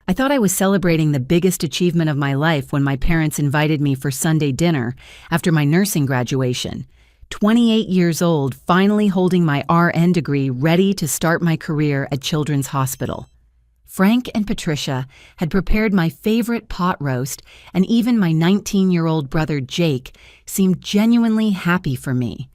I thought I was celebrating the biggest achievement of my life when my parents invited me for Sunday dinner after my nursing graduation. 28 years old, finally holding my RN degree, ready to start my career at Children's Hospital. Frank and Patricia had prepared my favorite pot roast, and even my 19-year-old brother Jake seemed genuinely happy for me.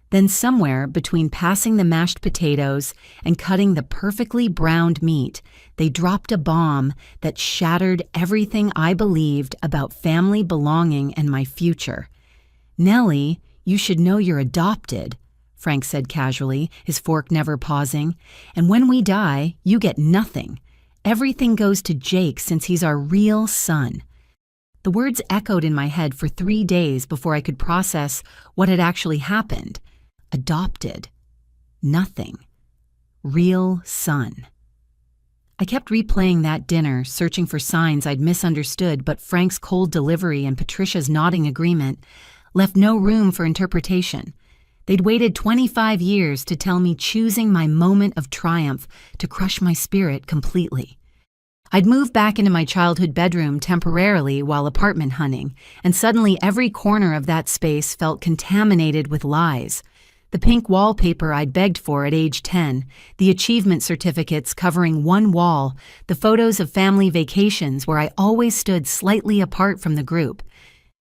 Then somewhere between passing the mashed potatoes and cutting the perfectly browned meat, they dropped a bomb that shattered everything I believed about family belonging and my future. "Nellie, you should know you're adopted," Frank said casually, his fork never pausing. "And when we die, you get nothing. Everything goes to Jake since he's our real son." The words echoed in my head for 3 days before I could process what had actually happened. Adopted. Nothing. Real son. I kept replaying that dinner, searching for signs I'd misunderstood, but Frank's cold delivery and Patricia's nodding agreement left no room for interpretation. They'd waited 25 years to tell me, choosing my moment of triumph to crush my spirit completely. I'd moved back into my childhood bedroom temporarily while apartment hunting, and suddenly every corner of that space felt contaminated with lies. The pink wallpaper I'd begged for at age 10, the achievement certificates covering one wall, the photos of family vacations where I always stood slightly apart from the group.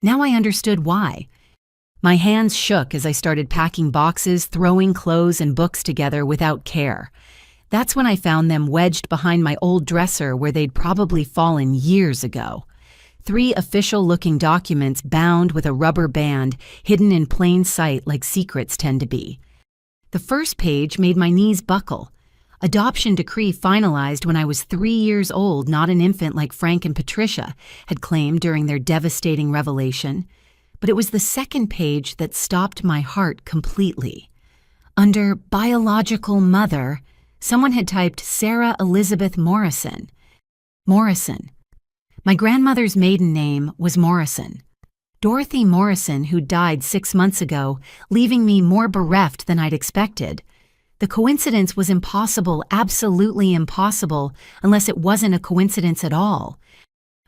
Now I understood why. My hands shook as I started packing boxes, throwing clothes and books together without care. That's when I found them wedged behind my old dresser where they'd probably fallen years ago. 3 official-looking documents bound with a rubber band, hidden in plain sight like secrets tend to be. The first page made my knees buckle. Adoption decree finalized when I was 3 years old, not an infant like Frank and Patricia had claimed during their devastating revelation. But it was the second page that stopped my heart completely. Under biological mother, someone had typed Sarah Elizabeth Morrison. Morrison. My grandmother's maiden name was Morrison. Dorothy Morrison, who died 6 months ago, leaving me more bereft than I'd expected. The coincidence was impossible, absolutely impossible, unless it wasn't a coincidence at all.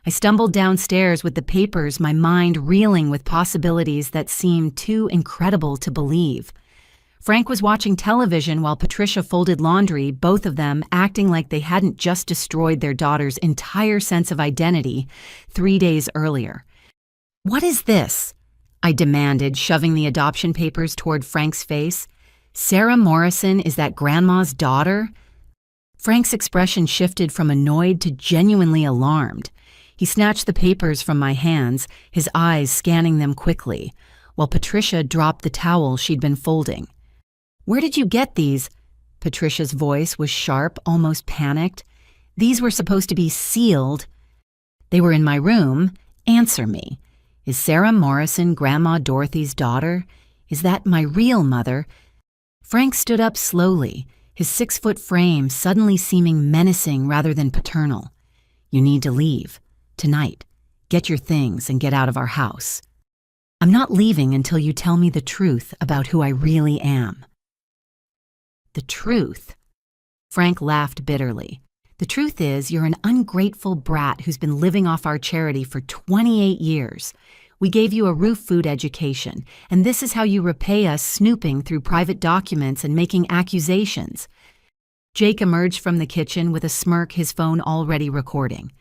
I stumbled downstairs with the papers, my mind reeling with possibilities that seemed too incredible to believe. Frank was watching television while Patricia folded laundry, both of them acting like they hadn't just destroyed their daughter's entire sense of identity 3 days earlier. "What is this?" I demanded, shoving the adoption papers toward Frank's face. "Sarah Morrison is that grandma's daughter?" Frank's expression shifted from annoyed to genuinely alarmed. He snatched the papers from my hands, his eyes scanning them quickly, while Patricia dropped the towel she'd been folding. "Where did you get these?" Patricia's voice was sharp, almost panicked. "These were supposed to be sealed." "They were in my room. Answer me. Is Sarah Morrison Grandma Dorothy's daughter? Is that my real mother?" Frank stood up slowly, his 6-foot frame suddenly seeming menacing rather than paternal. "You need to leave. Tonight. Get your things and get out of our house. I'm not leaving until you tell me the truth about who I really am." "The truth?" Frank laughed bitterly. "The truth is, you're an ungrateful brat who's been living off our charity for 28 years. We gave you a roof food education, and this is how you repay us, snooping through private documents and making accusations." Jake emerged from the kitchen with a smirk, his phone already recording.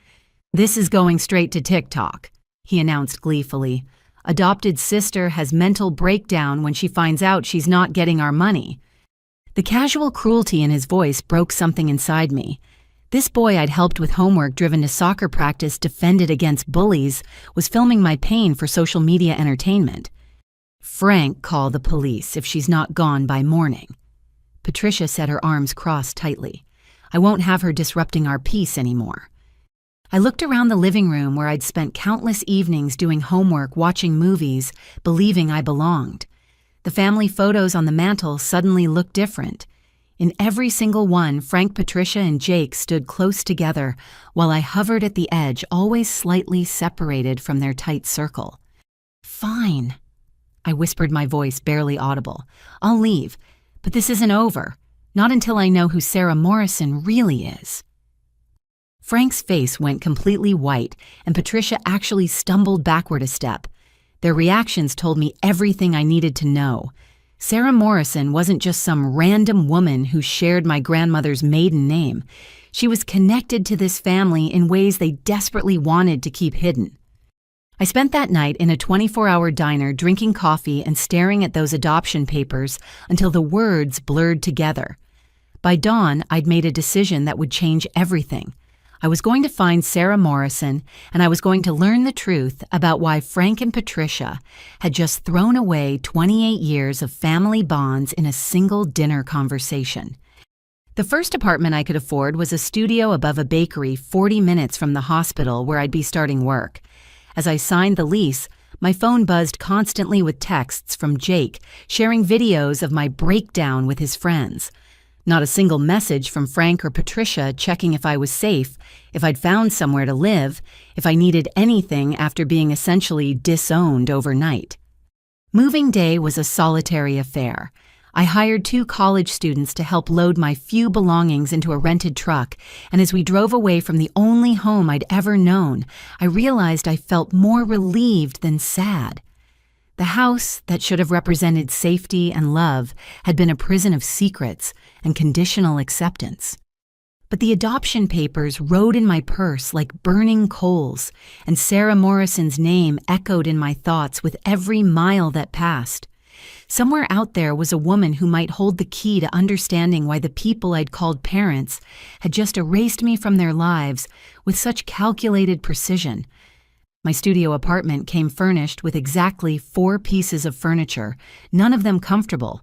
"This is going straight to TikTok," he announced gleefully. "Adopted sister has mental breakdown when she finds out she's not getting our money." The casual cruelty in his voice broke something inside me. This boy I'd helped with homework driven to soccer practice defended against bullies was filming my pain for social media entertainment. "Frank, call the police if she's not gone by morning." Patricia said, her arms crossed tightly. "I won't have her disrupting our peace anymore." I looked around the living room where I'd spent countless evenings doing homework, watching movies, believing I belonged. The family photos on the mantel suddenly looked different. In every single one, Frank, Patricia, and Jake stood close together, while I hovered at the edge, always slightly separated from their tight circle. "Fine," I whispered, my voice barely audible. "I'll leave, but this isn't over. Not until I know who Sarah Morrison really is." Frank's face went completely white, and Patricia actually stumbled backward a step. Their reactions told me everything I needed to know. Sarah Morrison wasn't just some random woman who shared my grandmother's maiden name. She was connected to this family in ways they desperately wanted to keep hidden. I spent that night in a 24-hour diner drinking coffee and staring at those adoption papers until the words blurred together. By dawn, I'd made a decision that would change everything. I was going to find Sarah Morrison, and I was going to learn the truth about why Frank and Patricia had just thrown away 28 years of family bonds in a single dinner conversation. The first apartment I could afford was a studio above a bakery 40 minutes from the hospital where I'd be starting work. As I signed the lease, my phone buzzed constantly with texts from Jake, sharing videos of my breakdown with his friends. Not a single message from Frank or Patricia checking if I was safe, if I'd found somewhere to live, if I needed anything after being essentially disowned overnight. Moving day was a solitary affair. I hired 2 college students to help load my few belongings into a rented truck, and as we drove away from the only home I'd ever known, I realized I felt more relieved than sad. The house that should have represented safety and love had been a prison of secrets and conditional acceptance. But the adoption papers rode in my purse like burning coals, and Sarah Morrison's name echoed in my thoughts with every mile that passed. Somewhere out there was a woman who might hold the key to understanding why the people I'd called parents had just erased me from their lives with such calculated precision. My studio apartment came furnished with exactly 4 pieces of furniture, none of them comfortable,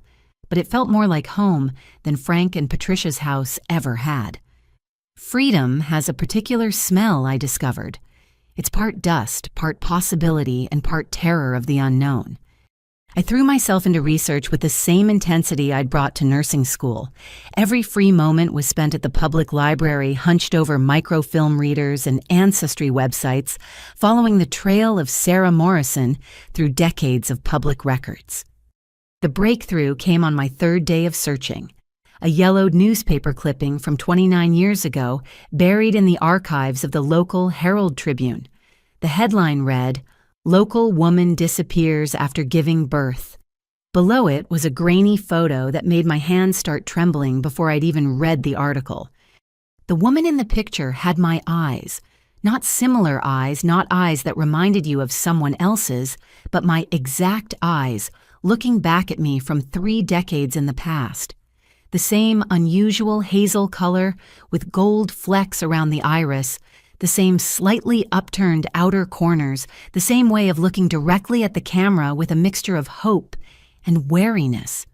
but it felt more like home than Frank and Patricia's house ever had. Freedom has a particular smell, I discovered. It's part dust, part possibility, and part terror of the unknown. I threw myself into research with the same intensity I'd brought to nursing school. Every free moment was spent at the public library, hunched over microfilm readers and ancestry websites, following the trail of Sarah Morrison through decades of public records. The breakthrough came on my 3rd day of searching. A yellowed newspaper clipping from 29 years ago buried in the archives of the local Herald Tribune. The headline read, "Local woman disappears after giving birth." Below it was a grainy photo that made my hands start trembling before I'd even read the article. The woman in the picture had my eyes. Not similar eyes, not eyes that reminded you of someone else's, but my exact eyes, looking back at me from 3 decades in the past. The same unusual hazel color with gold flecks around the iris, the same slightly upturned outer corners, the same way of looking directly at the camera with a mixture of hope and wariness.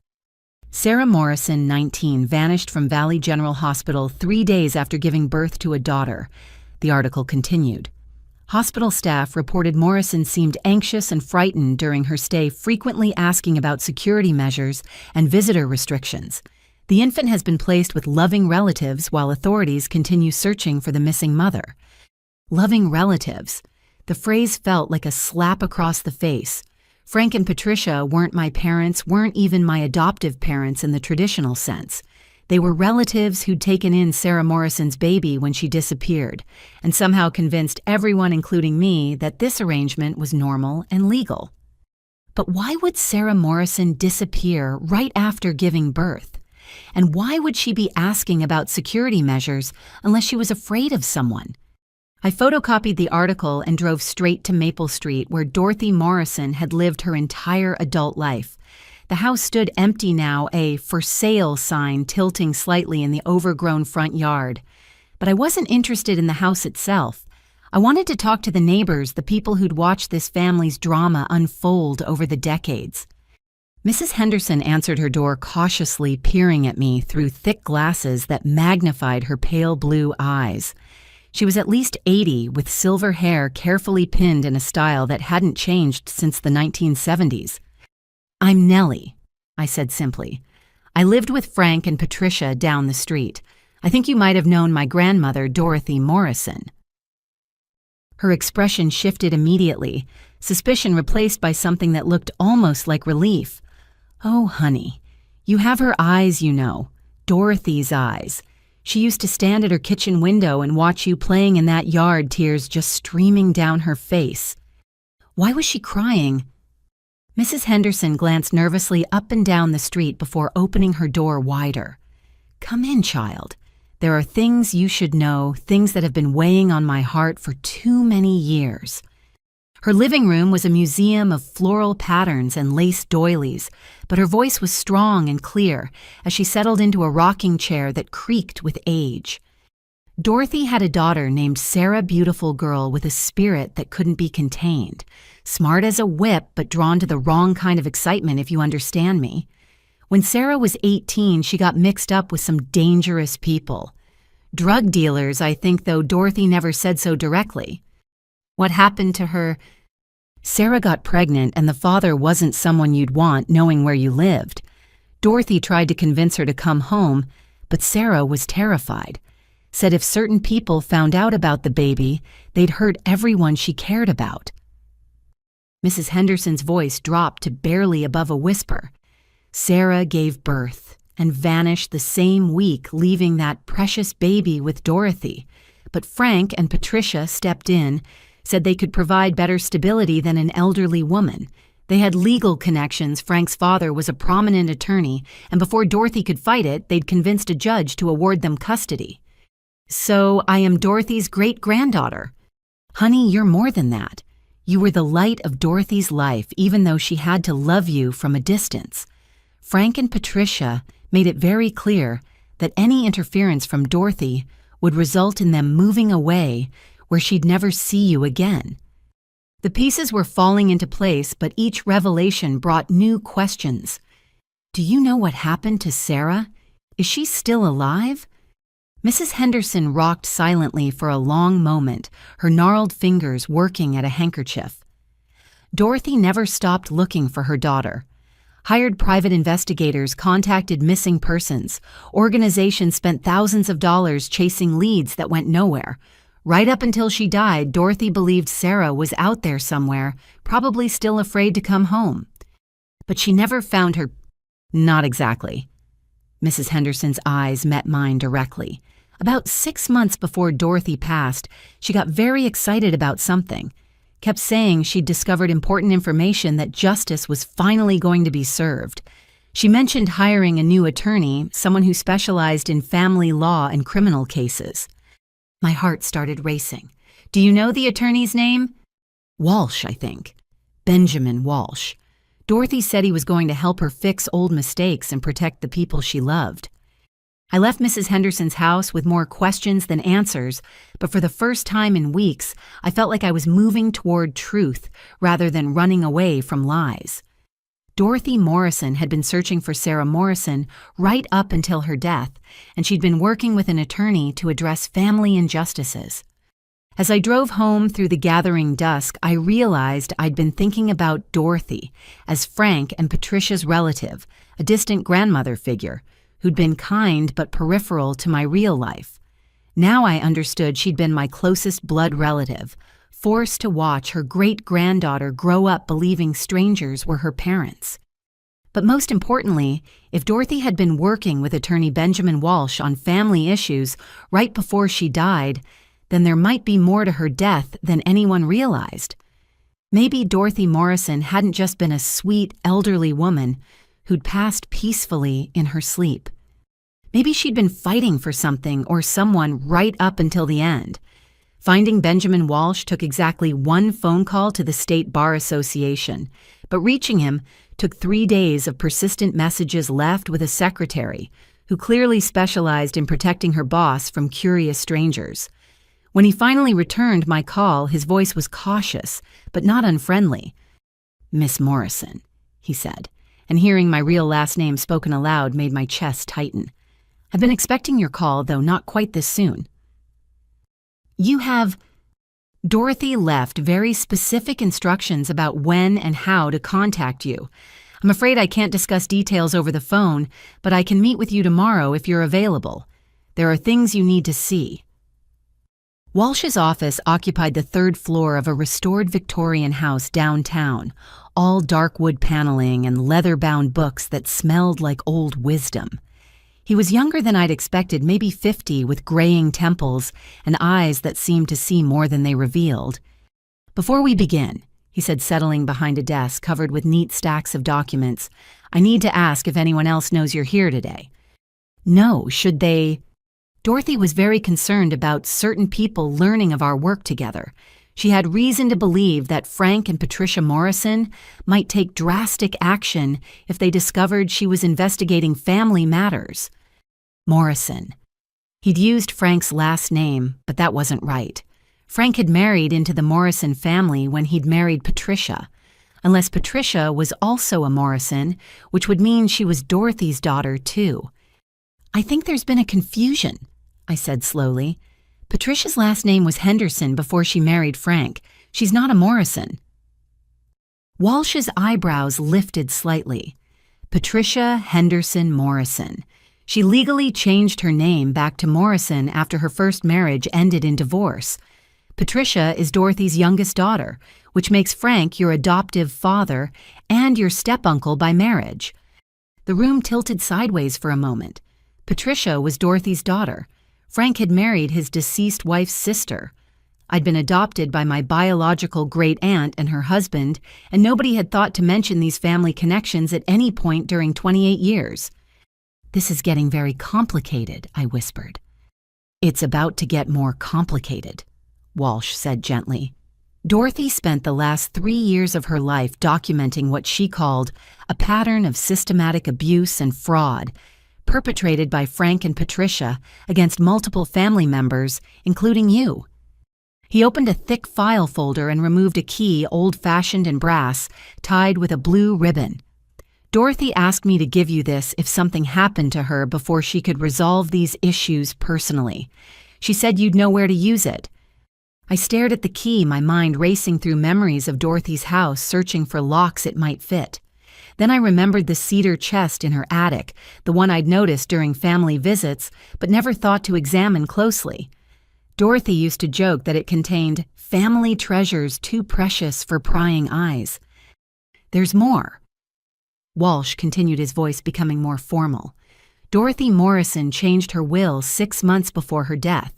Sarah Morrison, 19, vanished from Valley General Hospital 3 days after giving birth to a daughter. The article continued. Hospital staff reported Morrison seemed anxious and frightened during her stay, frequently asking about security measures and visitor restrictions. The infant has been placed with loving relatives while authorities continue searching for the missing mother. Loving relatives. The phrase felt like a slap across the face. Frank and Patricia weren't my parents, weren't even my adoptive parents in the traditional sense. They were relatives who'd taken in Sarah Morrison's baby when she disappeared, and somehow convinced everyone, including me, that this arrangement was normal and legal. But why would Sarah Morrison disappear right after giving birth? And why would she be asking about security measures unless she was afraid of someone? I photocopied the article and drove straight to Maple Street, where Dorothy Morrison had lived her entire adult life. The house stood empty now, a "for sale" sign tilting slightly in the overgrown front yard. But I wasn't interested in the house itself. I wanted to talk to the neighbors, the people who'd watched this family's drama unfold over the decades. Mrs. Henderson answered her door cautiously, peering at me through thick glasses that magnified her pale blue eyes. She was at least 80, with silver hair carefully pinned in a style that hadn't changed since the 1970s. "I'm Nellie," I said simply. "I lived with Frank and Patricia down the street. I think you might have known my grandmother, Dorothy Morrison." Her expression shifted immediately, suspicion replaced by something that looked almost like relief. "Oh, honey, you have her eyes, you know. Dorothy's eyes. She used to stand at her kitchen window and watch you playing in that yard, tears just streaming down her face. Why was she crying? Mrs. Henderson glanced nervously up and down the street before opening her door wider. Come in, child. There are things you should know, things that have been weighing on my heart for too many years. Her living room was a museum of floral patterns and lace doilies, but her voice was strong and clear as she settled into a rocking chair that creaked with age. Dorothy had a daughter named Sarah, beautiful girl with a spirit that couldn't be contained, smart as a whip but drawn to the wrong kind of excitement, if you understand me. When Sarah was 18, she got mixed up with some dangerous people. Drug dealers, I think, though Dorothy never said so directly. What happened to her? Sarah got pregnant and the father wasn't someone you'd want, knowing where you lived. Dorothy tried to convince her to come home, but Sarah was terrified. Said if certain people found out about the baby, they'd hurt everyone she cared about. Mrs. Henderson's voice dropped to barely above a whisper. Sarah gave birth and vanished the same week, leaving that precious baby with Dorothy. But Frank and Patricia stepped in, said they could provide better stability than an elderly woman. They had legal connections. Frank's father was a prominent attorney, and before Dorothy could fight it, they'd convinced a judge to award them custody. So I am Dorothy's great-granddaughter. Honey, you're more than that. You were the light of Dorothy's life, even though she had to love you from a distance. Frank and Patricia made it very clear that any interference from Dorothy would result in them moving away where she'd never see you again. The pieces were falling into place, but each revelation brought new questions. Do you know what happened to Sarah? Is she still alive? Mrs. Henderson rocked silently for a long moment, her gnarled fingers working at a handkerchief. Dorothy never stopped looking for her daughter. Hired private investigators contacted missing persons. Organizations spent thousands of dollars chasing leads that went nowhere. Right up until she died, Dorothy believed Sarah was out there somewhere, probably still afraid to come home. But she never found her. Not exactly. Mrs. Henderson's eyes met mine directly. About 6 months before Dorothy passed, she got very excited about something. Kept saying she'd discovered important information, that justice was finally going to be served. She mentioned hiring a new attorney, someone who specialized in family law and criminal cases. My heart started racing. Do you know the attorney's name? Walsh, I think. Benjamin Walsh. Dorothy said he was going to help her fix old mistakes and protect the people she loved. I left Mrs. Henderson's house with more questions than answers, but for the first time in weeks, I felt like I was moving toward truth rather than running away from lies. Dorothy Morrison had been searching for Sarah Morrison right up until her death, and she'd been working with an attorney to address family injustices. As I drove home through the gathering dusk, I realized I'd been thinking about Dorothy as Frank and Patricia's relative, a distant grandmother figure, who'd been kind but peripheral to my real life. Now I understood she'd been my closest blood relative, forced to watch her great-granddaughter grow up believing strangers were her parents. But most importantly, if Dorothy had been working with attorney Benjamin Walsh on family issues right before she died, then there might be more to her death than anyone realized. Maybe Dorothy Morrison hadn't just been a sweet, elderly woman who'd passed peacefully in her sleep. Maybe she'd been fighting for something or someone right up until the end. Finding Benjamin Walsh took exactly 1 phone call to the State Bar Association, but reaching him took 3 days of persistent messages left with a secretary who clearly specialized in protecting her boss from curious strangers. When he finally returned my call, his voice was cautious, but not unfriendly. "Miss Morrison," he said, and hearing my real last name spoken aloud made my chest tighten. "I've been expecting your call, though not quite this soon." "You have—" Dorothy left very specific instructions about when and how to contact you. "I'm afraid I can't discuss details over the phone, but I can meet with you tomorrow if you're available. There are things you need to see." Walsh's office occupied the 3rd floor of a restored Victorian house downtown, all dark wood paneling and leather-bound books that smelled like old wisdom. He was younger than I'd expected, maybe 50, with graying temples and eyes that seemed to see more than they revealed. "Before we begin," he said, settling behind a desk covered with neat stacks of documents, "I need to ask if anyone else knows you're here today." "No, should they?" Dorothy was very concerned about certain people learning of our work together. She had reason to believe that Frank and Patricia Morrison might take drastic action if they discovered she was investigating family matters. Morrison. He'd used Frank's last name, but that wasn't right. Frank had married into the Morrison family when he'd married Patricia, unless Patricia was also a Morrison, which would mean she was Dorothy's daughter, too. "I think there's been a confusion," I said slowly. "Patricia's last name was Henderson before she married Frank. She's not a Morrison." Walsh's eyebrows lifted slightly. Patricia Henderson Morrison. She legally changed her name back to Morrison after her first marriage ended in divorce. Patricia is Dorothy's youngest daughter, which makes Frank your adoptive father and your step-uncle by marriage. The room tilted sideways for a moment. Patricia was Dorothy's daughter. Frank had married his deceased wife's sister. I'd been adopted by my biological great-aunt and her husband, and nobody had thought to mention these family connections at any point during 28 years. "This is getting very complicated," I whispered. "It's about to get more complicated," Walsh said gently. Dorothy spent the last 3 years of her life documenting what she called a pattern of systematic abuse and fraud perpetrated by Frank and Patricia against multiple family members, including you. He opened a thick file folder and removed a key, old-fashioned and brass, tied with a blue ribbon. "Dorothy asked me to give you this if something happened to her before she could resolve these issues personally. She said you'd know where to use it." I stared at the key, my mind racing through memories of Dorothy's house, searching for locks it might fit. Then I remembered the cedar chest in her attic, the one I'd noticed during family visits, but never thought to examine closely. Dorothy used to joke that it contained family treasures too precious for prying eyes. "There's more." Walsh continued, his voice becoming more formal. "Dorothy Morrison changed her will 6 months before her death.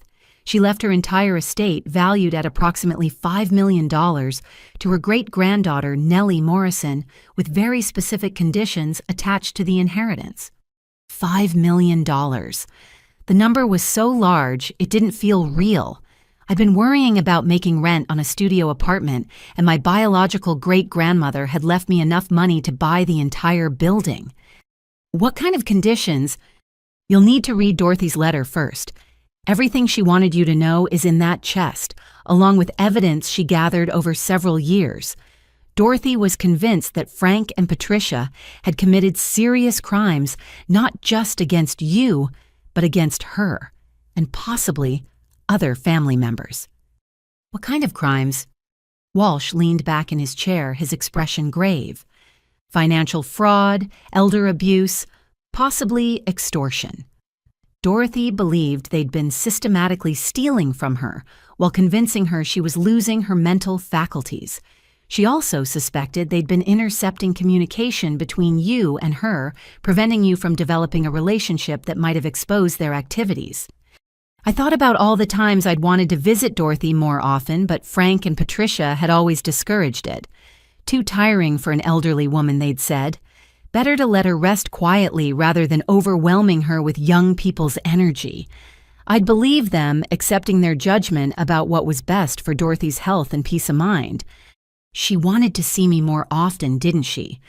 She left her entire estate, valued at approximately $5 million, to her great-granddaughter, Nellie Morrison, with very specific conditions attached to the inheritance. $5 million. The number was so large, it didn't feel real. I'd been worrying about making rent on a studio apartment, and my biological great-grandmother had left me enough money to buy the entire building. What kind of conditions? You'll need to read Dorothy's letter first. Everything she wanted you to know is in that chest, along with evidence she gathered over several years. Dorothy was convinced that Frank and Patricia had committed serious crimes, not just against you, but against her, and possibly other family members. "What kind of crimes?" Walsh leaned back in his chair, his expression grave. "Financial fraud, elder abuse, possibly extortion." Dorothy believed they'd been systematically stealing from her while convincing her she was losing her mental faculties. She also suspected they'd been intercepting communication between you and her, preventing you from developing a relationship that might have exposed their activities. I thought about all the times I'd wanted to visit Dorothy more often, but Frank and Patricia had always discouraged it. Too tiring for an elderly woman, they'd said. Better to let her rest quietly rather than overwhelming her with young people's energy. I'd believe them, accepting their judgment about what was best for Dorothy's health and peace of mind. She wanted to see me more often, didn't she?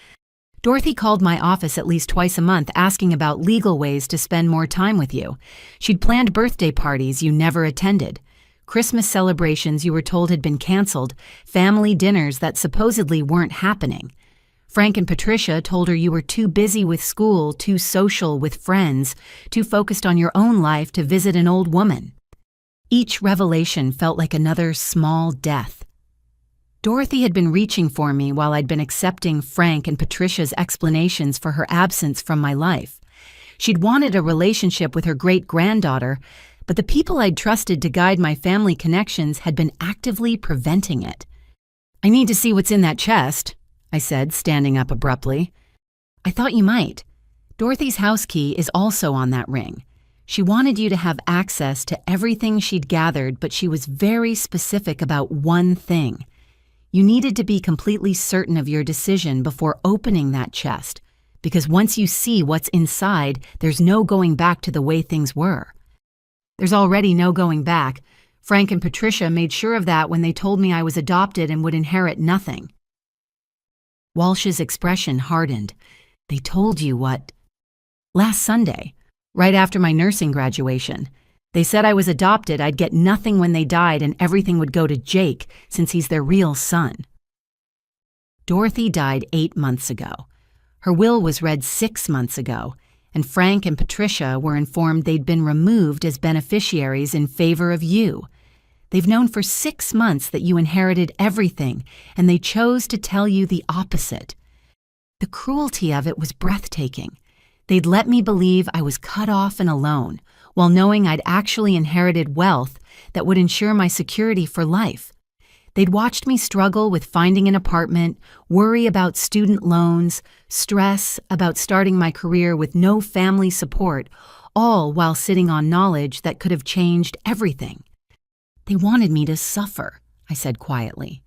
Dorothy called my office at least twice a month asking about legal ways to spend more time with you. She'd planned birthday parties you never attended, Christmas celebrations you were told had been canceled, family dinners that supposedly weren't happening. Frank and Patricia told her you were too busy with school, too social with friends, too focused on your own life to visit an old woman. Each revelation felt like another small death. Dorothy had been reaching for me while I'd been accepting Frank and Patricia's explanations for her absence from my life. She'd wanted a relationship with her great-granddaughter, but the people I'd trusted to guide my family connections had been actively preventing it. "I need to see what's in that chest," I said, standing up abruptly. "I thought you might." Dorothy's house key is also on that ring. She wanted you to have access to everything she'd gathered, but she was very specific about one thing. You needed to be completely certain of your decision before opening that chest, because once you see what's inside, there's no going back to the way things were. There's already no going back. Frank and Patricia made sure of that when they told me I was adopted and would inherit nothing. Walsh's expression hardened. They told you what? Last Sunday, right after my nursing graduation. They said I was adopted, I'd get nothing when they died, and everything would go to Jake, since he's their real son. Dorothy died 8 months ago. Her will was read 6 months ago, and Frank and Patricia were informed they'd been removed as beneficiaries in favor of you. They've known for 6 months that you inherited everything, and they chose to tell you the opposite. The cruelty of it was breathtaking. They'd let me believe I was cut off and alone, while knowing I'd actually inherited wealth that would ensure my security for life. They'd watched me struggle with finding an apartment, worry about student loans, stress about starting my career with no family support, all while sitting on knowledge that could have changed everything. They wanted me to suffer, I said quietly.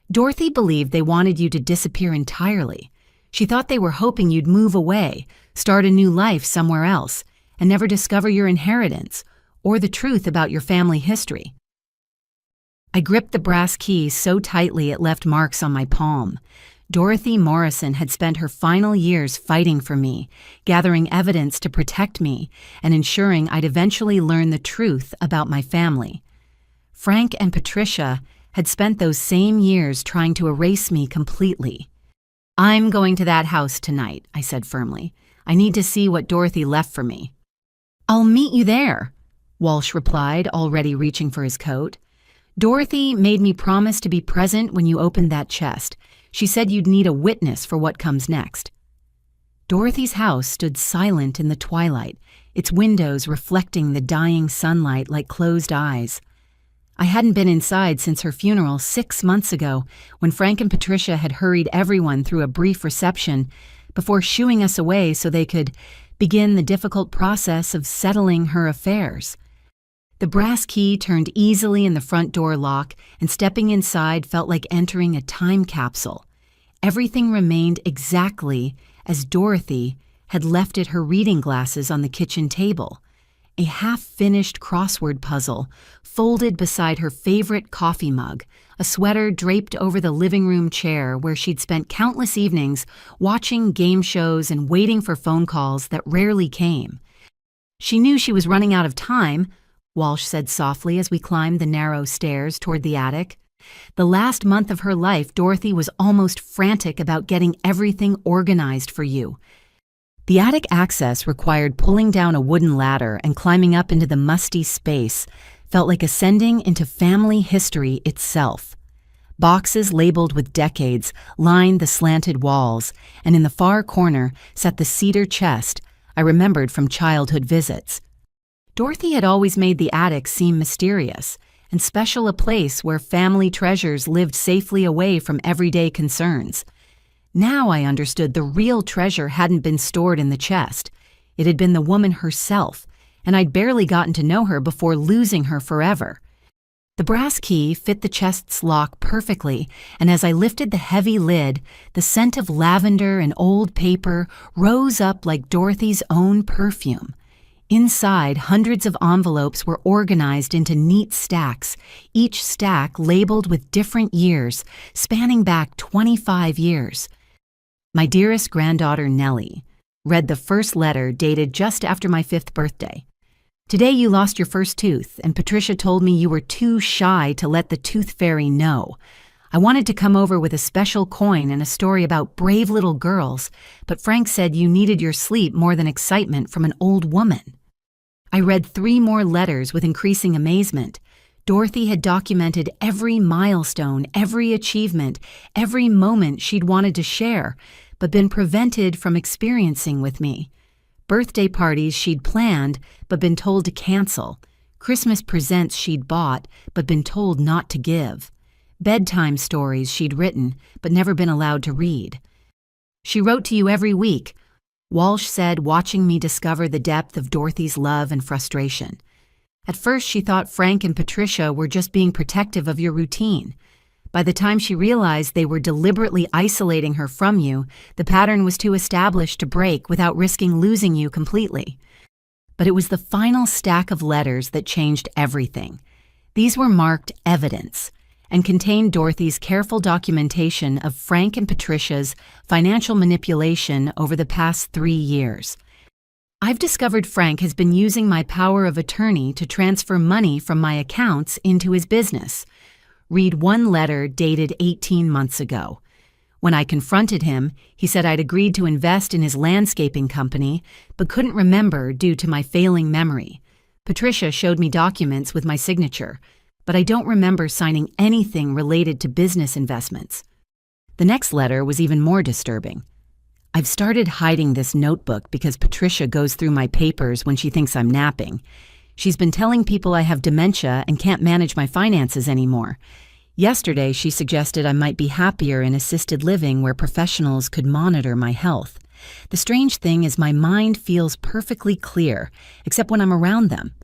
Dorothy believed they wanted you to disappear entirely. She thought they were hoping you'd move away, start a new life somewhere else, and never discover your inheritance or the truth about your family history. I gripped the brass key so tightly it left marks on my palm. Dorothy Morrison had spent her final years fighting for me, gathering evidence to protect me, and ensuring I'd eventually learn the truth about my family. Frank and Patricia had spent those same years trying to erase me completely. I'm going to that house tonight, I said firmly. I need to see what Dorothy left for me. I'll meet you there, Walsh replied, already reaching for his coat. Dorothy made me promise to be present when you opened that chest. She said you'd need a witness for what comes next. Dorothy's house stood silent in the twilight, its windows reflecting the dying sunlight like closed eyes. I hadn't been inside since her funeral 6 months ago, when Frank and Patricia had hurried everyone through a brief reception before shooing us away so they could begin the difficult process of settling her affairs. The brass key turned easily in the front door lock, and stepping inside felt like entering a time capsule. Everything remained exactly as Dorothy had left it, her reading glasses on the kitchen table, a half-finished crossword puzzle folded beside her favorite coffee mug, a sweater draped over the living room chair where she'd spent countless evenings watching game shows and waiting for phone calls that rarely came. She knew she was running out of time, Walsh said softly as we climbed the narrow stairs toward the attic. The last month of her life, Dorothy was almost frantic about getting everything organized for you. The attic access required pulling down a wooden ladder and climbing up into the musty space, felt like ascending into family history itself. Boxes labeled with decades lined the slanted walls, and in the far corner sat the cedar chest I remembered from childhood visits. Dorothy had always made the attic seem mysterious and special, a place where family treasures lived safely away from everyday concerns. Now I understood the real treasure hadn't been stored in the chest. It had been the woman herself, and I'd barely gotten to know her before losing her forever. The brass key fit the chest's lock perfectly, and as I lifted the heavy lid, the scent of lavender and old paper rose up like Dorothy's own perfume. Inside, hundreds of envelopes were organized into neat stacks, each stack labeled with different years, spanning back 25 years. My dearest granddaughter, Nellie, read the first letter dated just after my 5th birthday. Today you lost your first tooth, and Patricia told me you were too shy to let the tooth fairy know. I wanted to come over with a special coin and a story about brave little girls, but Frank said you needed your sleep more than excitement from an old woman. I read 3 more letters with increasing amazement. Dorothy had documented every milestone, every achievement, every moment she'd wanted to share, but been prevented from experiencing with me. Birthday parties she'd planned, but been told to cancel. Christmas presents she'd bought, but been told not to give. Bedtime stories she'd written, but never been allowed to read. She wrote to you every week. Walsh said, watching me discover the depth of Dorothy's love and frustration. At first, she thought Frank and Patricia were just being protective of your routine. By the time she realized they were deliberately isolating her from you, the pattern was too established to break without risking losing you completely. But it was the final stack of letters that changed everything. These were marked evidence and contained Dorothy's careful documentation of Frank and Patricia's financial manipulation over the past 3 years. I've discovered Frank has been using my power of attorney to transfer money from my accounts into his business. Read one letter dated 18 months ago. When I confronted him, he said I'd agreed to invest in his landscaping company, but couldn't remember due to my failing memory. Patricia showed me documents with my signature, but I don't remember signing anything related to business investments. The next letter was even more disturbing. I've started hiding this notebook because Patricia goes through my papers when she thinks I'm napping. She's been telling people I have dementia and can't manage my finances anymore. Yesterday, she suggested I might be happier in assisted living where professionals could monitor my health. The strange thing is my mind feels perfectly clear, except when I'm around them.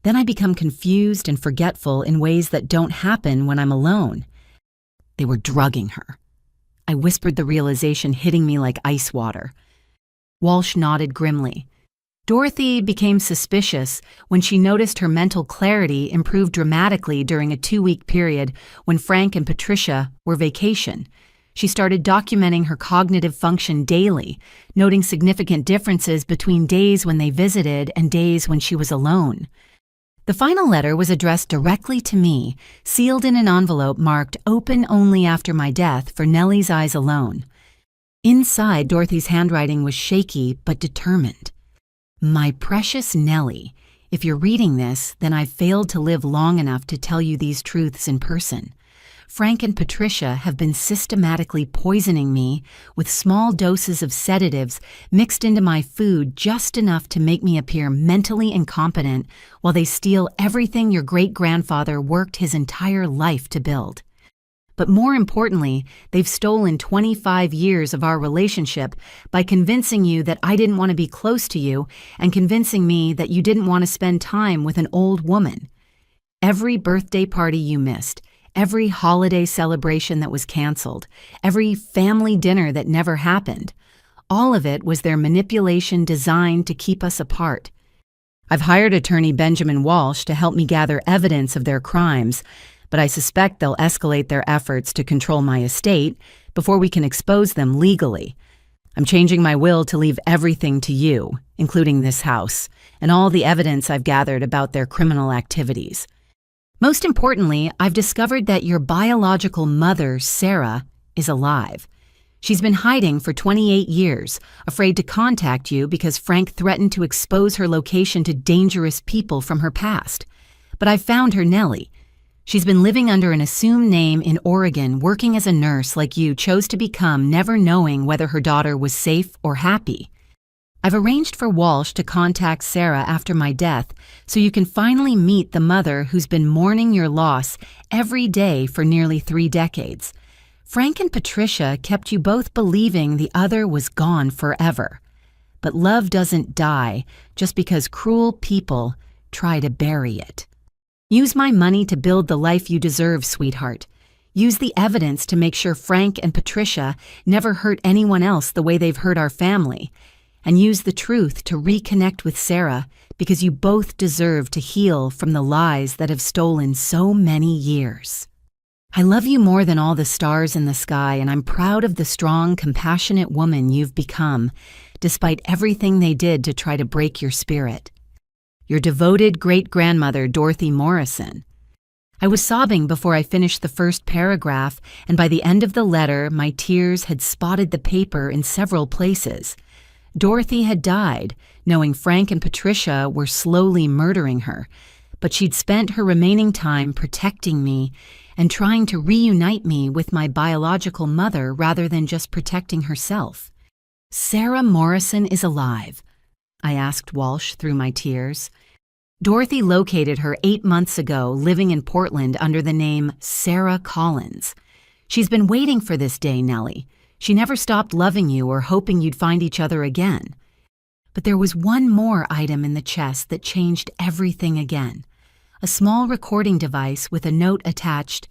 Then I become confused and forgetful in ways that don't happen when I'm alone. They were drugging her. I whispered the realization hitting me like ice water. Walsh nodded grimly. Dorothy became suspicious when she noticed her mental clarity improved dramatically during a 2-week period when Frank and Patricia were vacation. She started documenting her cognitive function daily, noting significant differences between days when they visited and days when she was alone. The final letter was addressed directly to me, sealed in an envelope marked "Open only after my death for Nellie's eyes alone." Inside, Dorothy's handwriting was shaky but determined. My precious Nellie, if you're reading this, then I've failed to live long enough to tell you these truths in person. Frank and Patricia have been systematically poisoning me with small doses of sedatives mixed into my food just enough to make me appear mentally incompetent while they steal everything your great-grandfather worked his entire life to build. But more importantly, they've stolen 25 years of our relationship by convincing you that I didn't want to be close to you and convincing me that you didn't want to spend time with an old woman. Every birthday party you missed, every holiday celebration that was canceled, every family dinner that never happened, all of it was their manipulation designed to keep us apart. I've hired attorney Benjamin Walsh to help me gather evidence of their crimes, but I suspect they'll escalate their efforts to control my estate before we can expose them legally. I'm changing my will to leave everything to you, including this house, and all the evidence I've gathered about their criminal activities. Most importantly, I've discovered that your biological mother, Sarah, is alive. She's been hiding for 28 years, afraid to contact you because Frank threatened to expose her location to dangerous people from her past. But I found her, Nellie. She's been living under an assumed name in Oregon, working as a nurse like you chose to become, never knowing whether her daughter was safe or happy. I've arranged for Walsh to contact Sarah after my death so you can finally meet the mother who's been mourning your loss every day for nearly 3 decades. Frank and Patricia kept you both believing the other was gone forever. But love doesn't die just because cruel people try to bury it. Use my money to build the life you deserve, sweetheart. Use the evidence to make sure Frank and Patricia never hurt anyone else the way they've hurt our family. And use the truth to reconnect with Sarah because you both deserve to heal from the lies that have stolen so many years. I love you more than all the stars in the sky, and I'm proud of the strong, compassionate woman you've become, despite everything they did to try to break your spirit. Your devoted great-grandmother, Dorothy Morrison. I was sobbing before I finished the first paragraph, and by the end of the letter, my tears had spotted the paper in several places. Dorothy had died, knowing Frank and Patricia were slowly murdering her, but she'd spent her remaining time protecting me and trying to reunite me with my biological mother rather than just protecting herself. Sarah Morrison is alive, I asked Walsh through my tears. Dorothy located her 8 months ago, living in Portland under the name Sarah Collins. She's been waiting for this day, Nellie. She never stopped loving you or hoping you'd find each other again. But there was one more item in the chest that changed everything again. A small recording device with a note attached.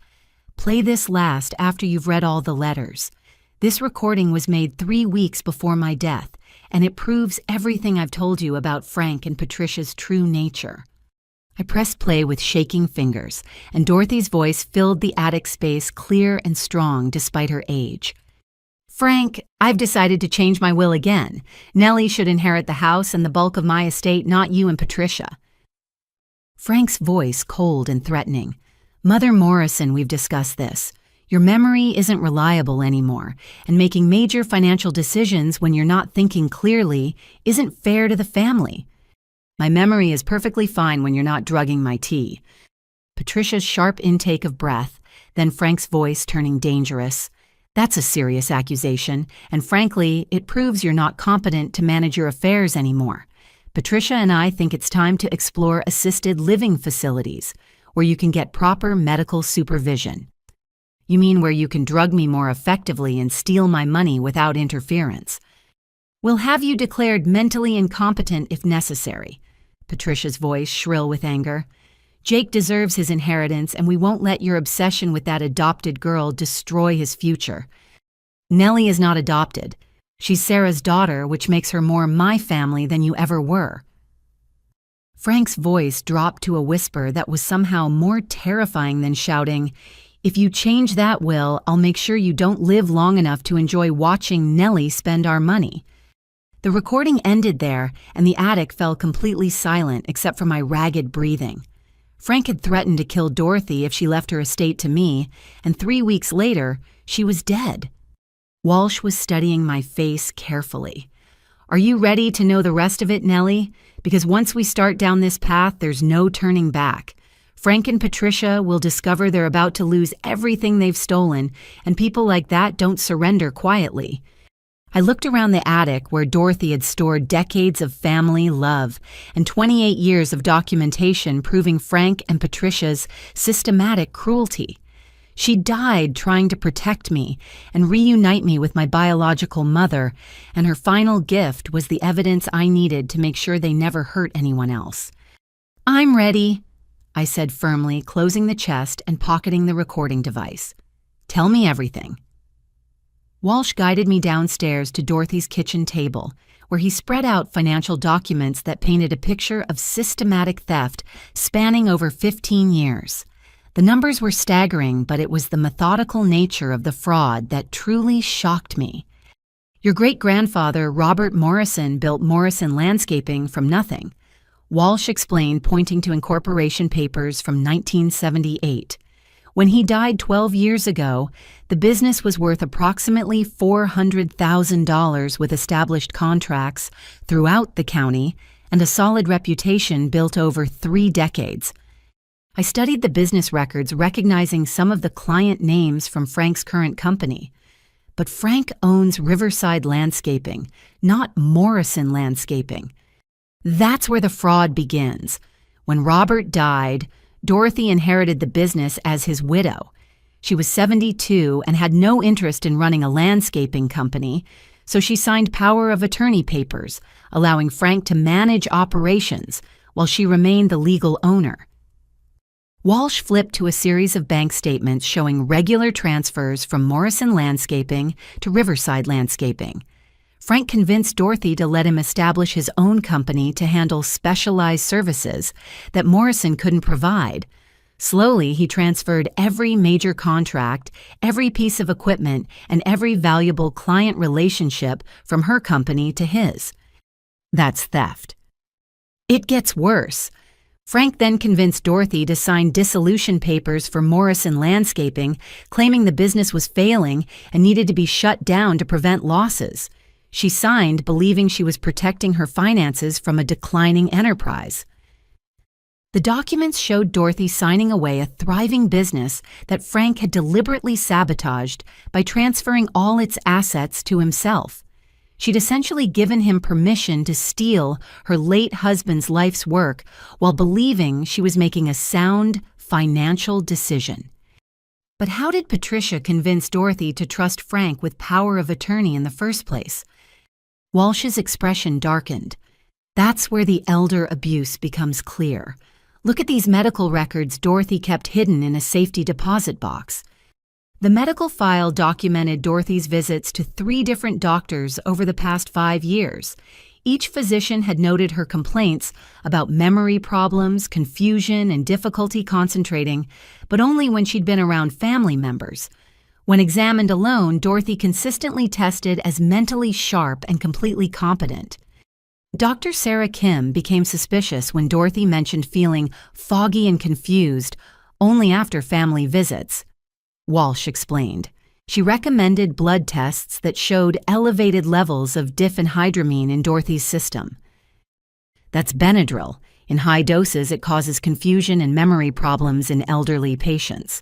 Play this last after you've read all the letters. This recording was made 3 weeks before my death, and it proves everything I've told you about Frank and Patricia's true nature. I pressed play with shaking fingers, and Dorothy's voice filled the attic space clear and strong despite her age. Frank, I've decided to change my will again. Nellie should inherit the house and the bulk of my estate, not you and Patricia. Frank's voice cold and threatening. Mother Morrison, we've discussed this. Your memory isn't reliable anymore, and making major financial decisions when you're not thinking clearly isn't fair to the family. My memory is perfectly fine when you're not drugging my tea. Patricia's sharp intake of breath, then Frank's voice turning dangerous. That's a serious accusation, and frankly, it proves you're not competent to manage your affairs anymore. Patricia and I think it's time to explore assisted living facilities, where you can get proper medical supervision. You mean where you can drug me more effectively and steal my money without interference? We'll have you declared mentally incompetent if necessary. Patricia's voice shrill with anger. Jake deserves his inheritance, and we won't let your obsession with that adopted girl destroy his future. Nellie is not adopted. She's Sarah's daughter, which makes her more my family than you ever were. Frank's voice dropped to a whisper that was somehow more terrifying than shouting, "If you change that will, I'll make sure you don't live long enough to enjoy watching Nellie spend our money." The recording ended there, and the attic fell completely silent except for my ragged breathing. Frank had threatened to kill Dorothy if she left her estate to me, and 3 weeks later, she was dead. Walsh was studying my face carefully. Are you ready to know the rest of it, Nellie? Because once we start down this path, there's no turning back. Frank and Patricia will discover they're about to lose everything they've stolen, and people like that don't surrender quietly. I looked around the attic where Dorothy had stored decades of family love and 28 years of documentation proving Frank and Patricia's systematic cruelty. She died trying to protect me and reunite me with my biological mother, and her final gift was the evidence I needed to make sure they never hurt anyone else. I'm ready, I said firmly, closing the chest and pocketing the recording device. Tell me everything. Walsh guided me downstairs to Dorothy's kitchen table, where he spread out financial documents that painted a picture of systematic theft spanning over 15 years. The numbers were staggering, but it was the methodical nature of the fraud that truly shocked me. Your great-grandfather, Robert Morrison, built Morrison Landscaping from nothing, Walsh explained, pointing to incorporation papers from 1978. When he died 12 years ago, the business was worth approximately $400,000 with established contracts throughout the county and a solid reputation built over 3 decades. I studied the business records, recognizing some of the client names from Frank's current company. But Frank owns Riverside Landscaping, not Morrison Landscaping. That's where the fraud begins. When Robert died, Dorothy inherited the business as his widow. She was 72 and had no interest in running a landscaping company, so she signed power of attorney papers, allowing Frank to manage operations while she remained the legal owner. Walsh flipped to a series of bank statements showing regular transfers from Morrison Landscaping to Riverside Landscaping. Frank convinced Dorothy to let him establish his own company to handle specialized services that Morrison couldn't provide. Slowly, he transferred every major contract, every piece of equipment, and every valuable client relationship from her company to his. That's theft. It gets worse. Frank then convinced Dorothy to sign dissolution papers for Morrison Landscaping, claiming the business was failing and needed to be shut down to prevent losses. She signed believing she was protecting her finances from a declining enterprise. The documents showed Dorothy signing away a thriving business that Frank had deliberately sabotaged by transferring all its assets to himself. She'd essentially given him permission to steal her late husband's life's work while believing she was making a sound financial decision. But how did Patricia convince Dorothy to trust Frank with power of attorney in the first place? Walsh's expression darkened. That's where the elder abuse becomes clear. Look at these medical records Dorothy kept hidden in a safety deposit box. The medical file documented Dorothy's visits to 3 different doctors over the past 5 years. Each physician had noted her complaints about memory problems, confusion, and difficulty concentrating, but only when she'd been around family members. When examined alone, Dorothy consistently tested as mentally sharp and completely competent. Dr. Sarah Kim became suspicious when Dorothy mentioned feeling foggy and confused only after family visits. Walsh explained. She recommended blood tests that showed elevated levels of diphenhydramine in Dorothy's system. That's Benadryl. In high doses, it causes confusion and memory problems in elderly patients.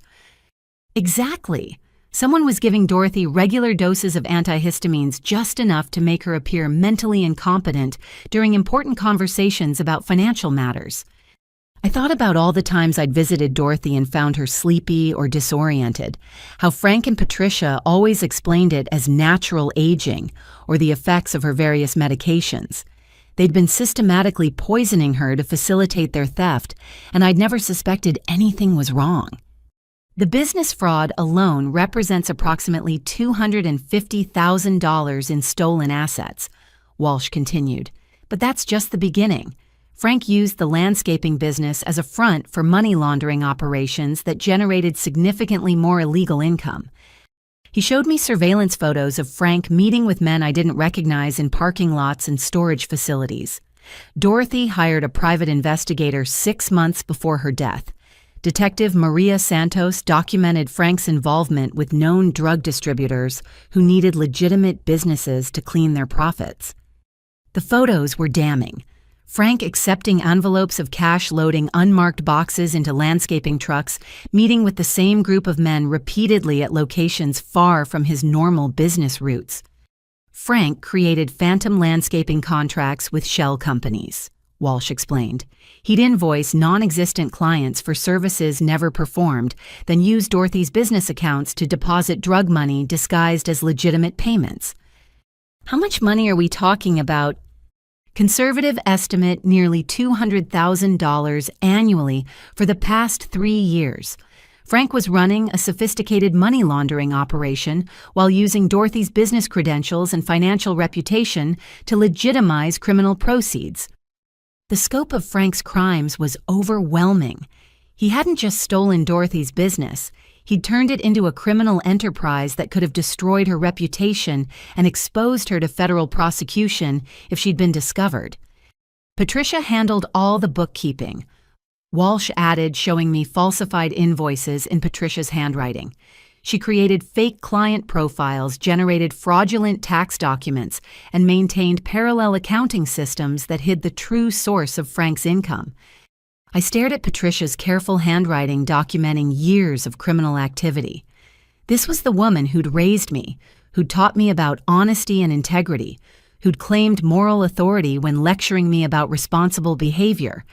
Exactly. Someone was giving Dorothy regular doses of antihistamines, just enough to make her appear mentally incompetent during important conversations about financial matters. I thought about all the times I'd visited Dorothy and found her sleepy or disoriented, how Frank and Patricia always explained it as natural aging or the effects of her various medications. They'd been systematically poisoning her to facilitate their theft, and I'd never suspected anything was wrong. The business fraud alone represents approximately $250,000 in stolen assets, Walsh continued. But that's just the beginning. Frank used the landscaping business as a front for money laundering operations that generated significantly more illegal income. He showed me surveillance photos of Frank meeting with men I didn't recognize in parking lots and storage facilities. Dorothy hired a private investigator 6 months before her death. Detective Maria Santos documented Frank's involvement with known drug distributors who needed legitimate businesses to clean their profits. The photos were damning. Frank accepting envelopes of cash, loading unmarked boxes into landscaping trucks, meeting with the same group of men repeatedly at locations far from his normal business routes. Frank created phantom landscaping contracts with shell companies, Walsh explained. He'd invoice non-existent clients for services never performed, then use Dorothy's business accounts to deposit drug money disguised as legitimate payments. How much money are we talking about? Conservative estimate nearly $200,000 annually for the past 3 years. Frank was running a sophisticated money laundering operation while using Dorothy's business credentials and financial reputation to legitimize criminal proceeds. The scope of Frank's crimes was overwhelming. He hadn't just stolen Dorothy's business. He'd turned it into a criminal enterprise that could have destroyed her reputation and exposed her to federal prosecution if she'd been discovered. Patricia handled all the bookkeeping. Walsh added, showing me falsified invoices in Patricia's handwriting. She created fake client profiles, generated fraudulent tax documents, and maintained parallel accounting systems that hid the true source of Frank's income. I stared at Patricia's careful handwriting documenting years of criminal activity. This was the woman who'd raised me, who'd taught me about honesty and integrity, who'd claimed moral authority when lecturing me about responsible behavior.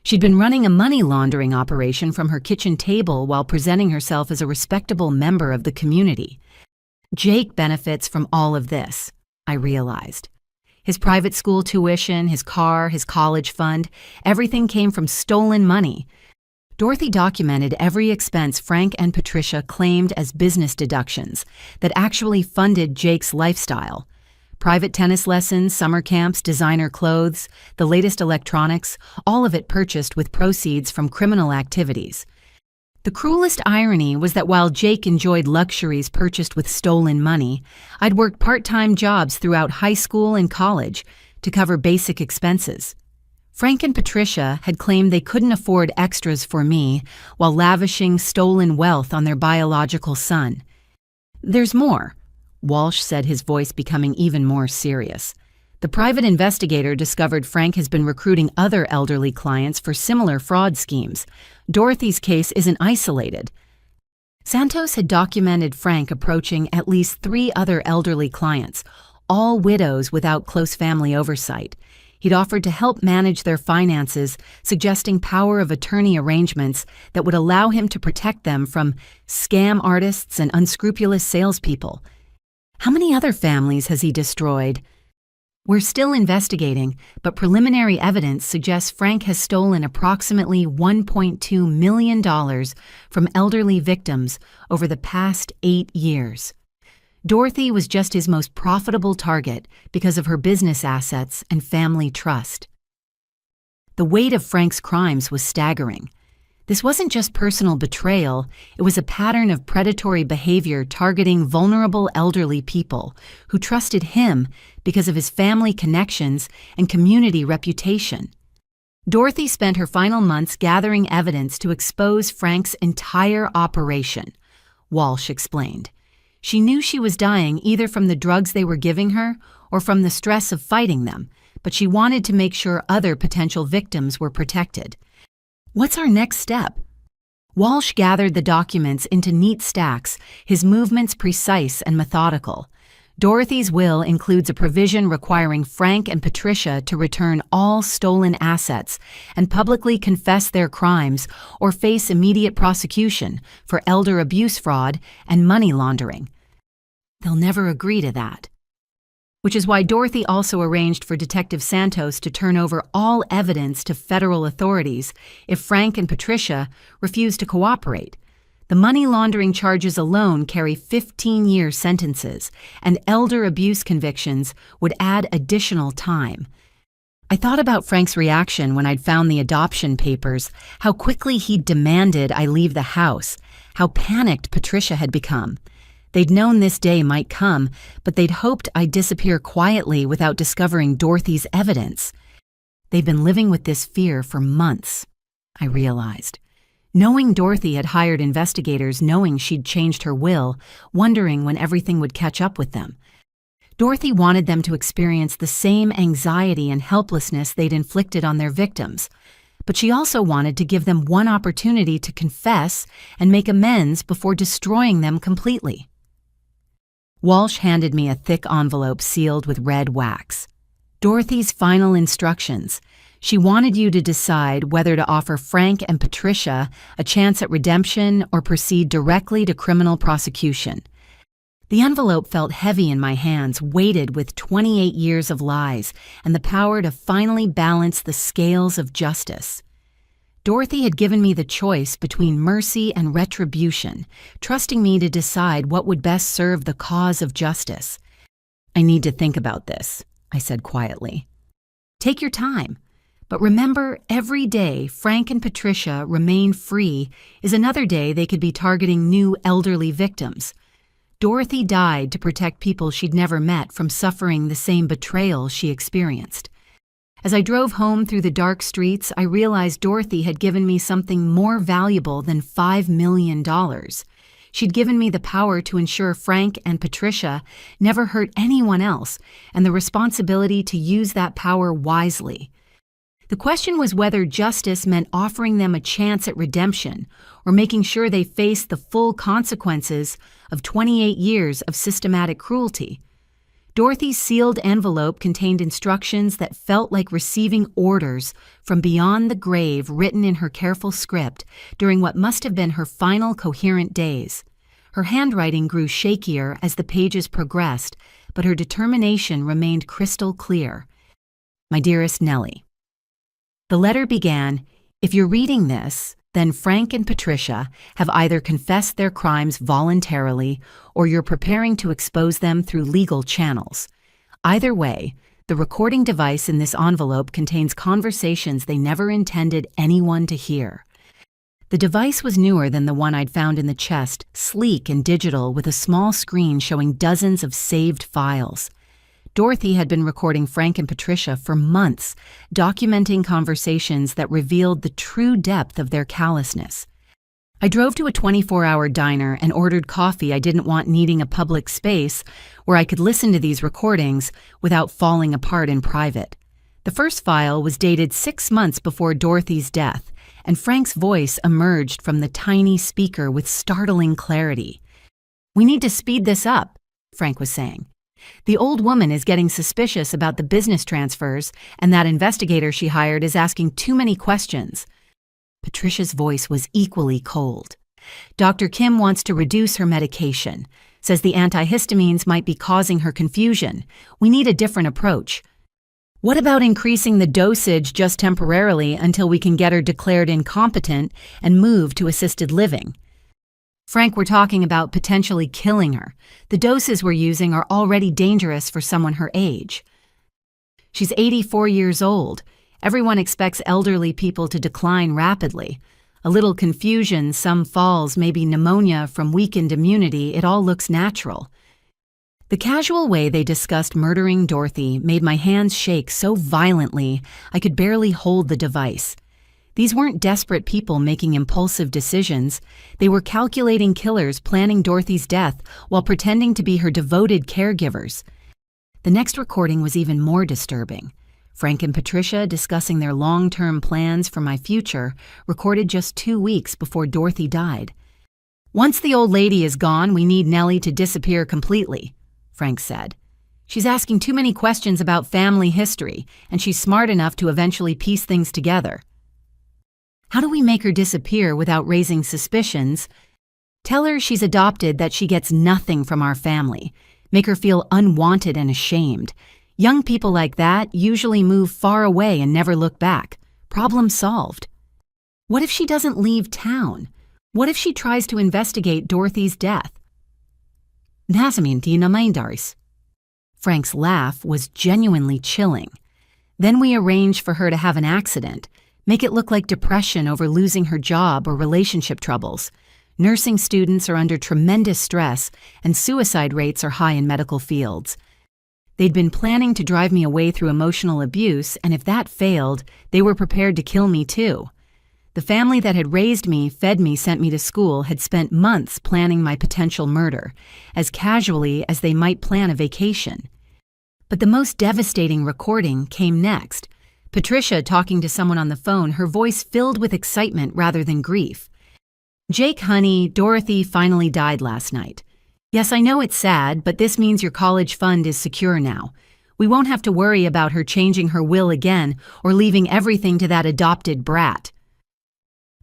She'd been running a money laundering operation from her kitchen table while presenting herself as a respectable member of the community. Jake benefits from all of this, I realized. His private school tuition, his car, his college fund, everything came from stolen money. Dorothy documented every expense Frank and Patricia claimed as business deductions that actually funded Jake's lifestyle. Private tennis lessons, summer camps, designer clothes, the latest electronics, all of it purchased with proceeds from criminal activities. The cruelest irony was that while Jake enjoyed luxuries purchased with stolen money, I'd worked part-time jobs throughout high school and college to cover basic expenses. Frank and Patricia had claimed they couldn't afford extras for me while lavishing stolen wealth on their biological son. There's more, Walsh said, his voice becoming even more serious. The private investigator discovered Frank has been recruiting other elderly clients for similar fraud schemes. Dorothy's case isn't isolated. Santos had documented Frank approaching at least 3 other elderly clients, all widows without close family oversight. He'd offered to help manage their finances, suggesting power of attorney arrangements that would allow him to protect them from scam artists and unscrupulous salespeople. How many other families has he destroyed? We're still investigating, but preliminary evidence suggests Frank has stolen approximately $1.2 million from elderly victims over the past 8 years. Dorothy was just his most profitable target because of her business assets and family trust. The weight of Frank's crimes was staggering. This wasn't just personal betrayal, it was a pattern of predatory behavior targeting vulnerable elderly people who trusted him because of his family connections and community reputation. Dorothy spent her final months gathering evidence to expose Frank's entire operation, Walsh explained. She knew she was dying either from the drugs they were giving her or from the stress of fighting them, but she wanted to make sure other potential victims were protected. What's our next step? Walsh gathered the documents into neat stacks, his movements precise and methodical. Dorothy's will includes a provision requiring Frank and Patricia to return all stolen assets and publicly confess their crimes or face immediate prosecution for elder abuse fraud and money laundering. They'll never agree to that. Which is why Dorothy also arranged for Detective Santos to turn over all evidence to federal authorities if Frank and Patricia refused to cooperate. The money laundering charges alone carry 15-year sentences, and elder abuse convictions would add additional time. I thought about Frank's reaction when I'd found the adoption papers, how quickly he'd demanded I leave the house, how panicked Patricia had become. They'd known this day might come, but they'd hoped I'd disappear quietly without discovering Dorothy's evidence. They'd been living with this fear for months, I realized. Knowing Dorothy had hired investigators knowing she'd changed her will, wondering when everything would catch up with them. Dorothy wanted them to experience the same anxiety and helplessness they'd inflicted on their victims, but she also wanted to give them one opportunity to confess and make amends before destroying them completely. Walsh handed me a thick envelope sealed with red wax. Dorothy's final instructions. She wanted you to decide whether to offer Frank and Patricia a chance at redemption or proceed directly to criminal prosecution. The envelope felt heavy in my hands, weighted with 28 years of lies and the power to finally balance the scales of justice. Dorothy had given me the choice between mercy and retribution, trusting me to decide what would best serve the cause of justice. I need to think about this, I said quietly. Take your time. But remember, every day Frank and Patricia remain free is another day they could be targeting new elderly victims. Dorothy died to protect people she'd never met from suffering the same betrayal she experienced. As I drove home through the dark streets, I realized Dorothy had given me something more valuable than $5 million. She'd given me the power to ensure Frank and Patricia never hurt anyone else, and the responsibility to use that power wisely. The question was whether justice meant offering them a chance at redemption or making sure they faced the full consequences of 28 years of systematic cruelty. Dorothy's sealed envelope contained instructions that felt like receiving orders from beyond the grave written in her careful script during what must have been her final coherent days. Her handwriting grew shakier as the pages progressed, but her determination remained crystal clear. My dearest Nellie. The letter began, "If you're reading this, then Frank and Patricia have either confessed their crimes voluntarily or you're preparing to expose them through legal channels. Either way, the recording device in this envelope contains conversations they never intended anyone to hear." The device was newer than the one I'd found in the chest, sleek and digital with a small screen showing dozens of saved files. Dorothy had been recording Frank and Patricia for months, documenting conversations that revealed the true depth of their callousness. I drove to a 24-hour diner and ordered coffee I didn't want, needing a public space where I could listen to these recordings without falling apart in private. The first file was dated 6 months before Dorothy's death, and Frank's voice emerged from the tiny speaker with startling clarity. "We need to speed this up," Frank was saying. "The old woman is getting suspicious about the business transfers, and that investigator she hired is asking too many questions." Patricia's voice was equally cold. "Dr. Kim wants to reduce her medication, says the antihistamines might be causing her confusion. We need a different approach. What about increasing the dosage just temporarily until we can get her declared incompetent and move to assisted living? Frank, we're talking about potentially killing her. The doses we're using are already dangerous for someone her age. She's 84 years old. Everyone expects elderly people to decline rapidly. A little confusion, some falls, maybe pneumonia from weakened immunity, it all looks natural. The casual way they discussed murdering Dorothy made my hands shake so violently I could barely hold the device. These weren't desperate people making impulsive decisions. They were calculating killers planning Dorothy's death while pretending to be her devoted caregivers. The next recording was even more disturbing. Frank and Patricia discussing their long-term plans for my future, recorded just 2 weeks before Dorothy died. "Once the old lady is gone, we need Nellie to disappear completely," Frank said. "She's asking too many questions about family history, and she's smart enough to eventually piece things together." "How do we make her disappear without raising suspicions?" "Tell her she's adopted, that she gets nothing from our family. Make her feel unwanted and ashamed. Young people like that usually move far away and never look back. Problem solved." "What if she doesn't leave town? What if she tries to investigate Dorothy's death?" Frank's laugh was genuinely chilling. "Then we arrange for her to have an accident. Make it look like depression over losing her job or relationship troubles. Nursing students are under tremendous stress, and suicide rates are high in medical fields. They'd been planning to drive me away through emotional abuse, and if that failed, they were prepared to kill me too. The family that had raised me, fed me, sent me to school had spent months planning my potential murder, as casually as they might plan a vacation. But the most devastating recording came next. Patricia talking to someone on the phone, her voice filled with excitement rather than grief. "Jake, honey, Dorothy finally died last night. Yes, I know it's sad, but this means your college fund is secure now. We won't have to worry about her changing her will again or leaving everything to that adopted brat."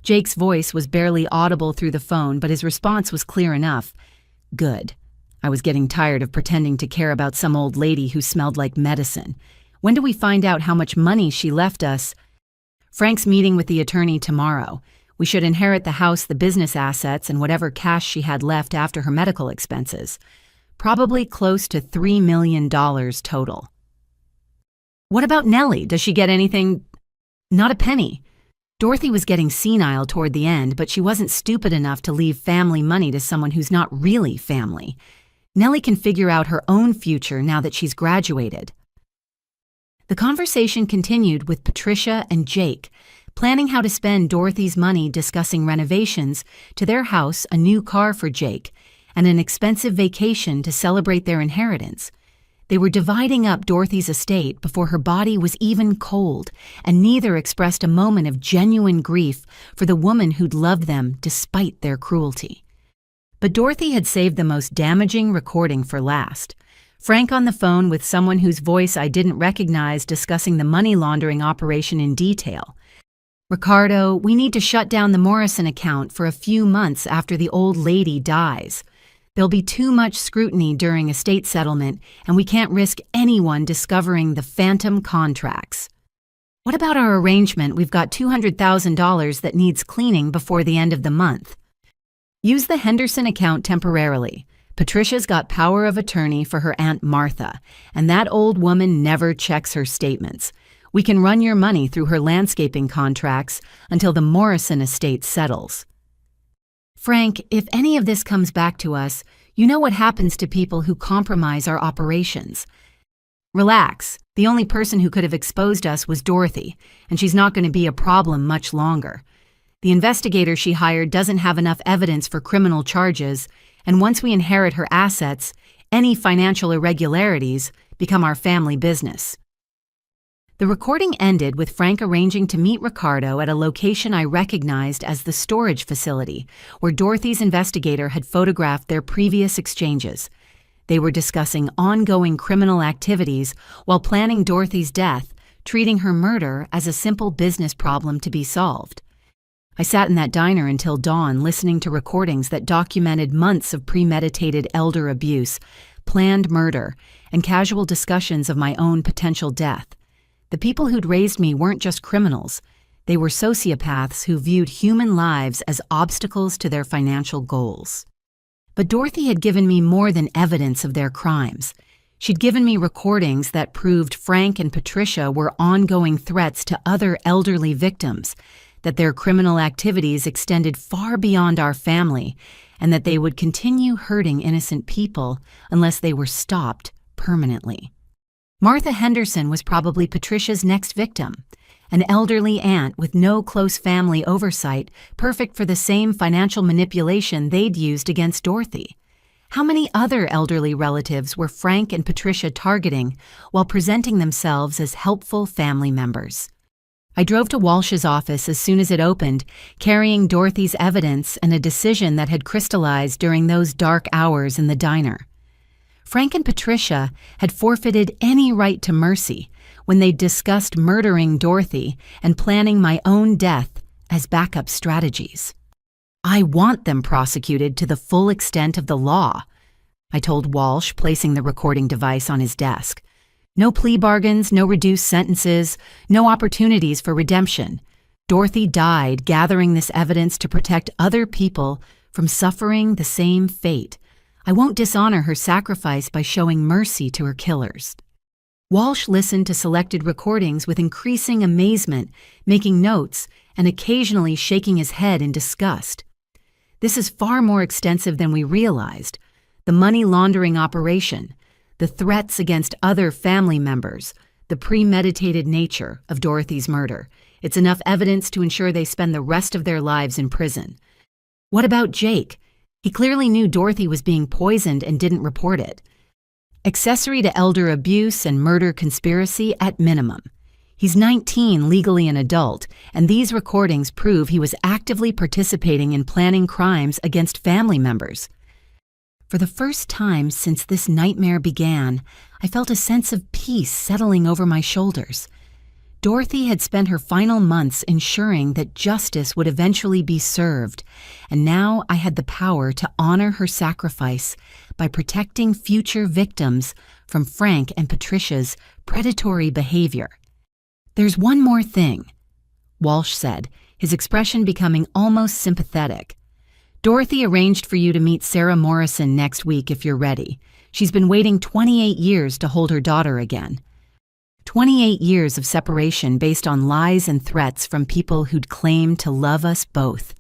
Jake's voice was barely audible through the phone, but his response was clear enough. "Good." I was getting tired of pretending to care about some old lady who smelled like medicine. "When do we find out how much money she left us?" "Frank's meeting with the attorney tomorrow. We should inherit the house, the business assets, and whatever cash she had left after her medical expenses. Probably close to $3 million total." "What about Nellie? Does she get anything?" "Not a penny. Dorothy was getting senile toward the end, but she wasn't stupid enough to leave family money to someone who's not really family. Nellie can figure out her own future now that she's graduated." The conversation continued with Patricia and Jake, planning how to spend Dorothy's money, discussing renovations to their house, a new car for Jake, and an expensive vacation to celebrate their inheritance. They were dividing up Dorothy's estate before her body was even cold, and neither expressed a moment of genuine grief for the woman who'd loved them despite their cruelty. But Dorothy had saved the most damaging recording for last. Frank on the phone with someone whose voice I didn't recognize, discussing the money laundering operation in detail. "Ricardo, we need to shut down the Morrison account for a few months after the old lady dies. There'll be too much scrutiny during estate settlement, and we can't risk anyone discovering the phantom contracts." "What about our arrangement? We've got $200,000 that needs cleaning before the end of the month." "Use the Henderson account temporarily. Patricia's got power of attorney for her Aunt Martha, and that old woman never checks her statements. We can run your money through her landscaping contracts until the Morrison estate settles." "Frank, if any of this comes back to us, you know what happens to people who compromise our operations." "Relax. The only person who could have exposed us was Dorothy, and she's not going to be a problem much longer. The investigator she hired doesn't have enough evidence for criminal charges, and once we inherit her assets, any financial irregularities become our family business." The recording ended with Frank arranging to meet Ricardo at a location I recognized as the storage facility, where Dorothy's investigator had photographed their previous exchanges. They were discussing ongoing criminal activities while planning Dorothy's death, treating her murder as a simple business problem to be solved. I sat in that diner until dawn, listening to recordings that documented months of premeditated elder abuse, planned murder, and casual discussions of my own potential death. The people who'd raised me weren't just criminals. They were sociopaths who viewed human lives as obstacles to their financial goals. But Dorothy had given me more than evidence of their crimes. She'd given me recordings that proved Frank and Patricia were ongoing threats to other elderly victims, that their criminal activities extended far beyond our family, and that they would continue hurting innocent people unless they were stopped permanently. Martha Henderson was probably Patricia's next victim, an elderly aunt with no close family oversight, perfect for the same financial manipulation they'd used against Dorothy. How many other elderly relatives were Frank and Patricia targeting while presenting themselves as helpful family members? I drove to Walsh's office as soon as it opened, carrying Dorothy's evidence and a decision that had crystallized during those dark hours in the diner. Frank and Patricia had forfeited any right to mercy when they discussed murdering Dorothy and planning my own death as backup strategies. I want them prosecuted to the full extent of the law, I told Walsh, placing the recording device on his desk. No plea bargains, no reduced sentences, no opportunities for redemption. Dorothy died gathering this evidence to protect other people from suffering the same fate. I won't dishonor her sacrifice by showing mercy to her killers. Walsh listened to selected recordings with increasing amazement, making notes and occasionally shaking his head in disgust. This is far more extensive than we realized. The money laundering operation, the threats against other family members, the premeditated nature of Dorothy's murder. It's enough evidence to ensure they spend the rest of their lives in prison. What about Jake? He clearly knew Dorothy was being poisoned and didn't report it. Accessory to elder abuse and murder conspiracy at minimum. He's 19, legally an adult, and these recordings prove he was actively participating in planning crimes against family members. For the first time since this nightmare began, I felt a sense of peace settling over my shoulders. Dorothy had spent her final months ensuring that justice would eventually be served, and now I had the power to honor her sacrifice by protecting future victims from Frank and Patricia's predatory behavior. "There's one more thing," Walsh said, his expression becoming almost sympathetic. "Dorothy arranged for you to meet Sarah Morrison next week if you're ready. She's been waiting 28 years to hold her daughter again." 28 years of separation based on lies and threats from people who'd claimed to love us both.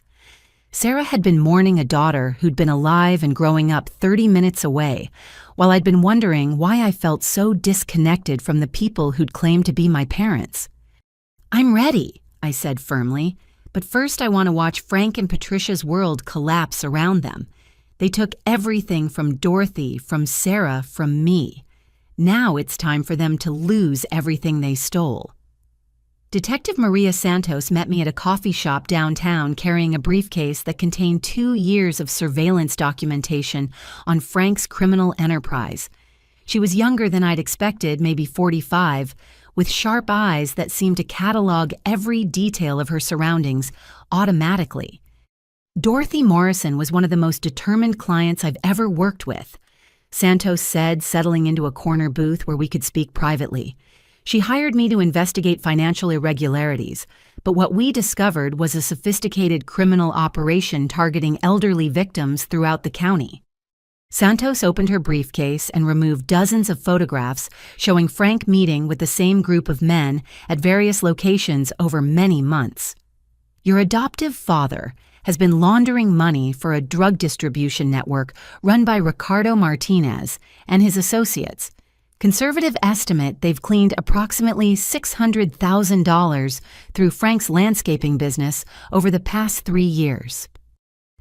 Sarah had been mourning a daughter who'd been alive and growing up 30 minutes away, while I'd been wondering why I felt so disconnected from the people who'd claimed to be my parents. "I'm ready," I said firmly, "but first I want to watch Frank and Patricia's world collapse around them. They took everything from Dorothy, from Sarah, from me. Now it's time for them to lose everything they stole." Detective Maria Santos met me at a coffee shop downtown carrying a briefcase that contained 2 years of surveillance documentation on Frank's criminal enterprise. She was younger than I'd expected, maybe 45, with sharp eyes that seemed to catalog every detail of her surroundings automatically. Dorothy Morrison was one of the most determined clients I've ever worked with, Santos said, settling into a corner booth where we could speak privately. She hired me to investigate financial irregularities, but what we discovered was a sophisticated criminal operation targeting elderly victims throughout the county. Santos opened her briefcase and removed dozens of photographs showing Frank meeting with the same group of men at various locations over many months. "Your adoptive father has been laundering money for a drug distribution network run by Ricardo Martinez and his associates. Conservative estimate they've cleaned approximately $600,000 through Frank's landscaping business over the past 3 years."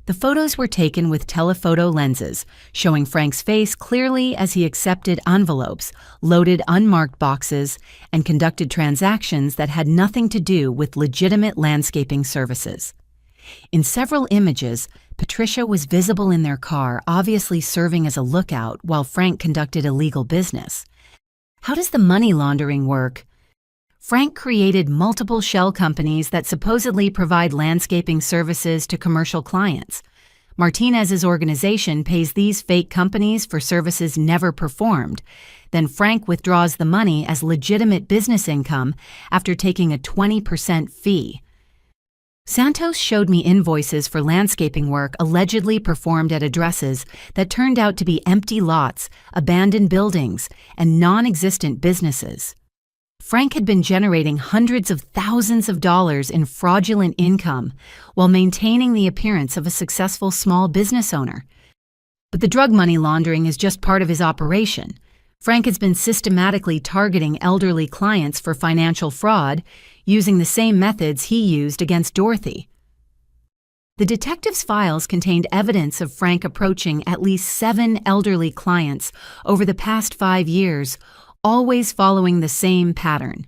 The photos were taken with telephoto lenses, showing Frank's face clearly as he accepted envelopes, loaded unmarked boxes, and conducted transactions that had nothing to do with legitimate landscaping services. In several images, Patricia was visible in their car, obviously serving as a lookout while Frank conducted illegal business. How does the money laundering work? Frank created multiple shell companies that supposedly provide landscaping services to commercial clients. Martinez's organization pays these fake companies for services never performed. Then Frank withdraws the money as legitimate business income after taking a 20% fee. Santos showed me invoices for landscaping work allegedly performed at addresses that turned out to be empty lots, abandoned buildings, and non-existent businesses. Frank had been generating hundreds of thousands of dollars in fraudulent income while maintaining the appearance of a successful small business owner. But the drug money laundering is just part of his operation. Frank has been systematically targeting elderly clients for financial fraud, using the same methods he used against Dorothy. The detectives' files contained evidence of Frank approaching at least 7 elderly clients over the past 5 years, always following the same pattern.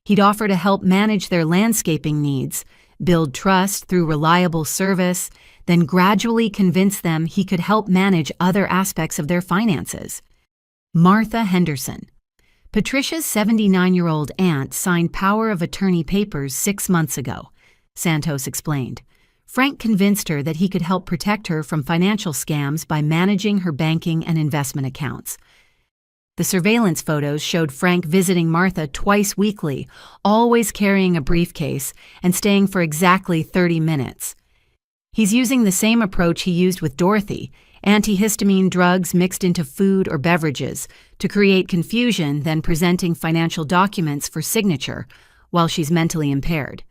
He'd offer to help manage their landscaping needs, build trust through reliable service, then gradually convince them he could help manage other aspects of their finances. Martha Henderson. Patricia's 79-year-old aunt signed power of attorney papers 6 months ago, Santos explained. Frank convinced her that he could help protect her from financial scams by managing her banking and investment accounts. The surveillance photos showed Frank visiting Martha twice weekly, always carrying a briefcase and staying for exactly 30 minutes. He's using the same approach he used with Dorothy, antihistamine drugs mixed into food or beverages, to create confusion, then presenting financial documents for signature while she's mentally impaired.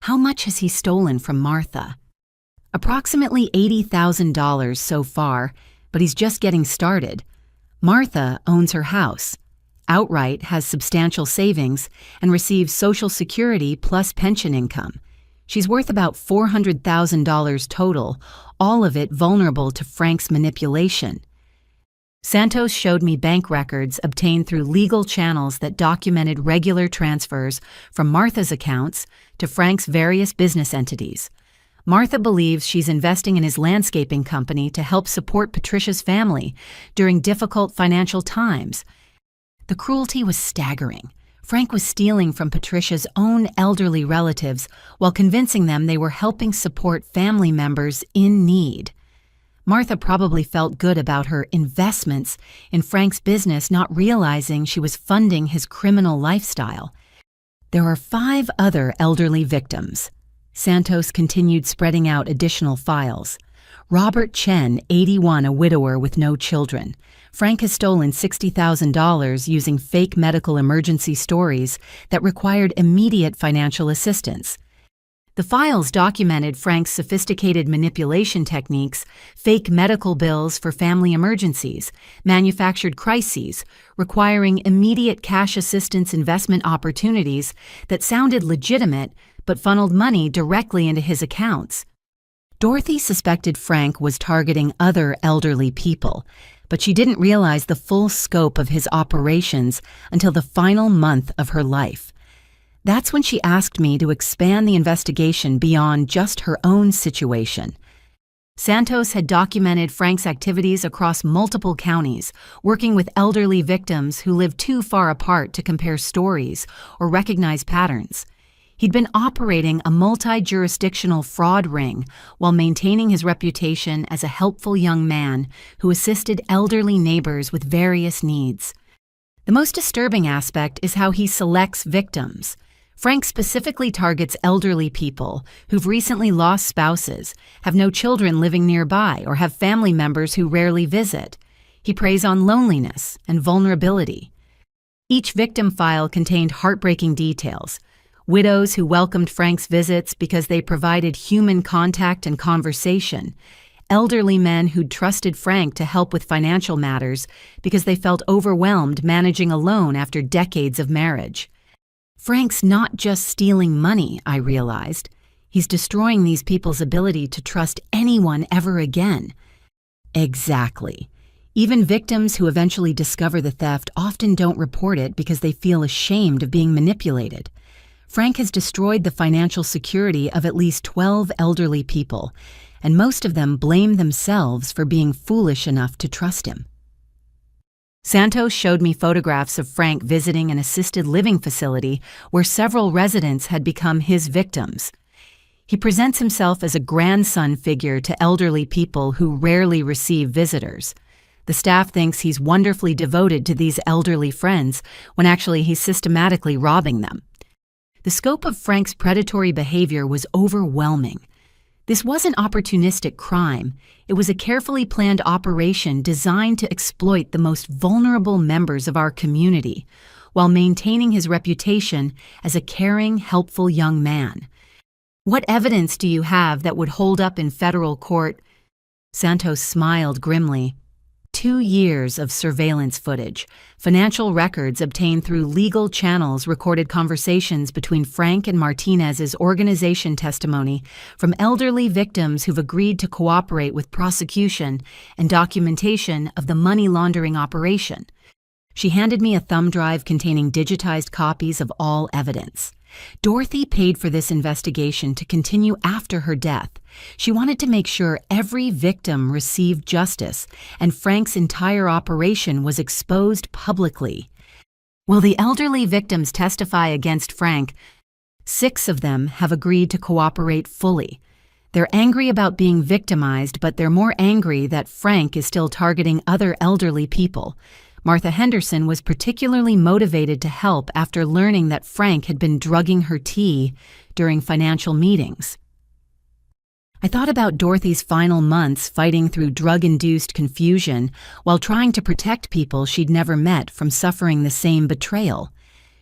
How much has he stolen from Martha? Approximately $80,000 so far, but he's just getting started. Martha owns her house, outright has substantial savings, and receives Social Security plus pension income. She's worth about $400,000 total, all of it vulnerable to Frank's manipulation. Santos showed me bank records obtained through legal channels that documented regular transfers from Martha's accounts to Frank's various business entities. Martha believes she's investing in his landscaping company to help support Patricia's family during difficult financial times. The cruelty was staggering. Frank was stealing from Patricia's own elderly relatives while convincing them they were helping support family members in need. Martha probably felt good about her investments in Frank's business, not realizing she was funding his criminal lifestyle. There are 5 other elderly victims. Santos continued spreading out additional files. Robert Chen, 81, a widower with no children. Frank has stolen $60,000 using fake medical emergency stories that required immediate financial assistance. The files documented Frank's sophisticated manipulation techniques, fake medical bills for family emergencies, manufactured crises, requiring immediate cash assistance investment opportunities that sounded legitimate but funneled money directly into his accounts. Dorothy suspected Frank was targeting other elderly people, but she didn't realize the full scope of his operations until the final month of her life. That's when she asked me to expand the investigation beyond just her own situation. Santos had documented Frank's activities across multiple counties, working with elderly victims who lived too far apart to compare stories or recognize patterns. He'd been operating a multi-jurisdictional fraud ring while maintaining his reputation as a helpful young man who assisted elderly neighbors with various needs. The most disturbing aspect is how he selects victims. Frank specifically targets elderly people who've recently lost spouses, have no children living nearby, or have family members who rarely visit. He preys on loneliness and vulnerability. Each victim file contained heartbreaking details. Widows who welcomed Frank's visits because they provided human contact and conversation. Elderly men who'd trusted Frank to help with financial matters because they felt overwhelmed managing alone after decades of marriage. Frank's not just stealing money, I realized. He's destroying these people's ability to trust anyone ever again. Exactly. Even victims who eventually discover the theft often don't report it because they feel ashamed of being manipulated. Frank has destroyed the financial security of at least 12 elderly people, and most of them blame themselves for being foolish enough to trust him. Santos showed me photographs of Frank visiting an assisted living facility where several residents had become his victims. He presents himself as a grandson figure to elderly people who rarely receive visitors. The staff thinks he's wonderfully devoted to these elderly friends, when actually he's systematically robbing them. The scope of Frank's predatory behavior was overwhelming. This wasn't opportunistic crime. It was a carefully planned operation designed to exploit the most vulnerable members of our community, while maintaining his reputation as a caring, helpful young man. What evidence do you have that would hold up in federal court? Santos smiled grimly. 2 years of surveillance footage, financial records obtained through legal channels, recorded conversations between Frank and Martinez's organization, testimony from elderly victims who've agreed to cooperate with prosecution, and documentation of the money laundering operation. She handed me a thumb drive containing digitized copies of all evidence. Dorothy paid for this investigation to continue after her death. She wanted to make sure every victim received justice, and Frank's entire operation was exposed publicly. Will the elderly victims testify against Frank? 6 of them have agreed to cooperate fully. They're angry about being victimized, but they're more angry that Frank is still targeting other elderly people. Martha Henderson was particularly motivated to help after learning that Frank had been drugging her tea during financial meetings. I thought about Dorothy's final months fighting through drug-induced confusion while trying to protect people she'd never met from suffering the same betrayal.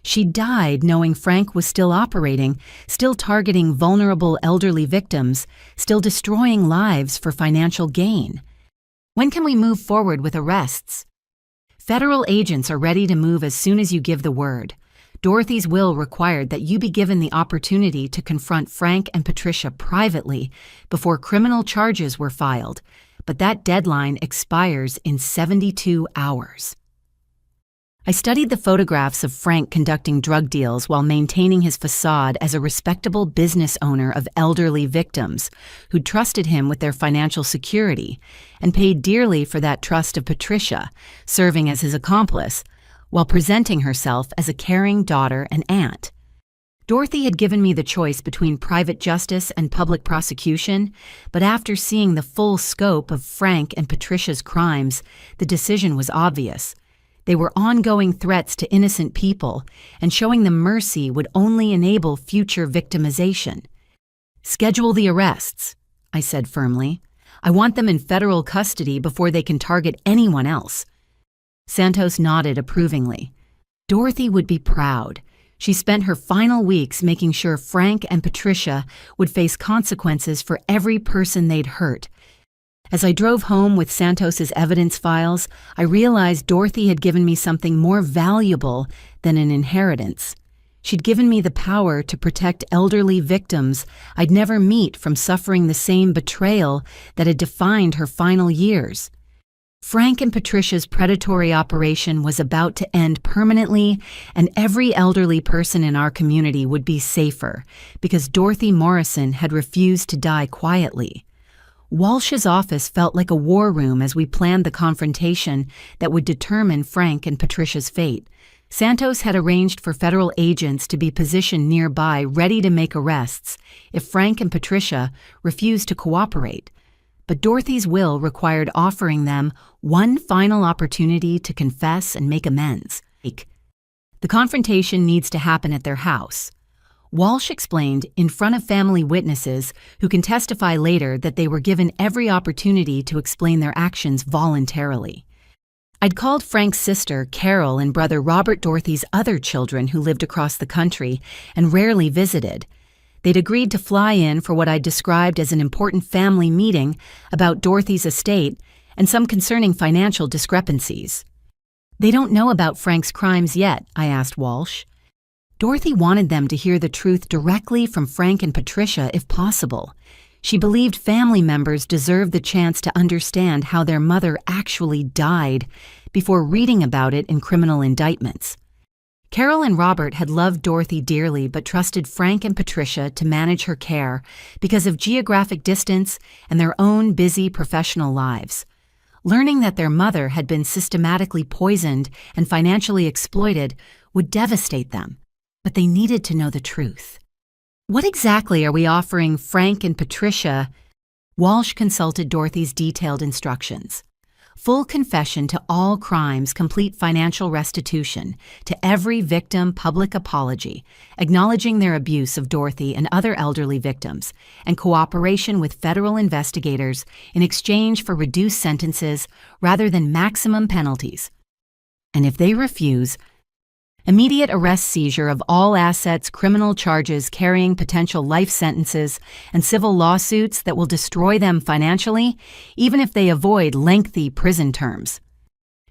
She died knowing Frank was still operating, still targeting vulnerable elderly victims, still destroying lives for financial gain. When can we move forward with arrests? Federal agents are ready to move as soon as you give the word. Dorothy's will required that you be given the opportunity to confront Frank and Patricia privately before criminal charges were filed, but that deadline expires in 72 hours. I studied the photographs of Frank conducting drug deals while maintaining his facade as a respectable business owner of elderly victims who trusted him with their financial security, and paid dearly for that trust of Patricia, serving as his accomplice, while presenting herself as a caring daughter and aunt. Dorothy had given me the choice between private justice and public prosecution, but after seeing the full scope of Frank and Patricia's crimes, the decision was obvious. They were ongoing threats to innocent people, and showing them mercy would only enable future victimization. Schedule the arrests, I said firmly. I want them in federal custody before they can target anyone else. Santos nodded approvingly. Dorothy would be proud. She spent her final weeks making sure Frank and Patricia would face consequences for every person they'd hurt. As I drove home with Santos's evidence files, I realized Dorothy had given me something more valuable than an inheritance. She'd given me the power to protect elderly victims I'd never meet from suffering the same betrayal that had defined her final years. Frank and Patricia's predatory operation was about to end permanently, and every elderly person in our community would be safer because Dorothy Morrison had refused to die quietly. Walsh's office felt like a war room as we planned the confrontation that would determine Frank and Patricia's fate. Santos had arranged for federal agents to be positioned nearby, ready to make arrests if Frank and Patricia refused to cooperate. But Dorothy's will required offering them one final opportunity to confess and make amends. The confrontation needs to happen at their house. Walsh explained in front of family witnesses who can testify later that they were given every opportunity to explain their actions voluntarily. I'd called Frank's sister, Carol, and brother Robert, Dorothy's other children who lived across the country and rarely visited. They'd agreed to fly in for what I described as an important family meeting about Dorothy's estate and some concerning financial discrepancies. They don't know about Frank's crimes yet, I asked Walsh. Dorothy wanted them to hear the truth directly from Frank and Patricia if possible. She believed family members deserved the chance to understand how their mother actually died before reading about it in criminal indictments. Carol and Robert had loved Dorothy dearly but trusted Frank and Patricia to manage her care because of geographic distance and their own busy professional lives. Learning that their mother had been systematically poisoned and financially exploited would devastate them. But they needed to know the truth. What exactly are we offering Frank and Patricia? Walsh consulted Dorothy's detailed instructions. Full confession to all crimes, complete financial restitution, to every victim public apology, acknowledging their abuse of Dorothy and other elderly victims, and cooperation with federal investigators in exchange for reduced sentences rather than maximum penalties. And if they refuse, immediate arrest, seizure of all assets, criminal charges carrying potential life sentences, and civil lawsuits that will destroy them financially, even if they avoid lengthy prison terms.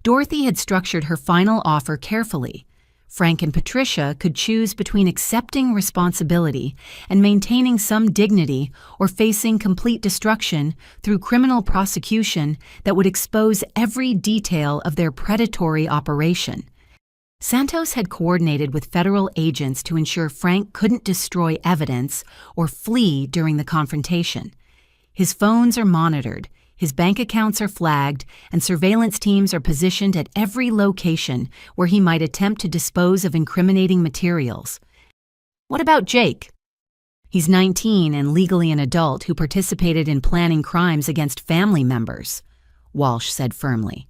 Dorothy had structured her final offer carefully. Frank and Patricia could choose between accepting responsibility and maintaining some dignity or facing complete destruction through criminal prosecution that would expose every detail of their predatory operation. Santos had coordinated with federal agents to ensure Frank couldn't destroy evidence or flee during the confrontation. His phones are monitored, his bank accounts are flagged, and surveillance teams are positioned at every location where he might attempt to dispose of incriminating materials. What about Jake? He's 19 and legally an adult who participated in planning crimes against family members, Walsh said firmly.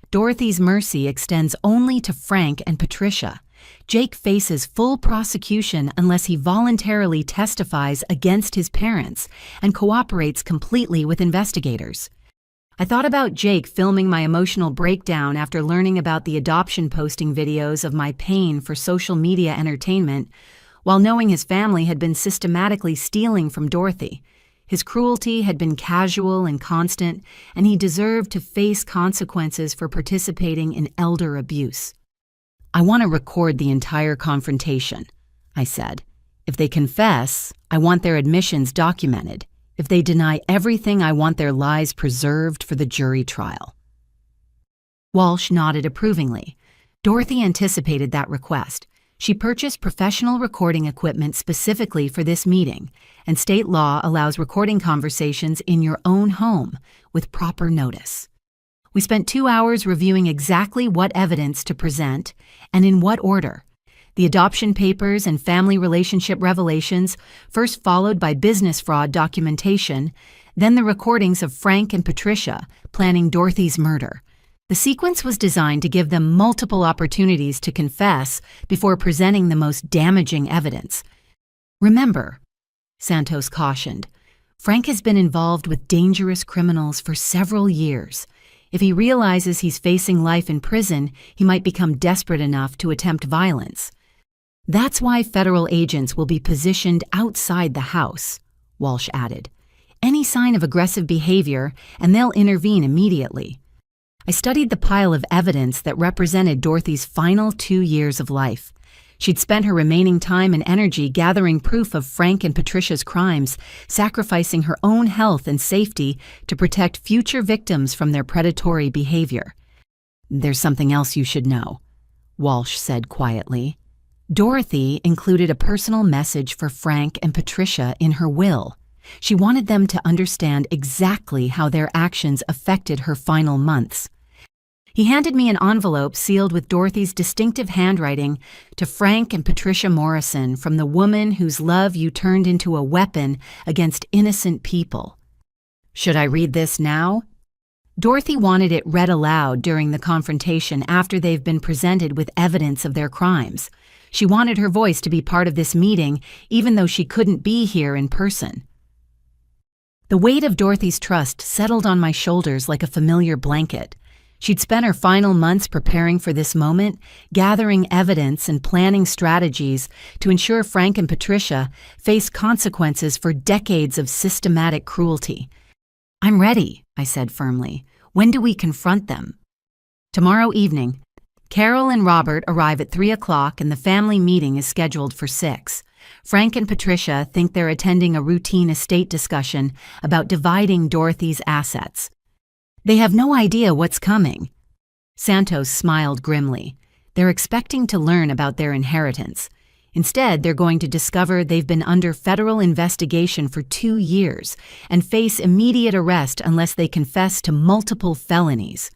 Dorothy's mercy extends only to Frank and Patricia. Jake faces full prosecution unless he voluntarily testifies against his parents and cooperates completely with investigators. I thought about Jake filming my emotional breakdown after learning about the adoption posting videos of my pain for social media entertainment, while knowing his family had been systematically stealing from Dorothy. His cruelty had been casual and constant, and he deserved to face consequences for participating in elder abuse. I want to record the entire confrontation, I said. If they confess, I want their admissions documented. If they deny everything, I want their lies preserved for the jury trial. Walsh nodded approvingly. Dorothy anticipated that request. She purchased professional recording equipment specifically for this meeting, and state law allows recording conversations in your own home with proper notice. We spent 2 hours reviewing exactly what evidence to present and in what order. The adoption papers and family relationship revelations, first followed by business fraud documentation, then the recordings of Frank and Patricia planning Dorothy's murder. The sequence was designed to give them multiple opportunities to confess before presenting the most damaging evidence. Remember, Santos cautioned, Frank has been involved with dangerous criminals for several years. If he realizes he's facing life in prison, he might become desperate enough to attempt violence. That's why federal agents will be positioned outside the house, Walsh added. Any sign of aggressive behavior, and they'll intervene immediately. I studied the pile of evidence that represented Dorothy's final 2 years of life. She'd spent her remaining time and energy gathering proof of Frank and Patricia's crimes, sacrificing her own health and safety to protect future victims from their predatory behavior. There's something else you should know, Walsh said quietly. Dorothy included a personal message for Frank and Patricia in her will. She wanted them to understand exactly how their actions affected her final months. He handed me an envelope sealed with Dorothy's distinctive handwriting to Frank and Patricia Morrison, from the woman whose love you turned into a weapon against innocent people. Should I read this now? Dorothy wanted it read aloud during the confrontation after they've been presented with evidence of their crimes. She wanted her voice to be part of this meeting, even though she couldn't be here in person. The weight of Dorothy's trust settled on my shoulders like a familiar blanket. She'd spent her final months preparing for this moment, gathering evidence and planning strategies to ensure Frank and Patricia face consequences for decades of systematic cruelty. I'm ready, I said firmly. When do we confront them? Tomorrow evening. Carol and Robert arrive at 3 o'clock and the family meeting is scheduled for 6. Frank and Patricia think they're attending a routine estate discussion about dividing Dorothy's assets. They have no idea what's coming. Santos smiled grimly. They're expecting to learn about their inheritance. Instead, they're going to discover they've been under federal investigation for 2 years and face immediate arrest unless they confess to multiple felonies.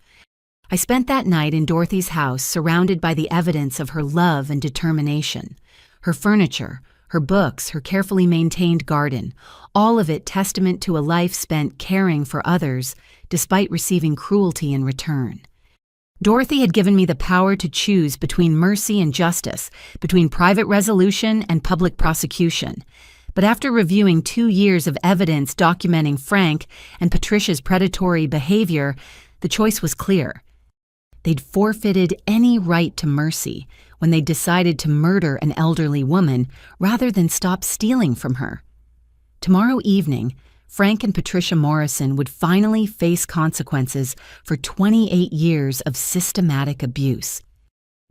I spent that night in Dorothy's house surrounded by the evidence of her love and determination. Her furniture, her books, her carefully maintained garden, all of it testament to a life spent caring for others despite receiving cruelty in return. Dorothy had given me the power to choose between mercy and justice, between private resolution and public prosecution. But after reviewing 2 years of evidence documenting Frank and Patricia's predatory behavior, the choice was clear. They'd forfeited any right to mercy when they decided to murder an elderly woman rather than stop stealing from her. Tomorrow evening, Frank and Patricia Morrison would finally face consequences for 28 years of systematic abuse.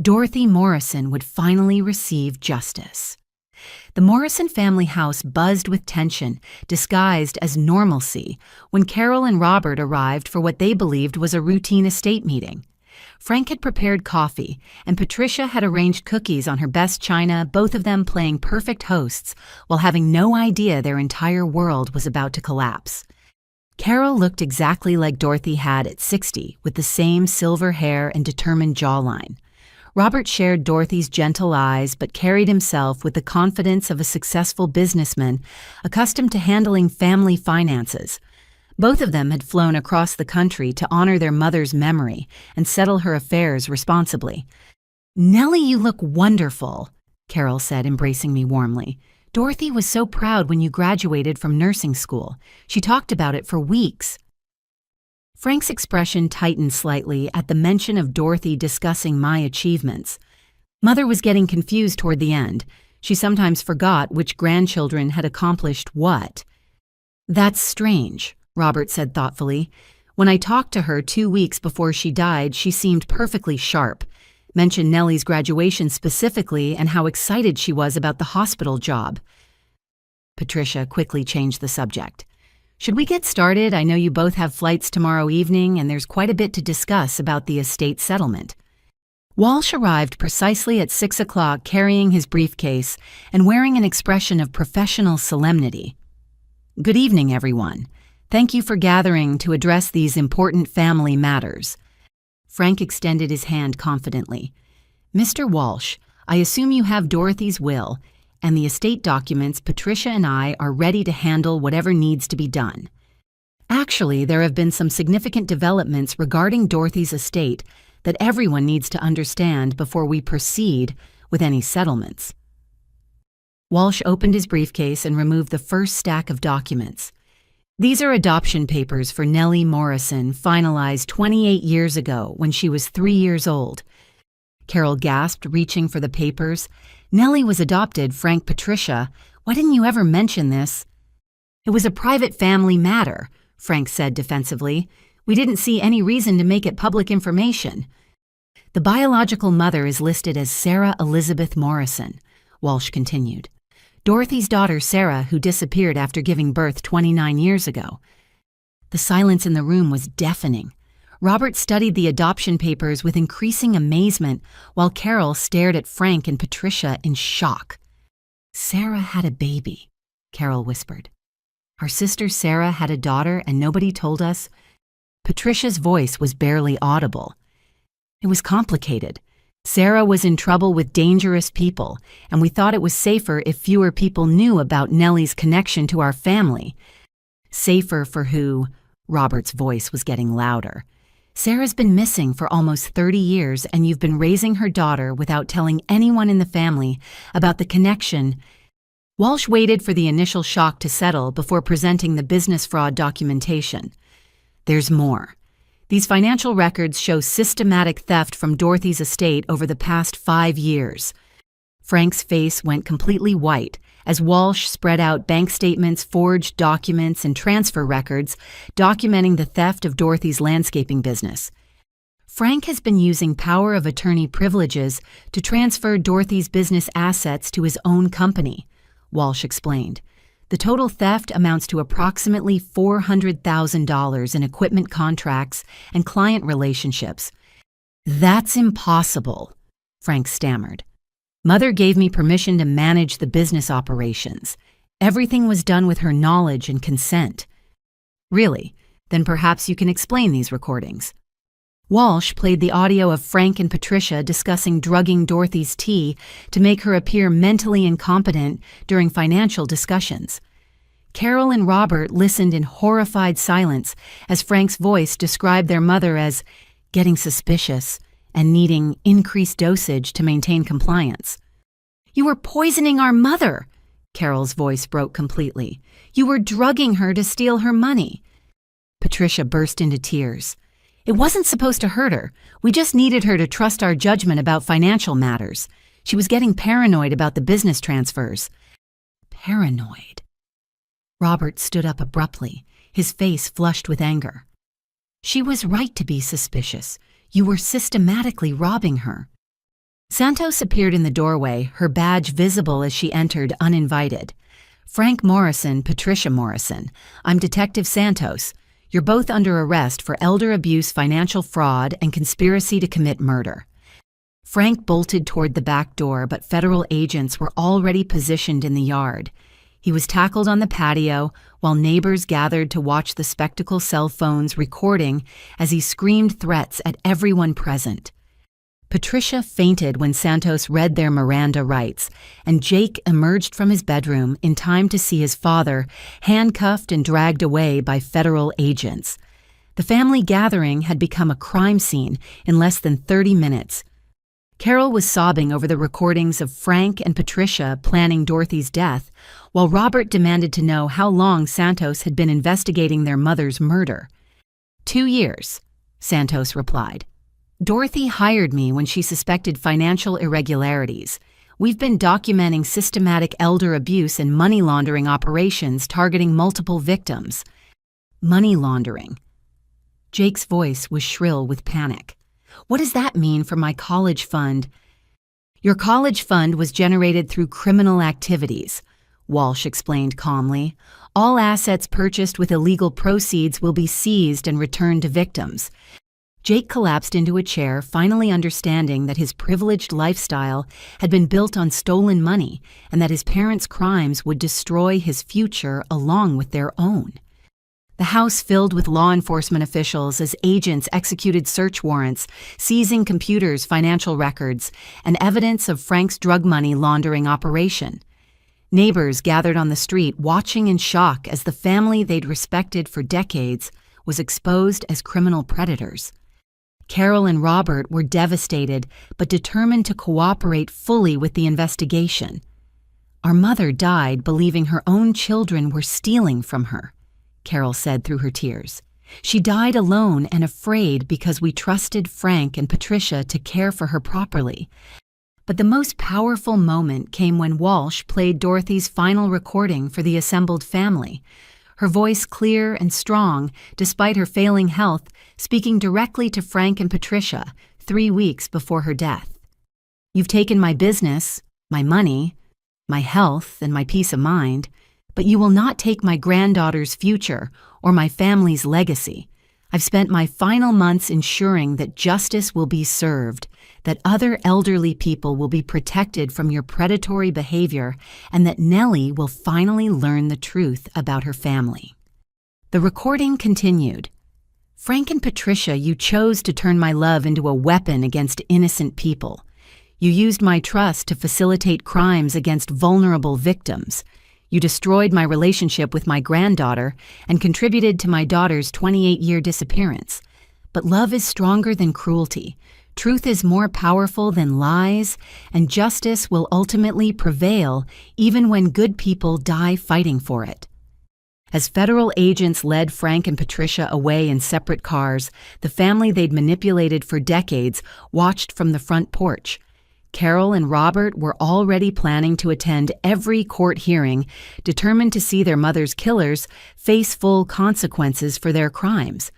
Dorothy Morrison would finally receive justice. The Morrison family house buzzed with tension, disguised as normalcy, when Carol and Robert arrived for what they believed was a routine estate meeting. Frank had prepared coffee, and Patricia had arranged cookies on her best china, both of them playing perfect hosts while having no idea their entire world was about to collapse. Carol looked exactly like Dorothy had at 60, with the same silver hair and determined jawline. Robert shared Dorothy's gentle eyes but carried himself with the confidence of a successful businessman accustomed to handling family finances. Both of them had flown across the country to honor their mother's memory and settle her affairs responsibly. "Nellie, you look wonderful," Carol said, embracing me warmly. "Dorothy was so proud when you graduated from nursing school. She talked about it for weeks." Frank's expression tightened slightly at the mention of Dorothy discussing my achievements. Mother was getting confused toward the end. She sometimes forgot which grandchildren had accomplished what. "That's strange," Robert said thoughtfully. "When I talked to her 2 weeks before she died, she seemed perfectly sharp. Mentioned Nellie's graduation specifically and how excited she was about the hospital job." Patricia quickly changed the subject. "Should we get started? I know you both have flights tomorrow evening, and there's quite a bit to discuss about the estate settlement." Walsh arrived precisely at 6 o'clock carrying his briefcase and wearing an expression of professional solemnity. "Good evening, everyone. Thank you for gathering to address these important family matters." Frank extended his hand confidently. "Mr. Walsh, I assume you have Dorothy's will and the estate documents. Patricia and I are ready to handle whatever needs to be done. Actually, there have been some significant developments regarding Dorothy's estate that everyone needs to understand before we proceed with any settlements." Walsh opened his briefcase and removed the first stack of documents. "These are adoption papers for Nellie Morrison, finalized 28 years ago when she was 3 years old." Carol gasped, reaching for the papers. "Nellie was adopted, Frank. Patricia. Why didn't you ever mention this?" "It was a private family matter," Frank said defensively. "We didn't see any reason to make it public information." "The biological mother is listed as Sarah Elizabeth Morrison," Walsh continued. "Dorothy's daughter, Sarah, who disappeared after giving birth 29 years ago." The silence in the room was deafening. Robert studied the adoption papers with increasing amazement, while Carol stared at Frank and Patricia in shock. "Sarah had a baby," Carol whispered. "Our sister Sarah had a daughter and nobody told us?" Patricia's voice was barely audible. "It was complicated. Sarah was in trouble with dangerous people, and we thought it was safer if fewer people knew about Nellie's connection to our family." "Safer for who?" Robert's voice was getting louder. "Sarah's been missing for almost 30 years, and you've been raising her daughter without telling anyone in the family about the connection." Walsh waited for the initial shock to settle before presenting the business fraud documentation. "There's more. These financial records show systematic theft from Dorothy's estate over the past 5 years. Frank's face went completely white as Walsh spread out bank statements, forged documents, and transfer records documenting the theft of Dorothy's landscaping business. Frank has been using power of attorney privileges to transfer Dorothy's business assets to his own company, Walsh explained. The total theft amounts to approximately $400,000 in equipment contracts and client relationships. "That's impossible," Frank stammered. "Mother gave me permission to manage the business operations. Everything was done with her knowledge and consent." "Really? Then perhaps you can explain these recordings." Walsh played the audio of Frank and Patricia discussing drugging Dorothy's tea to make her appear mentally incompetent during financial discussions. Carol and Robert listened in horrified silence as Frank's voice described their mother as getting suspicious and needing increased dosage to maintain compliance. "You were poisoning our mother!" Carol's voice broke completely. "You were drugging her to steal her money." Patricia burst into tears. "It wasn't supposed to hurt her. We just needed her to trust our judgment about financial matters. She was getting paranoid about the business transfers." Paranoid. Robert stood up abruptly, his face flushed with anger. "She was right to be suspicious. You were systematically robbing her." Santos appeared in the doorway, her badge visible as she entered uninvited. "Frank Morrison, Patricia Morrison. I'm Detective Santos. You're both under arrest for elder abuse, financial fraud, and conspiracy to commit murder." Frank bolted toward the back door, but federal agents were already positioned in the yard. He was tackled on the patio while neighbors gathered to watch the Spectacle cell phones recording as he screamed threats at everyone present. Patricia fainted when Santos read their Miranda rights, and Jake emerged from his bedroom in time to see his father handcuffed and dragged away by federal agents. The family gathering had become a crime scene in less than 30 minutes. Carol was sobbing over the recordings of Frank and Patricia planning Dorothy's death, while Robert demanded to know how long Santos had been investigating their mother's murder. 2 years, Santos replied. "Dorothy hired me when she suspected financial irregularities. We've been documenting systematic elder abuse and money laundering operations targeting multiple victims." Money laundering. Jake's voice was shrill with panic. "What does that mean for my college fund?" "Your college fund was generated through criminal activities," Walsh explained calmly. "All assets purchased with illegal proceeds will be seized and returned to victims." Jake collapsed into a chair, finally understanding that his privileged lifestyle had been built on stolen money and that his parents' crimes would destroy his future along with their own. The house filled with law enforcement officials as agents executed search warrants, seizing computers, financial records, and evidence of Frank's drug money laundering operation. Neighbors gathered on the street, watching in shock as the family they'd respected for decades was exposed as criminal predators. Carol and Robert were devastated, but determined to cooperate fully with the investigation. "Our mother died believing her own children were stealing from her," Carol said through her tears. "She died alone and afraid because we trusted Frank and Patricia to care for her properly." But the most powerful moment came when Walsh played Dorothy's final recording for the assembled family. Her voice clear and strong, despite her failing health, speaking directly to Frank and Patricia 3 weeks before her death. "You've taken my business, my money, my health, and my peace of mind, but you will not take my granddaughter's future or my family's legacy. I've spent my final months ensuring that justice will be served, that other elderly people will be protected from your predatory behavior, and that Nellie will finally learn the truth about her family." The recording continued. "Frank and Patricia, you chose to turn my love into a weapon against innocent people. You used my trust to facilitate crimes against vulnerable victims. You destroyed my relationship with my granddaughter and contributed to my daughter's 28-year disappearance. But love is stronger than cruelty. Truth is more powerful than lies, and justice will ultimately prevail even when good people die fighting for it." As federal agents led Frank and Patricia away in separate cars, the family they'd manipulated for decades watched from the front porch. Carol and Robert were already planning to attend every court hearing, determined to see their mother's killers face full consequences for their crimes.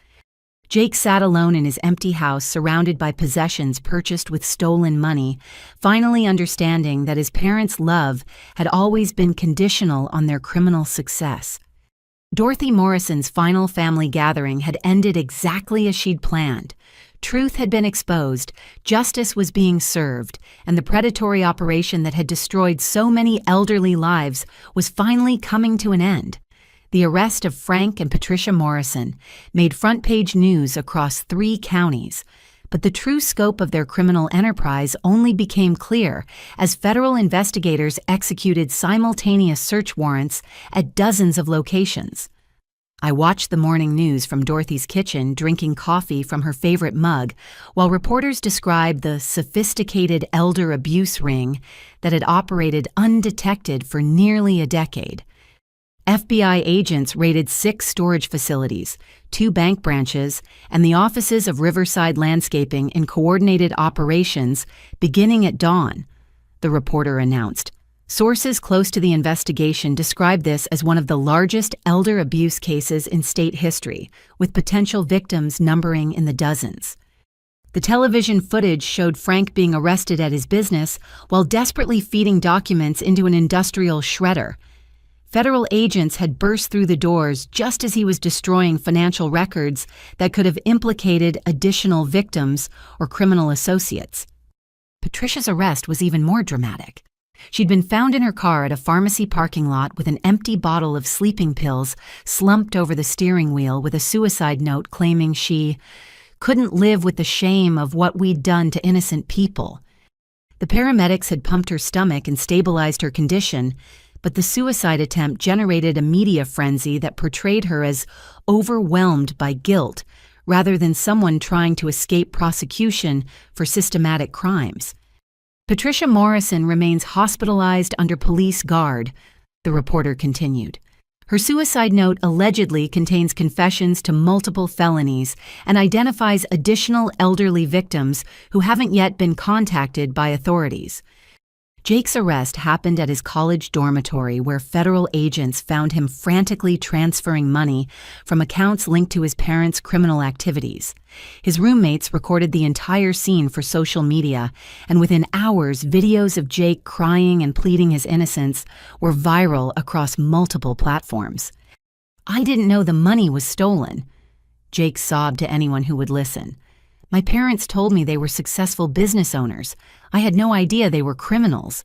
Jake sat alone in his empty house, surrounded by possessions purchased with stolen money, finally understanding that his parents' love had always been conditional on their criminal success. Dorothy Morrison's final family gathering had ended exactly as she'd planned. Truth had been exposed, justice was being served, and the predatory operation that had destroyed so many elderly lives was finally coming to an end. The arrest of Frank and Patricia Morrison made front-page news across 3 counties, but the true scope of their criminal enterprise only became clear as federal investigators executed simultaneous search warrants at dozens of locations. I watched the morning news from Dorothy's kitchen, drinking coffee from her favorite mug, while reporters described the sophisticated elder abuse ring that had operated undetected for nearly a decade. FBI agents raided 6 storage facilities, 2 bank branches, and the offices of Riverside Landscaping in coordinated operations beginning at dawn, the reporter announced. Sources close to the investigation described this as one of the largest elder abuse cases in state history, with potential victims numbering in the dozens. The television footage showed Frank being arrested at his business while desperately feeding documents into an industrial shredder. Federal agents had burst through the doors just as he was destroying financial records that could have implicated additional victims or criminal associates. Patricia's arrest was even more dramatic. She'd been found in her car at a pharmacy parking lot with an empty bottle of sleeping pills slumped over the steering wheel with a suicide note claiming she couldn't live with the shame of what we'd done to innocent people. The paramedics had pumped her stomach and stabilized her condition, but the suicide attempt generated a media frenzy that portrayed her as overwhelmed by guilt rather than someone trying to escape prosecution for systematic crimes. Patricia Morrison remains hospitalized under police guard, the reporter continued. Her suicide note allegedly contains confessions to multiple felonies and identifies additional elderly victims who haven't yet been contacted by authorities. Jake's arrest happened at his college dormitory where federal agents found him frantically transferring money from accounts linked to his parents' criminal activities. His roommates recorded the entire scene for social media, and within hours, videos of Jake crying and pleading his innocence were viral across multiple platforms. "I didn't know the money was stolen," Jake sobbed to anyone who would listen. "My parents told me they were successful business owners. I had no idea they were criminals."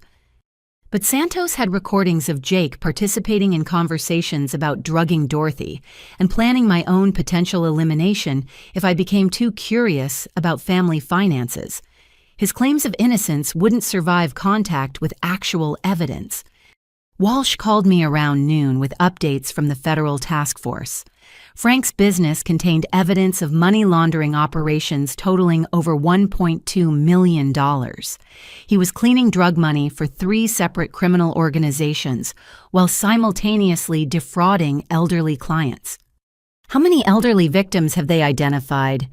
But Santos had recordings of Jake participating in conversations about drugging Dorothy and planning my own potential elimination if I became too curious about family finances. His claims of innocence wouldn't survive contact with actual evidence. Walsh called me around noon with updates from the federal task force. Frank's business contained evidence of money laundering operations totaling over $1.2 million. He was cleaning drug money for 3 separate criminal organizations while simultaneously defrauding elderly clients. How many elderly victims have they identified?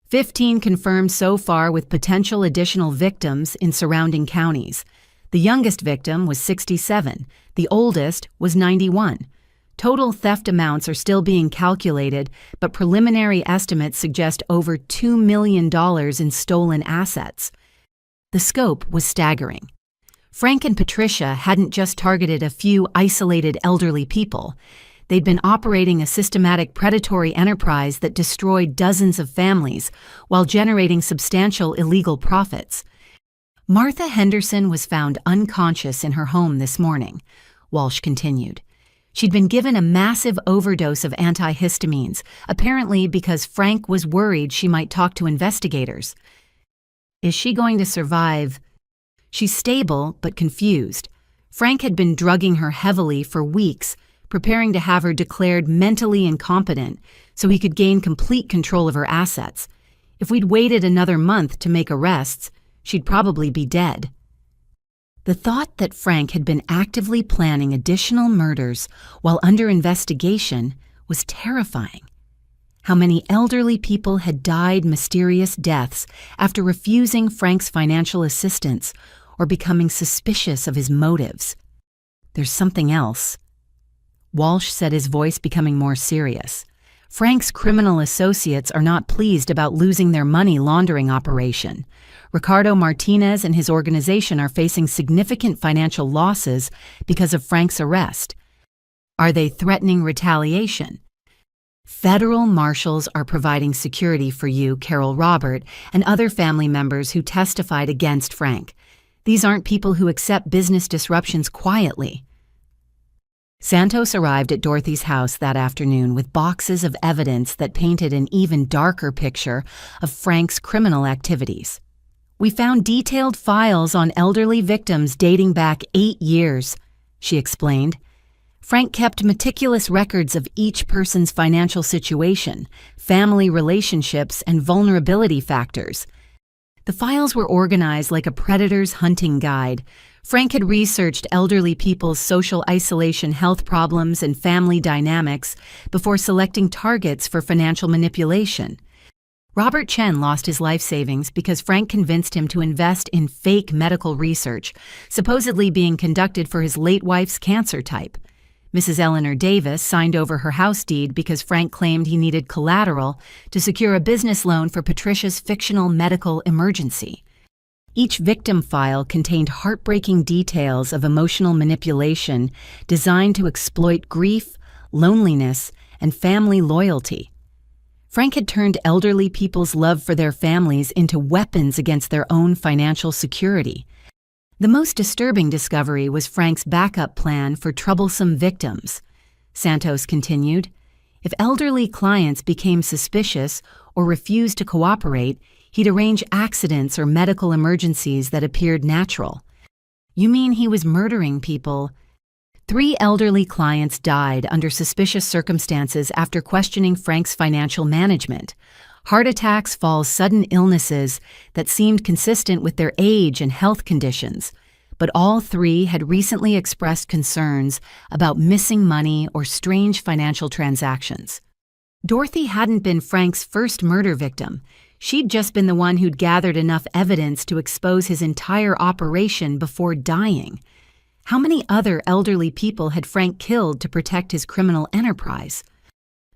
15 confirmed so far, with potential additional victims in surrounding counties. The youngest victim was 67. The oldest was 91. Total theft amounts are still being calculated, but preliminary estimates suggest over $2 million in stolen assets. The scope was staggering. Frank and Patricia hadn't just targeted a few isolated elderly people. They'd been operating a systematic predatory enterprise that destroyed dozens of families while generating substantial illegal profits. Martha Henderson was found unconscious in her home this morning, Walsh continued. She'd been given a massive overdose of antihistamines, apparently because Frank was worried she might talk to investigators. Is she going to survive? She's stable but confused. Frank had been drugging her heavily for weeks, preparing to have her declared mentally incompetent so he could gain complete control of her assets. If we'd waited another month to make arrests, she'd probably be dead. The thought that Frank had been actively planning additional murders while under investigation was terrifying. How many elderly people had died mysterious deaths after refusing Frank's financial assistance or becoming suspicious of his motives? There's something else. Walsh said, his voice becoming more serious. Frank's criminal associates are not pleased about losing their money laundering operation. Ricardo Martinez and his organization are facing significant financial losses because of Frank's arrest. Are they threatening retaliation? Federal marshals are providing security for you, Carol Robert, and other family members who testified against Frank. These aren't people who accept business disruptions quietly. Santos arrived at Dorothy's house that afternoon with boxes of evidence that painted an even darker picture of Frank's criminal activities. "We found detailed files on elderly victims dating back 8 years," she explained. "Frank kept meticulous records of each person's financial situation, family relationships, and vulnerability factors. The files were organized like a predator's hunting guide. Frank had researched elderly people's social isolation, health problems, and family dynamics before selecting targets for financial manipulation. Robert Chen lost his life savings because Frank convinced him to invest in fake medical research, supposedly being conducted for his late wife's cancer type. Mrs. Eleanor Davis signed over her house deed because Frank claimed he needed collateral to secure a business loan for Patricia's fictional medical emergency. Each victim file contained heartbreaking details of emotional manipulation designed to exploit grief, loneliness, and family loyalty. Frank had turned elderly people's love for their families into weapons against their own financial security. The most disturbing discovery was Frank's backup plan for troublesome victims," Santos continued. "If elderly clients became suspicious or refused to cooperate, he'd arrange accidents or medical emergencies that appeared natural." "You mean he was murdering people?" 3 elderly clients died under suspicious circumstances after questioning Frank's financial management. Heart attacks, falls, sudden illnesses that seemed consistent with their age and health conditions. But all 3 had recently expressed concerns about missing money or strange financial transactions. Dorothy hadn't been Frank's first murder victim. She'd just been the one who'd gathered enough evidence to expose his entire operation before dying. How many other elderly people had Frank killed to protect his criminal enterprise?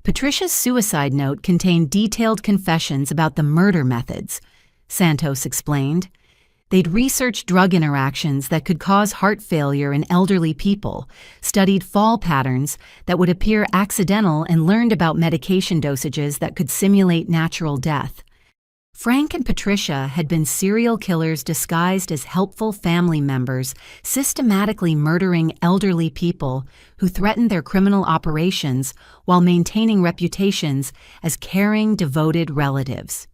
Patricia's suicide note contained detailed confessions about the murder methods, Santos explained. They'd researched drug interactions that could cause heart failure in elderly people, studied fall patterns that would appear accidental, and learned about medication dosages that could simulate natural death. Frank and Patricia had been serial killers disguised as helpful family members, systematically murdering elderly people who threatened their criminal operations while maintaining reputations as caring, devoted relatives.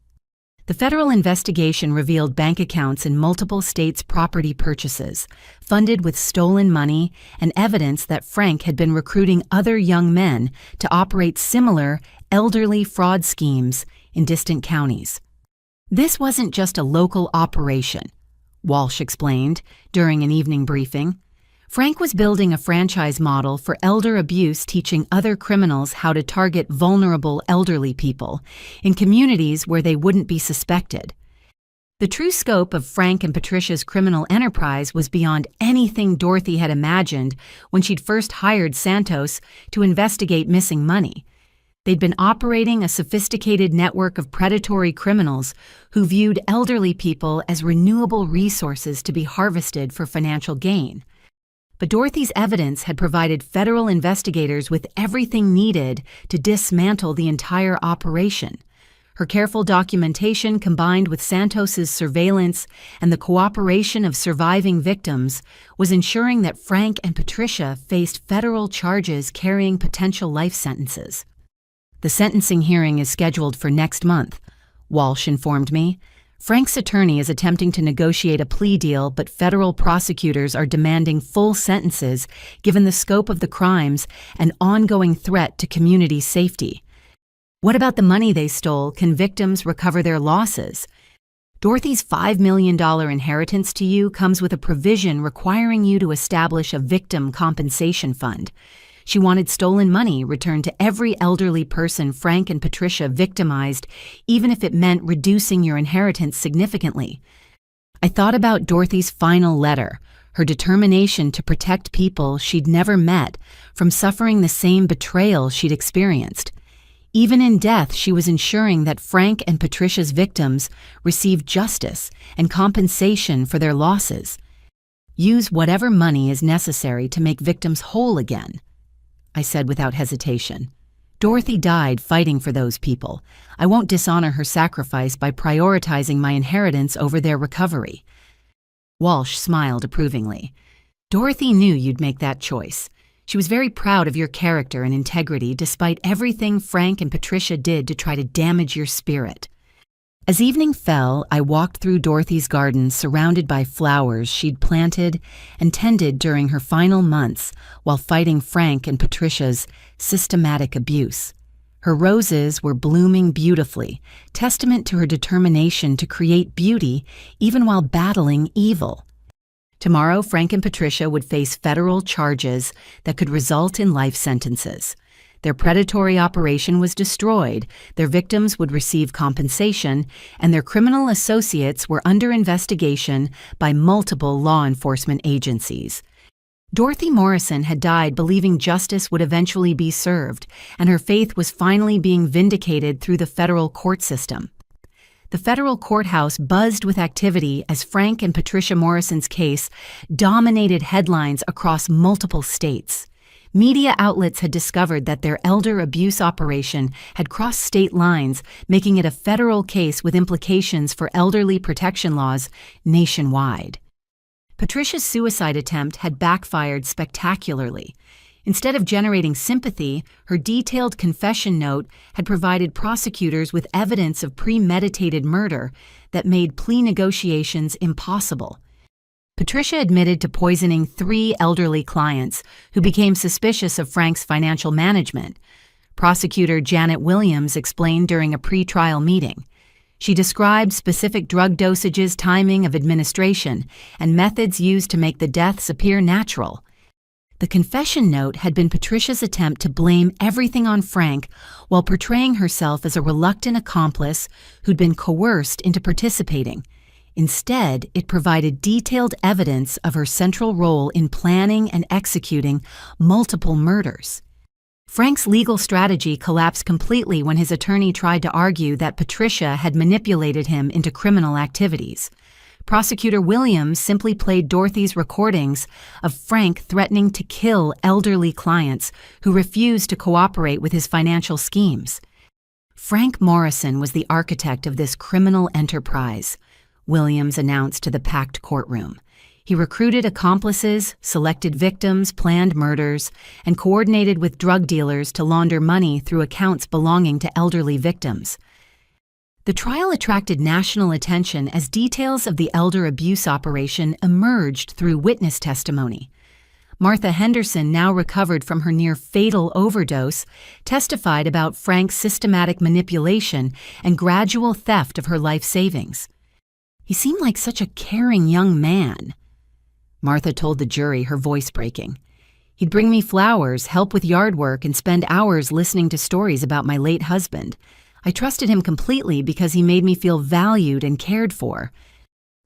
The federal investigation revealed bank accounts in multiple states' property purchases, funded with stolen money, and evidence that Frank had been recruiting other young men to operate similar elderly fraud schemes in distant counties. "This wasn't just a local operation," Walsh explained during an evening briefing. "Frank was building a franchise model for elder abuse, teaching other criminals how to target vulnerable elderly people in communities where they wouldn't be suspected." The true scope of Frank and Patricia's criminal enterprise was beyond anything Dorothy had imagined when she'd first hired Santos to investigate missing money. They'd been operating a sophisticated network of predatory criminals who viewed elderly people as renewable resources to be harvested for financial gain. But Dorothy's evidence had provided federal investigators with everything needed to dismantle the entire operation. Her careful documentation, combined with Santos's surveillance and the cooperation of surviving victims, was ensuring that Frank and Patricia faced federal charges carrying potential life sentences. "The sentencing hearing is scheduled for next month," Walsh informed me. "Frank's attorney is attempting to negotiate a plea deal, but federal prosecutors are demanding full sentences given the scope of the crimes and ongoing threat to community safety." "What about the money they stole? Can victims recover their losses?" "Dorothy's $5 million inheritance to you comes with a provision requiring you to establish a victim compensation fund. She wanted stolen money returned to every elderly person Frank and Patricia victimized, even if it meant reducing your inheritance significantly." I thought about Dorothy's final letter, her determination to protect people she'd never met from suffering the same betrayal she'd experienced. Even in death, she was ensuring that Frank and Patricia's victims received justice and compensation for their losses. "Use whatever money is necessary to make victims whole again," I said without hesitation. "Dorothy died fighting for those people. I won't dishonor her sacrifice by prioritizing my inheritance over their recovery." Walsh smiled approvingly. "Dorothy knew you'd make that choice. She was very proud of your character and integrity despite everything Frank and Patricia did to try to damage your spirit. As evening fell, I walked through Dorothy's garden surrounded by flowers she'd planted and tended during her final months while fighting Frank and Patricia's systematic abuse. Her roses were blooming beautifully, testament to her determination to create beauty even while battling evil. Tomorrow, Frank and Patricia would face federal charges that could result in life sentences. Their predatory operation was destroyed, their victims would receive compensation, and their criminal associates were under investigation by multiple law enforcement agencies. Dorothy Morrison had died believing justice would eventually be served, and her faith was finally being vindicated through the federal court system. The federal courthouse buzzed with activity as Frank and Patricia Morrison's case dominated headlines across multiple states. Media outlets had discovered that their elder abuse operation had crossed state lines, making it a federal case with implications for elderly protection laws nationwide. Patricia's suicide attempt had backfired spectacularly. Instead of generating sympathy, her detailed confession note had provided prosecutors with evidence of premeditated murder that made plea negotiations impossible. Patricia admitted to poisoning 3 elderly clients who became suspicious of Frank's financial management. Prosecutor Janet Williams explained during a pre-trial meeting. She described specific drug dosages, timing of administration, and methods used to make the deaths appear natural. The confession note had been Patricia's attempt to blame everything on Frank while portraying herself as a reluctant accomplice who'd been coerced into participating. Instead, it provided detailed evidence of her central role in planning and executing multiple murders. Frank's legal strategy collapsed completely when his attorney tried to argue that Patricia had manipulated him into criminal activities. Prosecutor Williams simply played Dorothy's recordings of Frank threatening to kill elderly clients who refused to cooperate with his financial schemes. Frank Morrison was the architect of this criminal enterprise, Williams announced to the packed courtroom. He recruited accomplices, selected victims, planned murders, and coordinated with drug dealers to launder money through accounts belonging to elderly victims. The trial attracted national attention as details of the elder abuse operation emerged through witness testimony. Martha Henderson, now recovered from her near-fatal overdose, testified about Frank's systematic manipulation and gradual theft of her life savings. "He seemed like such a caring young man," Martha told the jury, her voice breaking. "He'd bring me flowers, help with yard work, and spend hours listening to stories about my late husband. I trusted him completely because he made me feel valued and cared for."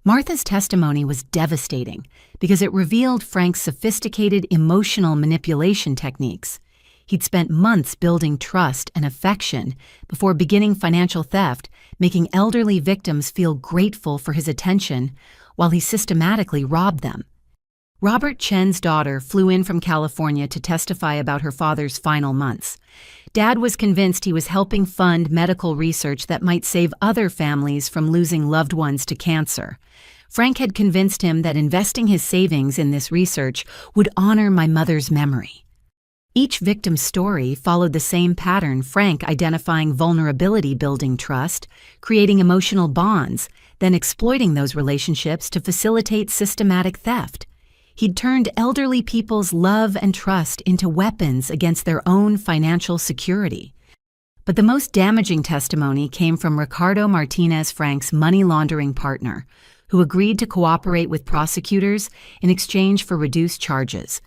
Martha's testimony was devastating because it revealed Frank's sophisticated emotional manipulation techniques. He'd spent months building trust and affection before beginning financial theft, making elderly victims feel grateful for his attention while he systematically robbed them. Robert Chen's daughter flew in from California to testify about her father's final months. Dad was convinced he was helping fund medical research that might save other families from losing loved ones to cancer. Frank had convinced him that investing his savings in this research would honor my mother's memory. Each victim's story followed the same pattern: Frank identifying vulnerability, building trust, creating emotional bonds, then exploiting those relationships to facilitate systematic theft. He'd turned elderly people's love and trust into weapons against their own financial security. But the most damaging testimony came from Ricardo Martinez, Frank's money laundering partner, who agreed to cooperate with prosecutors in exchange for reduced charges.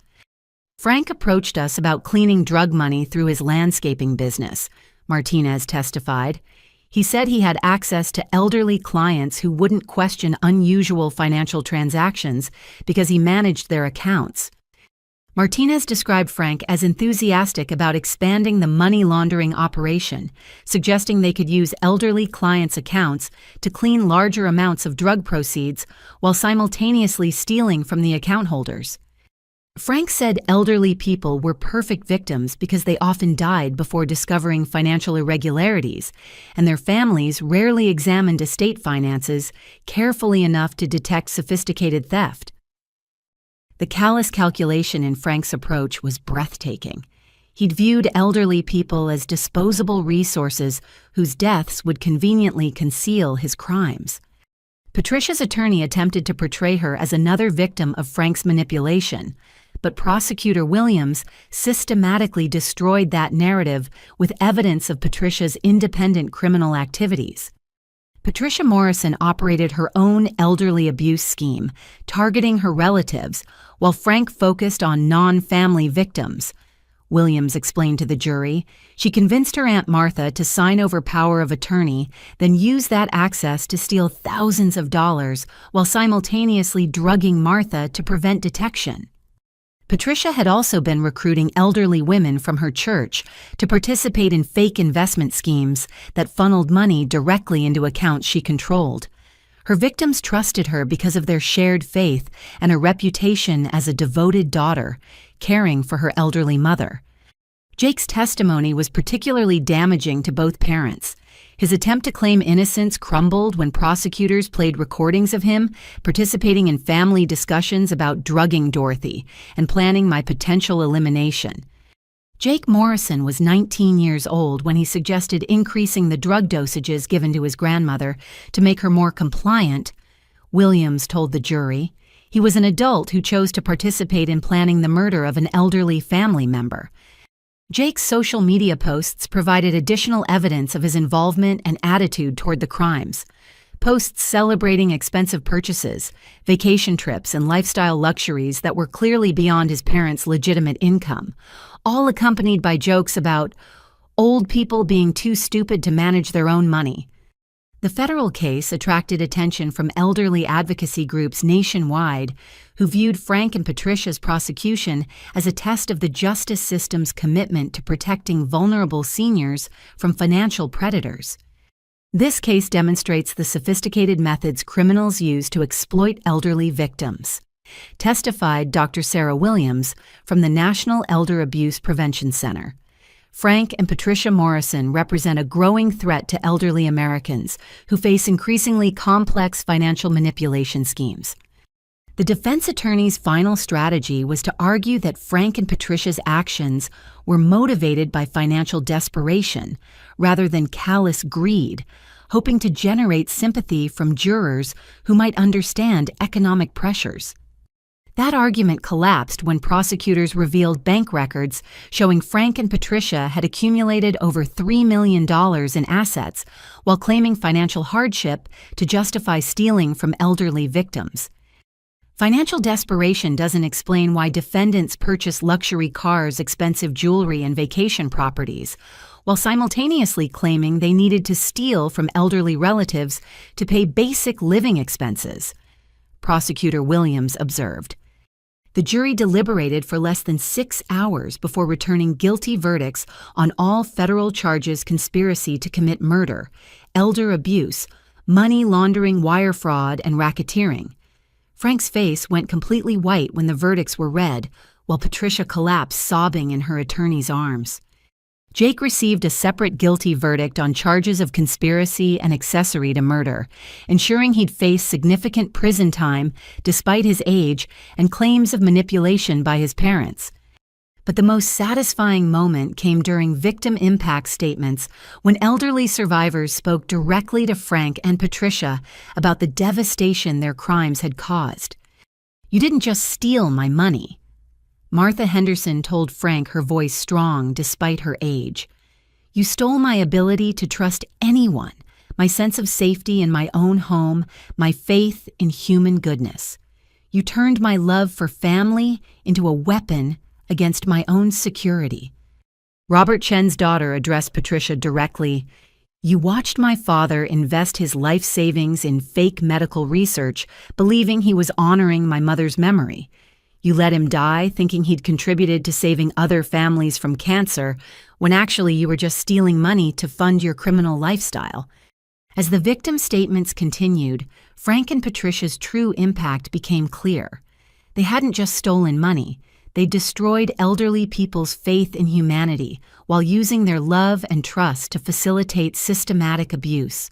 "Frank approached us about cleaning drug money through his landscaping business," Martinez testified. "He said he had access to elderly clients who wouldn't question unusual financial transactions because he managed their accounts." Martinez described Frank as enthusiastic about expanding the money laundering operation, suggesting they could use elderly clients' accounts to clean larger amounts of drug proceeds while simultaneously stealing from the account holders. Frank said elderly people were perfect victims because they often died before discovering financial irregularities, and their families rarely examined estate finances carefully enough to detect sophisticated theft. The callous calculation in Frank's approach was breathtaking. He'd viewed elderly people as disposable resources whose deaths would conveniently conceal his crimes. Patricia's attorney attempted to portray her as another victim of Frank's manipulation, but Prosecutor Williams systematically destroyed that narrative with evidence of Patricia's independent criminal activities. Patricia Morrison operated her own elderly abuse scheme, targeting her relatives, while Frank focused on non-family victims. Williams explained to the jury, she convinced her Aunt Martha to sign over power of attorney, then use that access to steal thousands of dollars while simultaneously drugging Martha to prevent detection. Patricia had also been recruiting elderly women from her church to participate in fake investment schemes that funneled money directly into accounts she controlled. Her victims trusted her because of their shared faith and her reputation as a devoted daughter, caring for her elderly mother. Jake's testimony was particularly damaging to both parents. His attempt to claim innocence crumbled when prosecutors played recordings of him participating in family discussions about drugging Dorothy and planning my potential elimination. Jake Morrison was 19 years old when he suggested increasing the drug dosages given to his grandmother to make her more compliant. Williams told the jury he was an adult who chose to participate in planning the murder of an elderly family member. Jake's social media posts provided additional evidence of his involvement and attitude toward the crimes. Posts celebrating expensive purchases, vacation trips, and lifestyle luxuries that were clearly beyond his parents' legitimate income, all accompanied by jokes about old people being too stupid to manage their own money. The federal case attracted attention from elderly advocacy groups nationwide who viewed Frank and Patricia's prosecution as a test of the justice system's commitment to protecting vulnerable seniors from financial predators. This case demonstrates the sophisticated methods criminals use to exploit elderly victims, testified Dr. Sarah Williams from the National Elder Abuse Prevention Center. Frank and Patricia Morrison represent a growing threat to elderly Americans who face increasingly complex financial manipulation schemes. The defense attorney's final strategy was to argue that Frank and Patricia's actions were motivated by financial desperation rather than callous greed, hoping to generate sympathy from jurors who might understand economic pressures. That argument collapsed when prosecutors revealed bank records showing Frank and Patricia had accumulated over $3 million in assets while claiming financial hardship to justify stealing from elderly victims. Financial desperation doesn't explain why defendants purchase luxury cars, expensive jewelry, and vacation properties, while simultaneously claiming they needed to steal from elderly relatives to pay basic living expenses. Prosecutor Williams observed. The jury deliberated for less than 6 hours before returning guilty verdicts on all federal charges: conspiracy to commit murder, elder abuse, money laundering, wire fraud, and racketeering. Frank's face went completely white when the verdicts were read, while Patricia collapsed sobbing in her attorney's arms. Jake received a separate guilty verdict on charges of conspiracy and accessory to murder, ensuring he'd face significant prison time despite his age and claims of manipulation by his parents. But the most satisfying moment came during victim impact statements when elderly survivors spoke directly to Frank and Patricia about the devastation their crimes had caused. "You didn't just steal my money." Martha Henderson told Frank, her voice strong despite her age. "You stole my ability to trust anyone, my sense of safety in my own home, my faith in human goodness. You turned my love for family into a weapon against my own security." Robert Chen's daughter addressed Patricia directly. "You watched my father invest his life savings in fake medical research, believing he was honoring my mother's memory. You let him die, thinking he'd contributed to saving other families from cancer, when actually you were just stealing money to fund your criminal lifestyle." As the victim statements continued, Frank and Patricia's true impact became clear. They hadn't just stolen money. They destroyed elderly people's faith in humanity while using their love and trust to facilitate systematic abuse.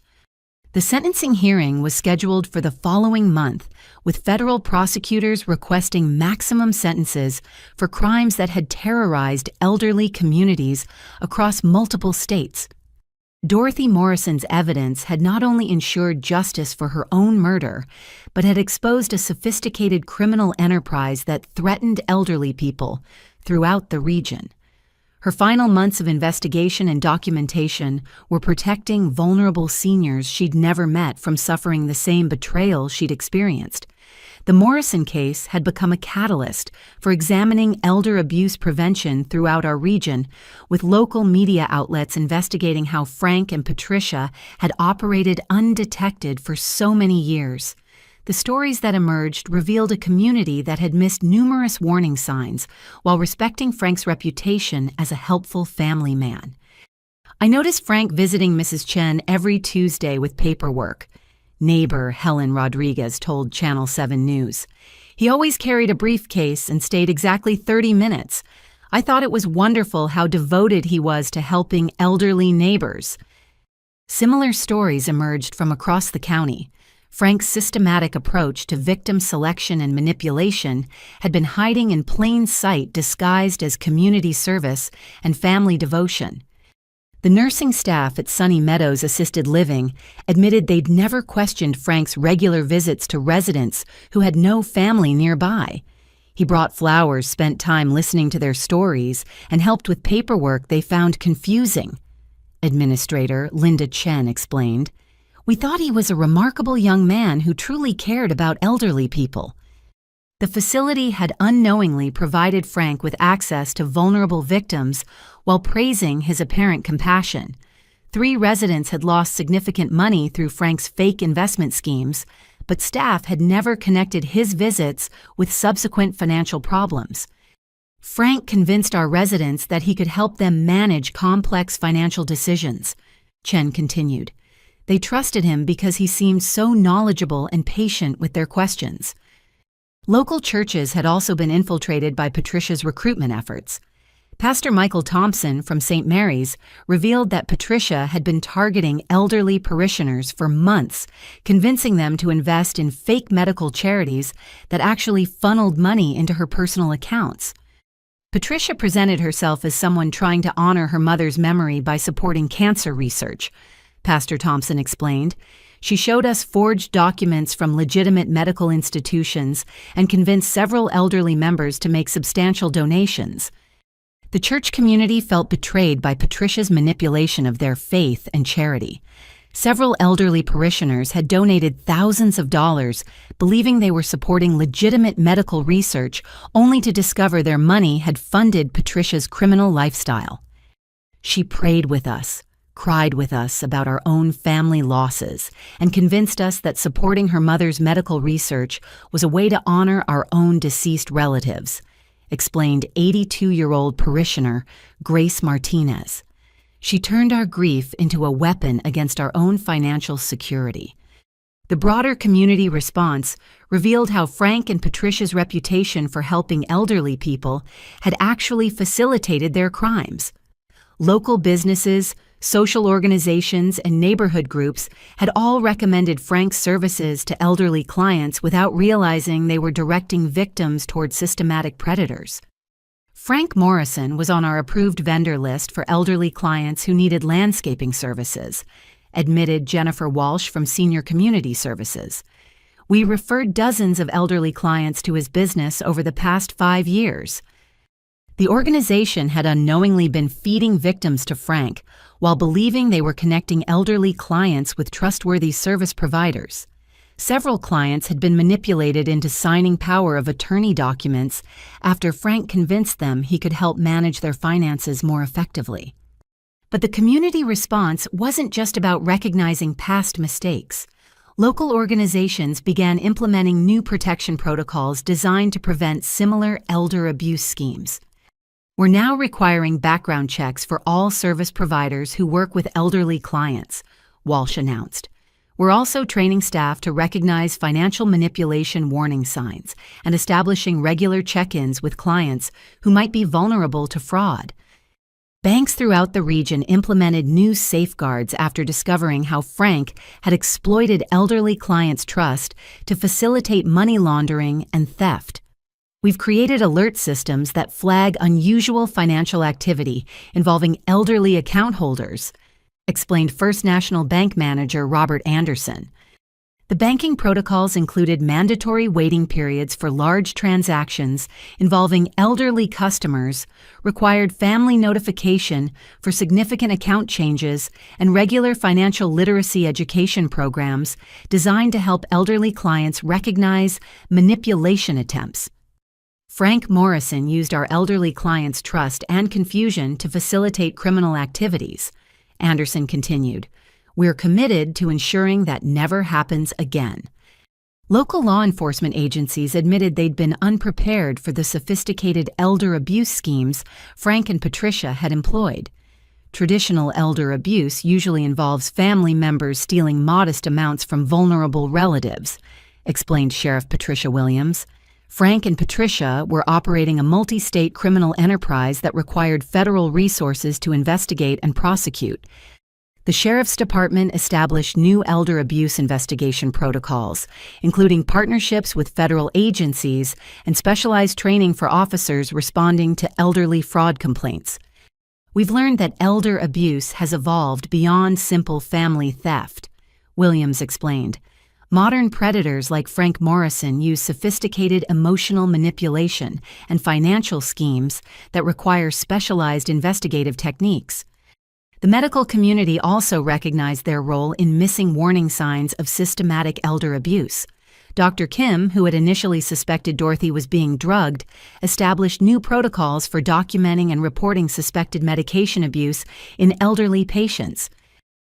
The sentencing hearing was scheduled for the following month, with federal prosecutors requesting maximum sentences for crimes that had terrorized elderly communities across multiple states. Dorothy Morrison's evidence had not only ensured justice for her own murder, but had exposed a sophisticated criminal enterprise that threatened elderly people throughout the region. Her final months of investigation and documentation were protecting vulnerable seniors she'd never met from suffering the same betrayal she'd experienced. The Morrison case had become a catalyst for examining elder abuse prevention throughout our region, with local media outlets investigating how Frank and Patricia had operated undetected for so many years. The stories that emerged revealed a community that had missed numerous warning signs while respecting Frank's reputation as a helpful family man. I noticed Frank visiting Mrs. Chen every Tuesday with paperwork, neighbor Helen Rodriguez told Channel 7 News. He always carried a briefcase and stayed exactly 30 minutes. I thought it was wonderful how devoted he was to helping elderly neighbors. Similar stories emerged from across the county. Frank's systematic approach to victim selection and manipulation had been hiding in plain sight, disguised as community service and family devotion. The nursing staff at Sunny Meadows Assisted Living admitted they'd never questioned Frank's regular visits to residents who had no family nearby. He brought flowers, spent time listening to their stories, and helped with paperwork they found confusing. Administrator Linda Chen explained, "We thought he was a remarkable young man who truly cared about elderly people." The facility had unknowingly provided Frank with access to vulnerable victims while praising his apparent compassion. 3 residents had lost significant money through Frank's fake investment schemes, but staff had never connected his visits with subsequent financial problems. Frank convinced our residents that he could help them manage complex financial decisions, Chen continued. They trusted him because he seemed so knowledgeable and patient with their questions. Local churches had also been infiltrated by Patricia's recruitment efforts. Pastor Michael Thompson from St. Mary's revealed that Patricia had been targeting elderly parishioners for months, convincing them to invest in fake medical charities that actually funneled money into her personal accounts. Patricia presented herself as someone trying to honor her mother's memory by supporting cancer research, Pastor Thompson explained. She showed us forged documents from legitimate medical institutions and convinced several elderly members to make substantial donations. The church community felt betrayed by Patricia's manipulation of their faith and charity. Several elderly parishioners had donated thousands of dollars, believing they were supporting legitimate medical research, only to discover their money had funded Patricia's criminal lifestyle. She prayed with us, cried with us about our own family losses, and convinced us that supporting her mother's medical research was a way to honor our own deceased relatives, explained 82-year-old parishioner Grace Martinez. She turned our grief into a weapon against our own financial security. The broader community response revealed how Frank and Patricia's reputation for helping elderly people had actually facilitated their crimes. Local businesses, social organizations, and neighborhood groups had all recommended Frank's services to elderly clients without realizing they were directing victims toward systematic predators. Frank Morrison was on our approved vendor list for elderly clients who needed landscaping services, admitted Jennifer Walsh from Senior Community Services. We referred dozens of elderly clients to his business over the past 5 years. The organization had unknowingly been feeding victims to Frank while believing they were connecting elderly clients with trustworthy service providers. Several clients had been manipulated into signing power of attorney documents after Frank convinced them he could help manage their finances more effectively. But the community response wasn't just about recognizing past mistakes. Local organizations began implementing new protection protocols designed to prevent similar elder abuse schemes. We're now requiring background checks for all service providers who work with elderly clients, Walsh announced. We're also training staff to recognize financial manipulation warning signs and establishing regular check-ins with clients who might be vulnerable to fraud. Banks throughout the region implemented new safeguards after discovering how Frank had exploited elderly clients' trust to facilitate money laundering and theft. We've created alert systems that flag unusual financial activity involving elderly account holders, explained First National Bank manager Robert Anderson. The banking protocols included mandatory waiting periods for large transactions involving elderly customers, required family notification for significant account changes, and regular financial literacy education programs designed to help elderly clients recognize manipulation attempts. Frank Morrison used our elderly clients' trust and confusion to facilitate criminal activities, Anderson continued. We're committed to ensuring that never happens again. Local law enforcement agencies admitted they'd been unprepared for the sophisticated elder abuse schemes Frank and Patricia had employed. Traditional elder abuse usually involves family members stealing modest amounts from vulnerable relatives, explained Sheriff Patricia Williams. Frank and Patricia were operating a multi-state criminal enterprise that required federal resources to investigate and prosecute. The Sheriff's Department established new elder abuse investigation protocols, including partnerships with federal agencies and specialized training for officers responding to elderly fraud complaints. We've learned that elder abuse has evolved beyond simple family theft, Williams explained. Modern predators like Frank Morrison use sophisticated emotional manipulation and financial schemes that require specialized investigative techniques. The medical community also recognized their role in missing warning signs of systematic elder abuse. Dr. Kim, who had initially suspected Dorothy was being drugged, established new protocols for documenting and reporting suspected medication abuse in elderly patients.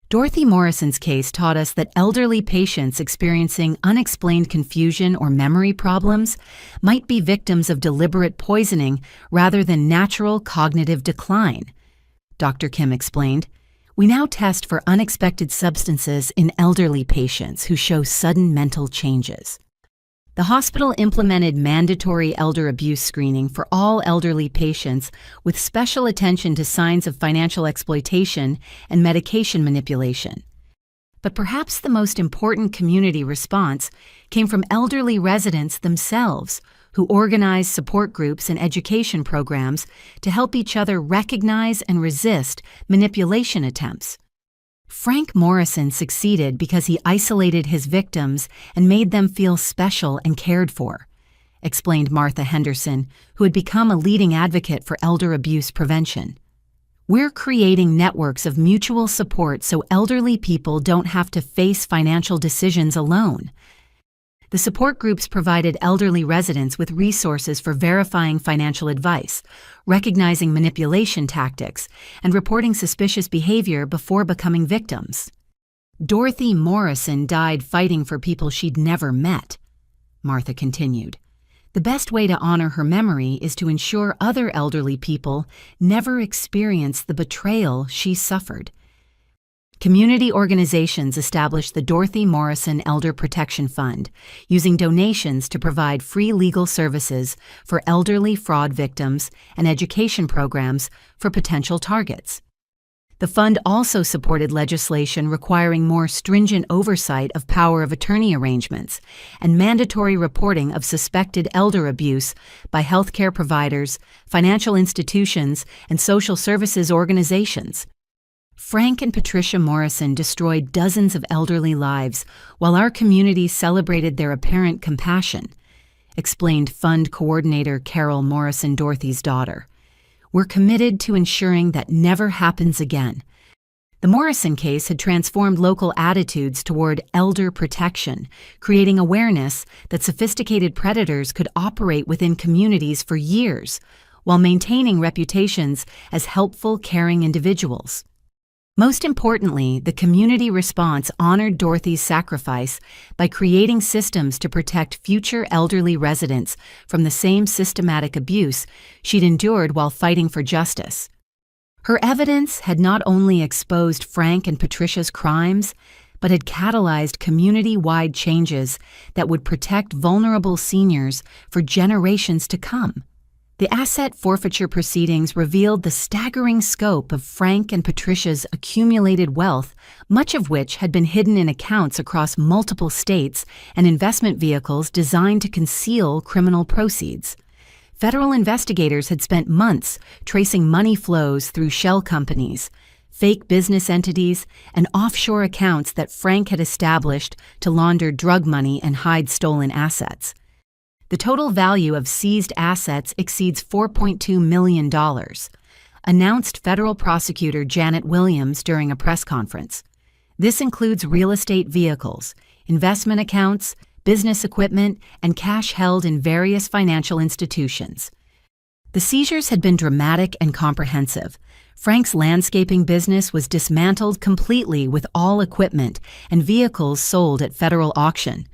Dorothy Morrison's case taught us that elderly patients experiencing unexplained confusion or memory problems might be victims of deliberate poisoning rather than natural cognitive decline. Dr. Kim explained, we now test for unexpected substances in elderly patients who show sudden mental changes. The hospital implemented mandatory elder abuse screening for all elderly patients with special attention to signs of financial exploitation and medication manipulation. But perhaps the most important community response came from elderly residents themselves, who organized support groups and education programs to help each other recognize and resist manipulation attempts. Frank Morrison succeeded because he isolated his victims and made them feel special and cared for, explained Martha Henderson, who had become a leading advocate for elder abuse prevention. We're creating networks of mutual support so elderly people don't have to face financial decisions alone. The support groups provided elderly residents with resources for verifying financial advice, recognizing manipulation tactics, and reporting suspicious behavior before becoming victims. Dorothy Morrison died fighting for people she'd never met, Martha continued. The best way to honor her memory is to ensure other elderly people never experience the betrayal she suffered. Community organizations established the Dorothy Morrison Elder Protection Fund, using donations to provide free legal services for elderly fraud victims and education programs for potential targets. The fund also supported legislation requiring more stringent oversight of power of attorney arrangements and mandatory reporting of suspected elder abuse by healthcare providers, financial institutions, and social services organizations. Frank and Patricia Morrison destroyed dozens of elderly lives while our community celebrated their apparent compassion, explained Fund Coordinator Carol Morrison, Dorothy's daughter. We're committed to ensuring that never happens again. The Morrison case had transformed local attitudes toward elder protection, creating awareness that sophisticated predators could operate within communities for years, while maintaining reputations as helpful, caring individuals. Most importantly, the community response honored Dorothy's sacrifice by creating systems to protect future elderly residents from the same systematic abuse she'd endured while fighting for justice. Her evidence had not only exposed Frank and Patricia's crimes, but had catalyzed community-wide changes that would protect vulnerable seniors for generations to come. The asset forfeiture proceedings revealed the staggering scope of Frank and Patricia's accumulated wealth, much of which had been hidden in accounts across multiple states and investment vehicles designed to conceal criminal proceeds. Federal investigators had spent months tracing money flows through shell companies, fake business entities, and offshore accounts that Frank had established to launder drug money and hide stolen assets. The total value of seized assets exceeds $4.2 million, announced federal prosecutor Janet Williams during a press conference. This includes real estate vehicles, investment accounts, business equipment, and cash held in various financial institutions. The seizures had been dramatic and comprehensive. Frank's landscaping business was dismantled completely with all equipment and vehicles sold at federal auction.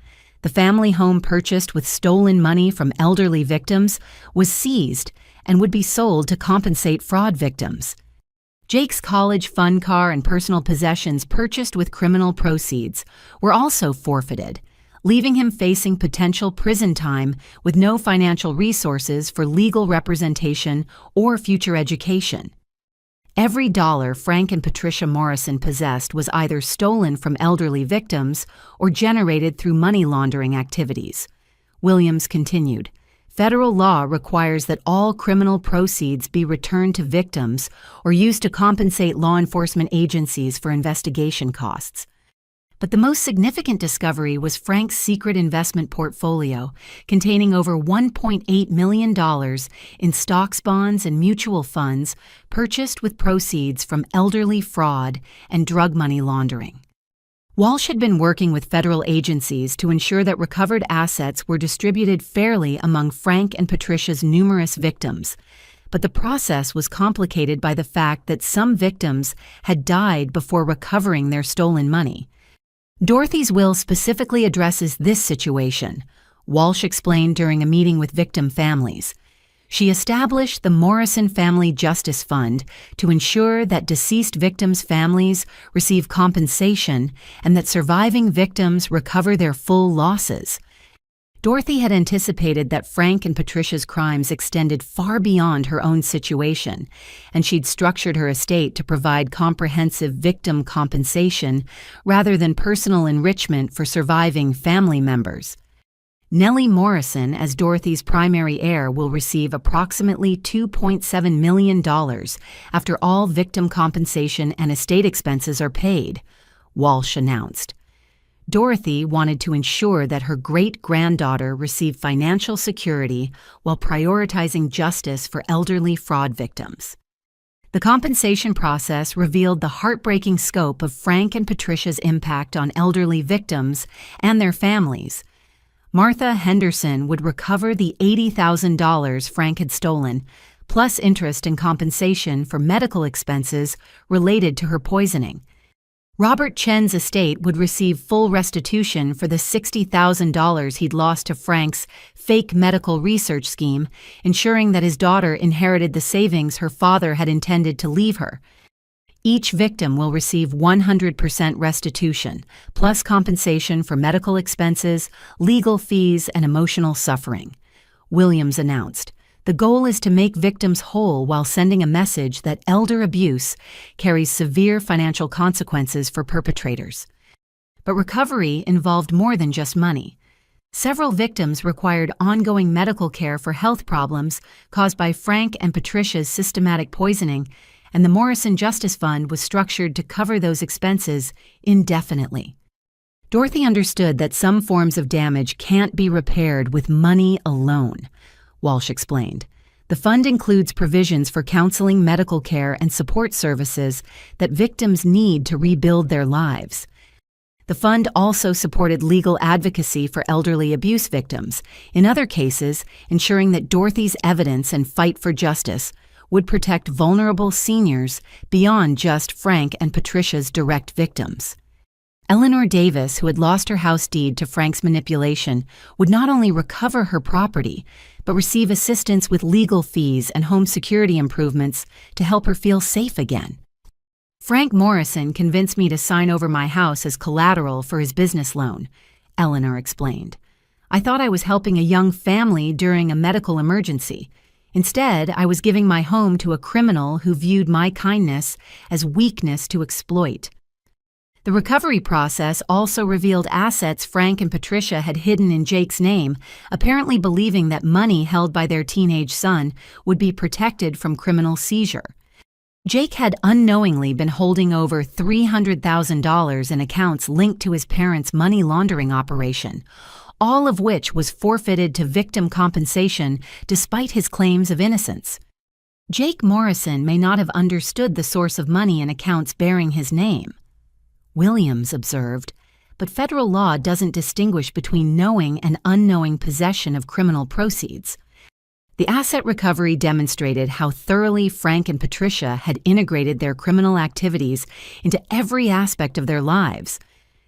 The family home purchased with stolen money from elderly victims was seized and would be sold to compensate fraud victims. Jake's college fund car and personal possessions purchased with criminal proceeds were also forfeited, leaving him facing potential prison time with no financial resources for legal representation or future education. Every dollar Frank and Patricia Morrison possessed was either stolen from elderly victims or generated through money laundering activities. Williams continued, "Federal law requires that all criminal proceeds be returned to victims or used to compensate law enforcement agencies for investigation costs." But the most significant discovery was Frank's secret investment portfolio, containing over $1.8 million in stocks, bonds, and mutual funds purchased with proceeds from elderly fraud and drug money laundering. Walsh had been working with federal agencies to ensure that recovered assets were distributed fairly among Frank and Patricia's numerous victims, but the process was complicated by the fact that some victims had died before recovering their stolen money. Dorothy's will specifically addresses this situation, Walsh explained during a meeting with victim families. She established the Morrison Family Justice Fund to ensure that deceased victims' families receive compensation and that surviving victims recover their full losses. Dorothy had anticipated that Frank and Patricia's crimes extended far beyond her own situation, and she'd structured her estate to provide comprehensive victim compensation rather than personal enrichment for surviving family members. Nellie Morrison, as Dorothy's primary heir, will receive approximately $2.7 million after all victim compensation and estate expenses are paid, Walsh announced. Dorothy wanted to ensure that her great-granddaughter received financial security while prioritizing justice for elderly fraud victims. The compensation process revealed the heartbreaking scope of Frank and Patricia's impact on elderly victims and their families. Martha Henderson would recover the $80,000 Frank had stolen, plus interest and compensation for medical expenses related to her poisoning. Robert Chen's estate would receive full restitution for the $60,000 he'd lost to Frank's fake medical research scheme, ensuring that his daughter inherited the savings her father had intended to leave her. Each victim will receive 100% restitution, plus compensation for medical expenses, legal fees, and emotional suffering, Williams announced. The goal is to make victims whole while sending a message that elder abuse carries severe financial consequences for perpetrators. But recovery involved more than just money. Several victims required ongoing medical care for health problems caused by Frank and Patricia's systematic poisoning, and the Morrison Justice Fund was structured to cover those expenses indefinitely. Dorothy understood that some forms of damage can't be repaired with money alone, Walsh explained. The fund includes provisions for counseling, medical care, and support services that victims need to rebuild their lives. The fund also supported legal advocacy for elderly abuse victims, in other cases ensuring that Dorothy's evidence and fight for justice would protect vulnerable seniors beyond just Frank and Patricia's direct victims. Eleanor Davis, who had lost her house deed to Frank's manipulation, would not only recover her property, but receive assistance with legal fees and home security improvements to help her feel safe again. Frank Morrison convinced me to sign over my house as collateral for his business loan, Eleanor explained. I thought I was helping a young family during a medical emergency. Instead, I was giving my home to a criminal who viewed my kindness as weakness to exploit. The recovery process also revealed assets Frank and Patricia had hidden in Jake's name, apparently believing that money held by their teenage son would be protected from criminal seizure. Jake had unknowingly been holding over $300,000 in accounts linked to his parents' money laundering operation, all of which was forfeited to victim compensation despite his claims of innocence. Jake Morrison may not have understood the source of money in accounts bearing his name, Williams observed, but federal law doesn't distinguish between knowing and unknowing possession of criminal proceeds. The asset recovery demonstrated how thoroughly Frank and Patricia had integrated their criminal activities into every aspect of their lives.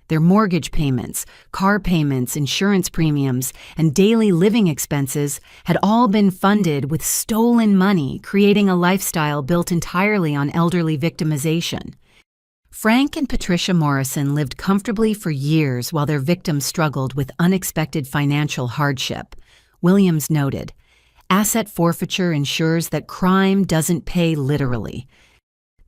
Their mortgage payments, car payments, insurance premiums, and daily living expenses had all been funded with stolen money, creating a lifestyle built entirely on elderly victimization. Frank and Patricia Morrison lived comfortably for years while their victims struggled with unexpected financial hardship. Williams noted, "Asset forfeiture ensures that crime doesn't pay literally."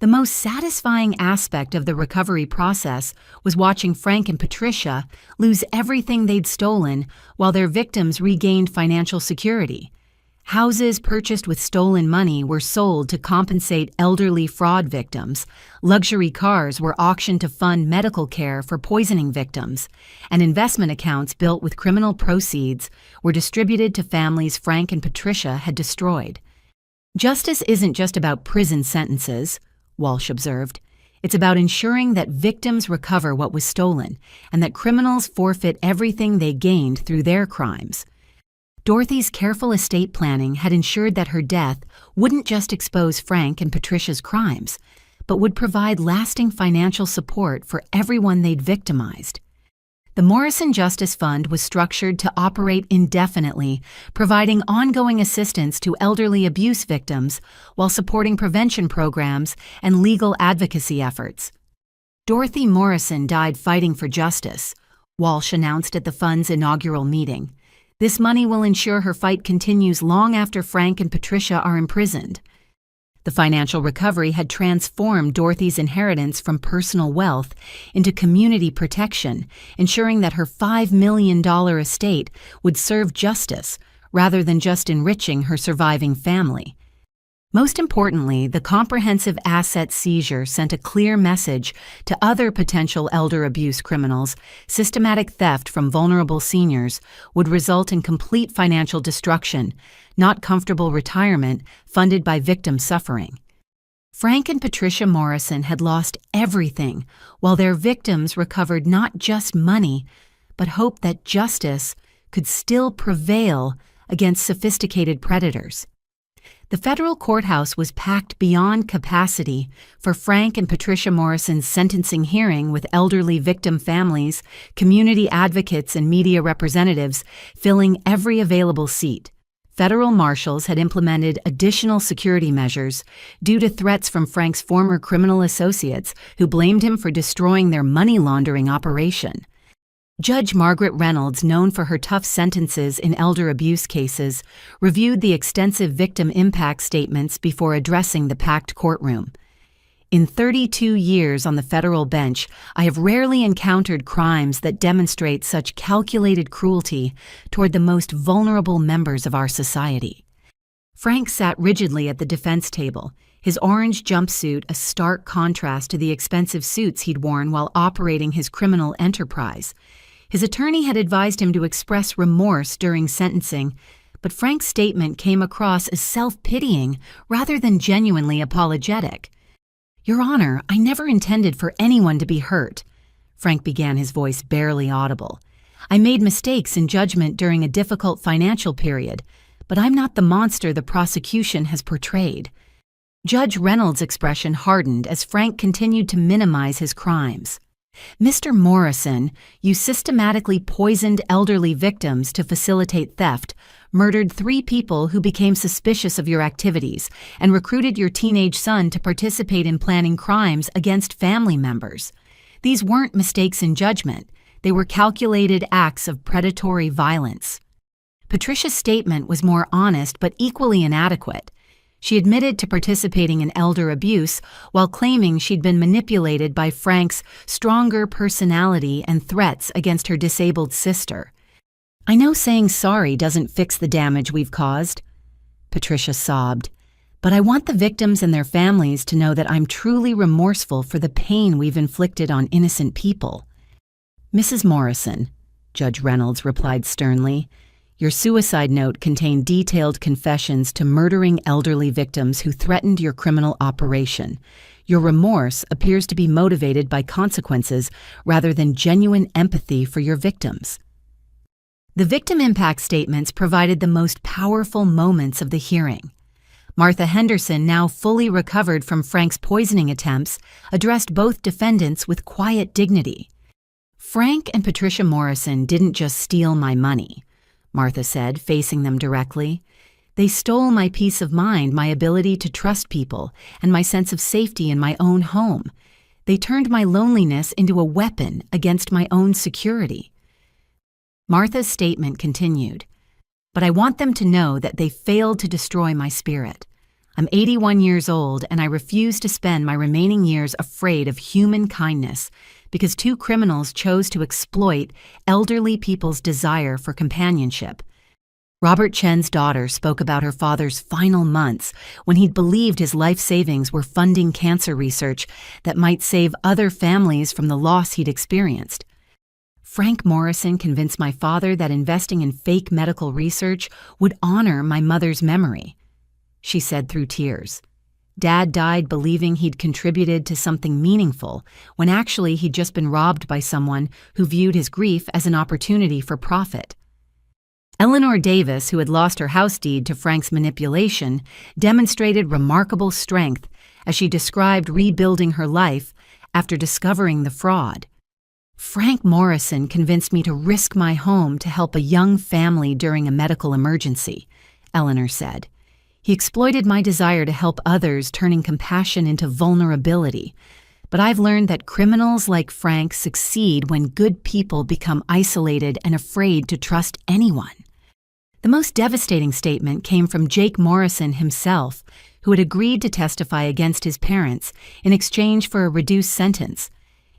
The most satisfying aspect of the recovery process was watching Frank and Patricia lose everything they'd stolen while their victims regained financial security. Houses purchased with stolen money were sold to compensate elderly fraud victims, luxury cars were auctioned to fund medical care for poisoning victims, and investment accounts built with criminal proceeds were distributed to families Frank and Patricia had destroyed. "Justice isn't just about prison sentences," Walsh observed. "It's about ensuring that victims recover what was stolen and that criminals forfeit everything they gained through their crimes." Dorothy's careful estate planning had ensured that her death wouldn't just expose Frank and Patricia's crimes, but would provide lasting financial support for everyone they'd victimized. The Morrison Justice Fund was structured to operate indefinitely, providing ongoing assistance to elderly abuse victims while supporting prevention programs and legal advocacy efforts. Dorothy Morrison died fighting for justice, Walsh announced at the fund's inaugural meeting. "This money will ensure her fight continues long after Frank and Patricia are imprisoned." The financial recovery had transformed Dorothy's inheritance from personal wealth into community protection, ensuring that her $5 million estate would serve justice rather than just enriching her surviving family. Most importantly, the comprehensive asset seizure sent a clear message to other potential elder abuse criminals: systematic theft from vulnerable seniors would result in complete financial destruction, not comfortable retirement funded by victim suffering. Frank and Patricia Morrison had lost everything, while their victims recovered not just money, but hope that justice could still prevail against sophisticated predators. The federal courthouse was packed beyond capacity for Frank and Patricia Morrison's sentencing hearing, with elderly victim families, community advocates, and media representatives filling every available seat. Federal marshals had implemented additional security measures due to threats from Frank's former criminal associates who blamed him for destroying their money laundering operation. Judge Margaret Reynolds, known for her tough sentences in elder abuse cases, reviewed the extensive victim impact statements before addressing the packed courtroom. "In 32 years on the federal bench, I have rarely encountered crimes that demonstrate such calculated cruelty toward the most vulnerable members of our society." Frank sat rigidly at the defense table, his orange jumpsuit a stark contrast to the expensive suits he'd worn while operating his criminal enterprise. His attorney had advised him to express remorse during sentencing, but Frank's statement came across as self-pitying rather than genuinely apologetic. "Your Honor, I never intended for anyone to be hurt," Frank began, his voice barely audible. "I made mistakes in judgment during a difficult financial period, but I'm not the monster the prosecution has portrayed." Judge Reynolds' expression hardened as Frank continued to minimize his crimes. "Mr. Morrison, you systematically poisoned elderly victims to facilitate theft, murdered 3 people who became suspicious of your activities, and recruited your teenage son to participate in planning crimes against family members. These weren't mistakes in judgment. They were calculated acts of predatory violence." Patricia's statement was more honest but equally inadequate. She admitted to participating in elder abuse while claiming she'd been manipulated by Frank's stronger personality and threats against her disabled sister. "I know saying sorry doesn't fix the damage we've caused," Patricia sobbed, "but I want the victims and their families to know that I'm truly remorseful for the pain we've inflicted on innocent people." "Mrs. Morrison," Judge Reynolds replied sternly, "your suicide note contained detailed confessions to murdering elderly victims who threatened your criminal operation. Your remorse appears to be motivated by consequences rather than genuine empathy for your victims." The victim impact statements provided the most powerful moments of the hearing. Martha Henderson, now fully recovered from Frank's poisoning attempts, addressed both defendants with quiet dignity. "Frank and Patricia Morrison didn't just steal my money," Martha said, facing them directly. "They stole my peace of mind, my ability to trust people, and my sense of safety in my own home. They turned my loneliness into a weapon against my own security." Martha's statement continued, "But I want them to know that they failed to destroy my spirit. I'm 81 years old, and I refuse to spend my remaining years afraid of human kindness because two criminals chose to exploit elderly people's desire for companionship." Robert Chen's daughter spoke about her father's final months when he'd believed his life savings were funding cancer research that might save other families from the loss he'd experienced. "Frank Morrison convinced my father that investing in fake medical research would honor my mother's memory," she said through tears. "Dad died believing he'd contributed to something meaningful, when actually he'd just been robbed by someone who viewed his grief as an opportunity for profit." Eleanor Davis, who had lost her house deed to Frank's manipulation, demonstrated remarkable strength as she described rebuilding her life after discovering the fraud. "Frank Morrison convinced me to risk my home to help a young family during a medical emergency," Eleanor said. "He exploited my desire to help others, turning compassion into vulnerability. But I've learned that criminals like Frank succeed when good people become isolated and afraid to trust anyone." The most devastating statement came from Jake Morrison himself, who had agreed to testify against his parents in exchange for a reduced sentence.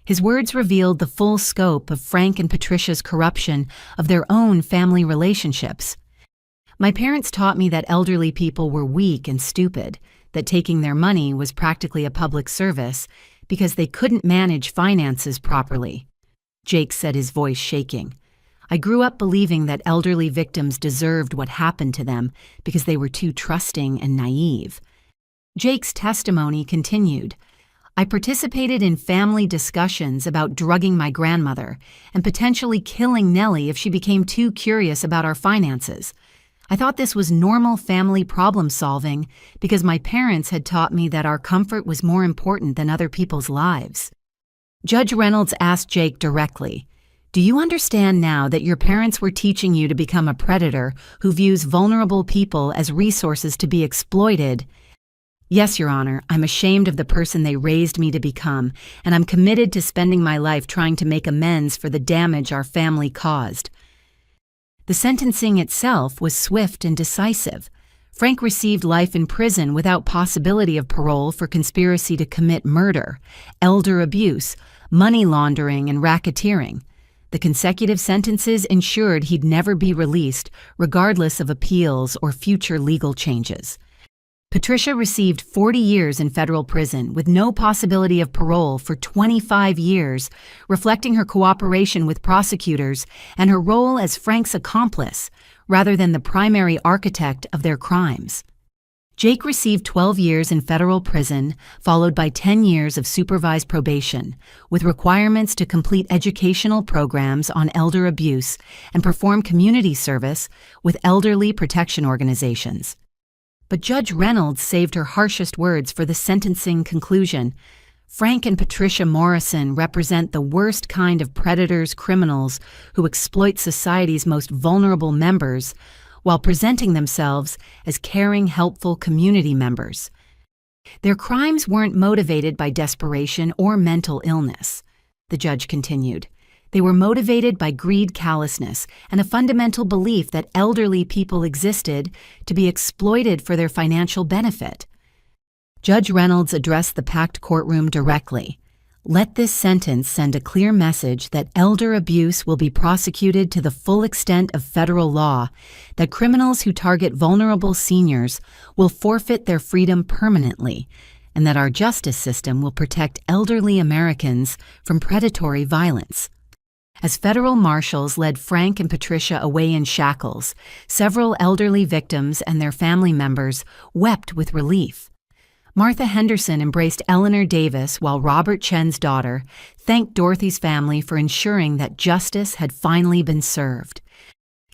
His words revealed the full scope of Frank and Patricia's corruption of their own family relationships. "My parents taught me that elderly people were weak and stupid, that taking their money was practically a public service because they couldn't manage finances properly," Jake said, his voice shaking. "I grew up believing that elderly victims deserved what happened to them because they were too trusting and naive." Jake's testimony continued. "I participated in family discussions about drugging my grandmother and potentially killing Nellie if she became too curious about our finances. I thought this was normal family problem solving because my parents had taught me that our comfort was more important than other people's lives." Judge Reynolds asked Jake directly, "Do you understand now that your parents were teaching you to become a predator who views vulnerable people as resources to be exploited?" "Yes, Your Honor, I'm ashamed of the person they raised me to become, and I'm committed to spending my life trying to make amends for the damage our family caused." The sentencing itself was swift and decisive. Frank received life in prison without possibility of parole for conspiracy to commit murder, elder abuse, money laundering, and racketeering. The consecutive sentences ensured he'd never be released, regardless of appeals or future legal changes. Patricia received 40 years in federal prison with no possibility of parole for 25 years, reflecting her cooperation with prosecutors and her role as Frank's accomplice, rather than the primary architect of their crimes. Jake received 12 years in federal prison, followed by 10 years of supervised probation, with requirements to complete educational programs on elder abuse and perform community service with elderly protection organizations. But Judge Reynolds saved her harshest words for the sentencing conclusion. "Frank and Patricia Morrison represent the worst kind of predators, criminals who exploit society's most vulnerable members while presenting themselves as caring, helpful community members. Their crimes weren't motivated by desperation or mental illness," the judge continued. They were motivated by greed, callousness, and a fundamental belief that elderly people existed to be exploited for their financial benefit. Judge Reynolds addressed the packed courtroom directly. Let this sentence send a clear message that elder abuse will be prosecuted to the full extent of federal law, that criminals who target vulnerable seniors will forfeit their freedom permanently, and that our justice system will protect elderly Americans from predatory violence. As federal marshals led Frank and Patricia away in shackles, several elderly victims and their family members wept with relief. Martha Henderson embraced Eleanor Davis while Robert Chen's daughter thanked Dorothy's family for ensuring that justice had finally been served.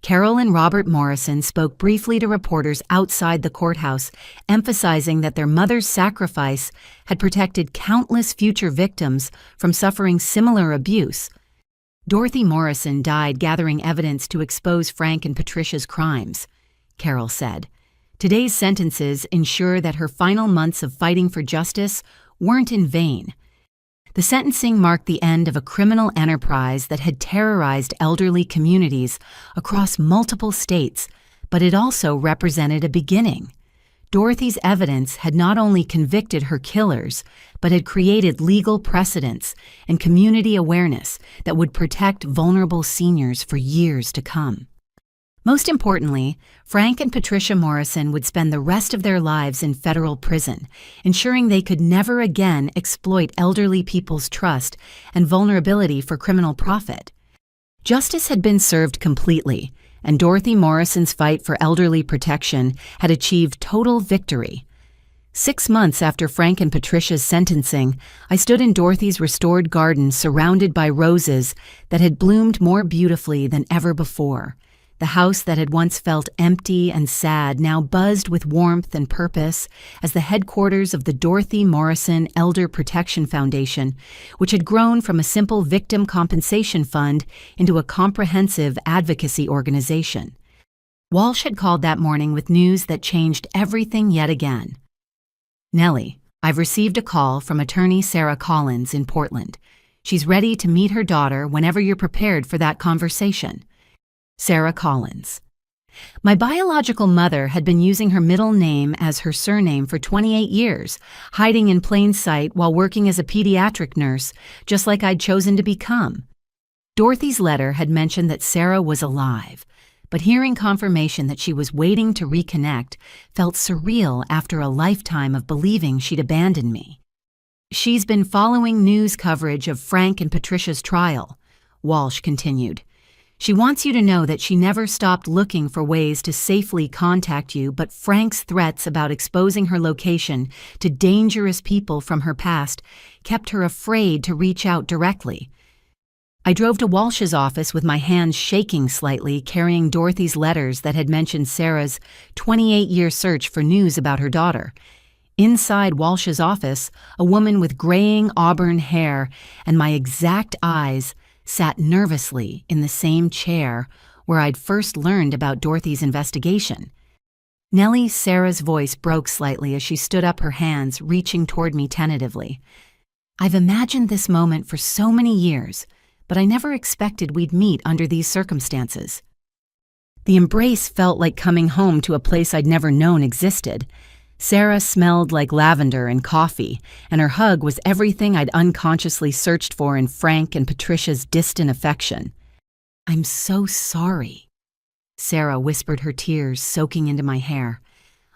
Carol and Robert Morrison spoke briefly to reporters outside the courthouse, emphasizing that their mother's sacrifice had protected countless future victims from suffering similar abuse. Dorothy Morrison died gathering evidence to expose Frank and Patricia's crimes, Carol said. Today's sentences ensure that her final months of fighting for justice weren't in vain. The sentencing marked the end of a criminal enterprise that had terrorized elderly communities across multiple states, but it also represented a beginning. Dorothy's evidence had not only convicted her killers, but had created legal precedents and community awareness that would protect vulnerable seniors for years to come. Most importantly, Frank and Patricia Morrison would spend the rest of their lives in federal prison, ensuring they could never again exploit elderly people's trust and vulnerability for criminal profit. Justice had been served completely, and Dorothy Morrison's fight for elderly protection had achieved total victory. 6 months after Frank and Patricia's sentencing, I stood in Dorothy's restored garden surrounded by roses that had bloomed more beautifully than ever before. The house that had once felt empty and sad now buzzed with warmth and purpose as the headquarters of the Dorothy Morrison Elder Protection Foundation, which had grown from a simple victim compensation fund into a comprehensive advocacy organization. Walsh had called that morning with news that changed everything yet again. Nellie, I've received a call from attorney Sarah Collins in Portland. She's ready to meet her daughter whenever you're prepared for that conversation. Sarah Collins. My biological mother had been using her middle name as her surname for 28 years, hiding in plain sight while working as a pediatric nurse, just like I'd chosen to become. Dorothy's letter had mentioned that Sarah was alive, but hearing confirmation that she was waiting to reconnect felt surreal after a lifetime of believing she'd abandoned me. She's been following news coverage of Frank and Patricia's trial, Walsh continued. She wants you to know that she never stopped looking for ways to safely contact you, but Frank's threats about exposing her location to dangerous people from her past kept her afraid to reach out directly. I drove to Walsh's office with my hands shaking slightly, carrying Dorothy's letters that had mentioned Sarah's 28-year search for news about her daughter. Inside Walsh's office, a woman with graying auburn hair and my exact eyes sat nervously in the same chair where I'd first learned about Dorothy's investigation. Nellie, Sarah's voice broke slightly as she stood up, her hands reaching toward me tentatively. I've imagined this moment for so many years, but I never expected we'd meet under these circumstances. The embrace felt like coming home to a place I'd never known existed. Sarah smelled like lavender and coffee, and her hug was everything I'd unconsciously searched for in Frank and Patricia's distant affection. I'm so sorry, Sarah whispered, her tears soaking into my hair.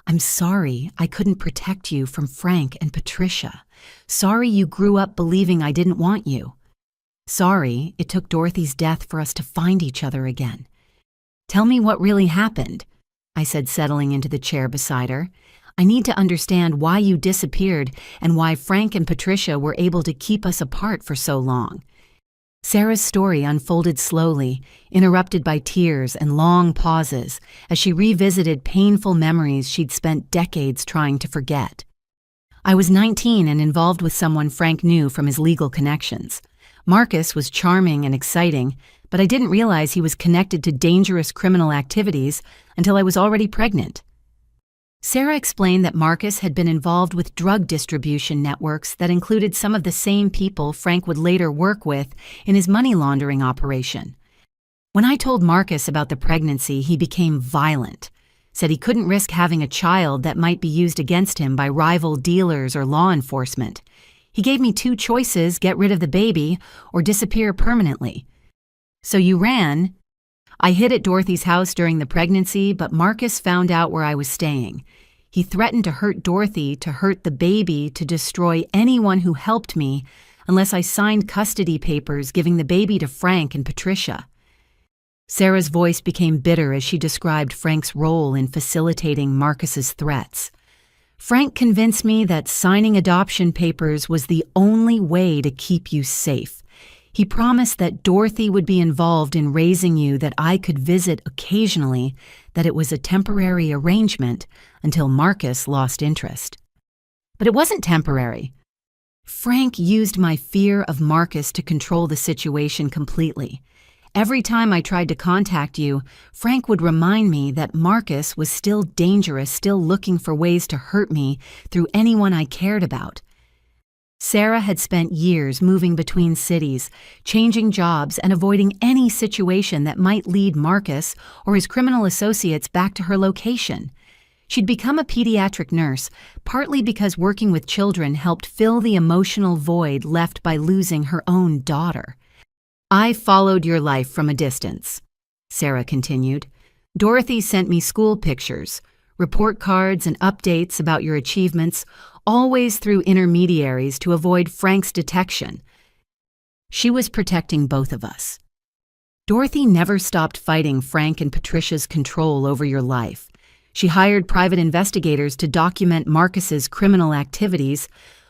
I'm sorry I couldn't protect you from Frank and Patricia. Sorry you grew up believing I didn't want you. Sorry it took Dorothy's death for us to find each other again. Tell me what really happened, I said, settling into the chair beside her. I need to understand why you disappeared and why Frank and Patricia were able to keep us apart for so long. Sarah's story unfolded slowly, interrupted by tears and long pauses as she revisited painful memories she'd spent decades trying to forget. I was 19 and involved with someone Frank knew from his legal connections. Marcus was charming and exciting, but I didn't realize he was connected to dangerous criminal activities until I was already pregnant. Sarah explained that Marcus had been involved with drug distribution networks that included some of the same people Frank would later work with in his money laundering operation. When I told Marcus about the pregnancy, he became violent, said he couldn't risk having a child that might be used against him by rival dealers or law enforcement. He gave me two choices: get rid of the baby or disappear permanently. So you ran. I hid at Dorothy's house during the pregnancy, but Marcus found out where I was staying. He threatened to hurt Dorothy, to hurt the baby, to destroy anyone who helped me unless I signed custody papers giving the baby to Frank and Patricia. Sarah's voice became bitter as she described Frank's role in facilitating Marcus's threats. Frank convinced me that signing adoption papers was the only way to keep you safe. He promised that Dorothy would be involved in raising you, that I could visit occasionally, that it was a temporary arrangement until Marcus lost interest. But it wasn't temporary. Frank used my fear of Marcus to control the situation completely. Every time I tried to contact you, Frank would remind me that Marcus was still dangerous, still looking for ways to hurt me through anyone I cared about. Sarah had spent years moving between cities, changing jobs, and avoiding any situation that might lead Marcus or his criminal associates back to her location. She'd become a pediatric nurse, partly because working with children helped fill the emotional void left by losing her own daughter. I followed your life from a distance, Sarah continued. Dorothy sent me school pictures, report cards, and updates about your achievements, always through intermediaries to avoid Frank's detection. She was protecting both of us. Dorothy never stopped fighting Frank and Patricia's control over your life. She hired private investigators to document Marcus's criminal activities,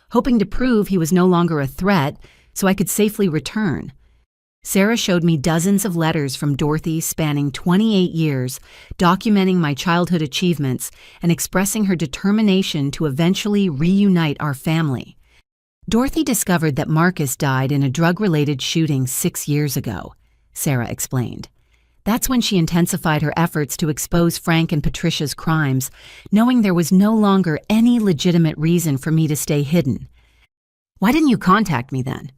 hoping to prove he was no longer a threat so I could safely return. Sarah showed me dozens of letters from Dorothy spanning 28 years, documenting my childhood achievements and expressing her determination to eventually reunite our family. Dorothy discovered that Marcus died in a drug-related shooting 6 years ago, Sarah explained. That's when she intensified her efforts to expose Frank and Patricia's crimes, knowing there was no longer any legitimate reason for me to stay hidden. Why didn't you contact me then?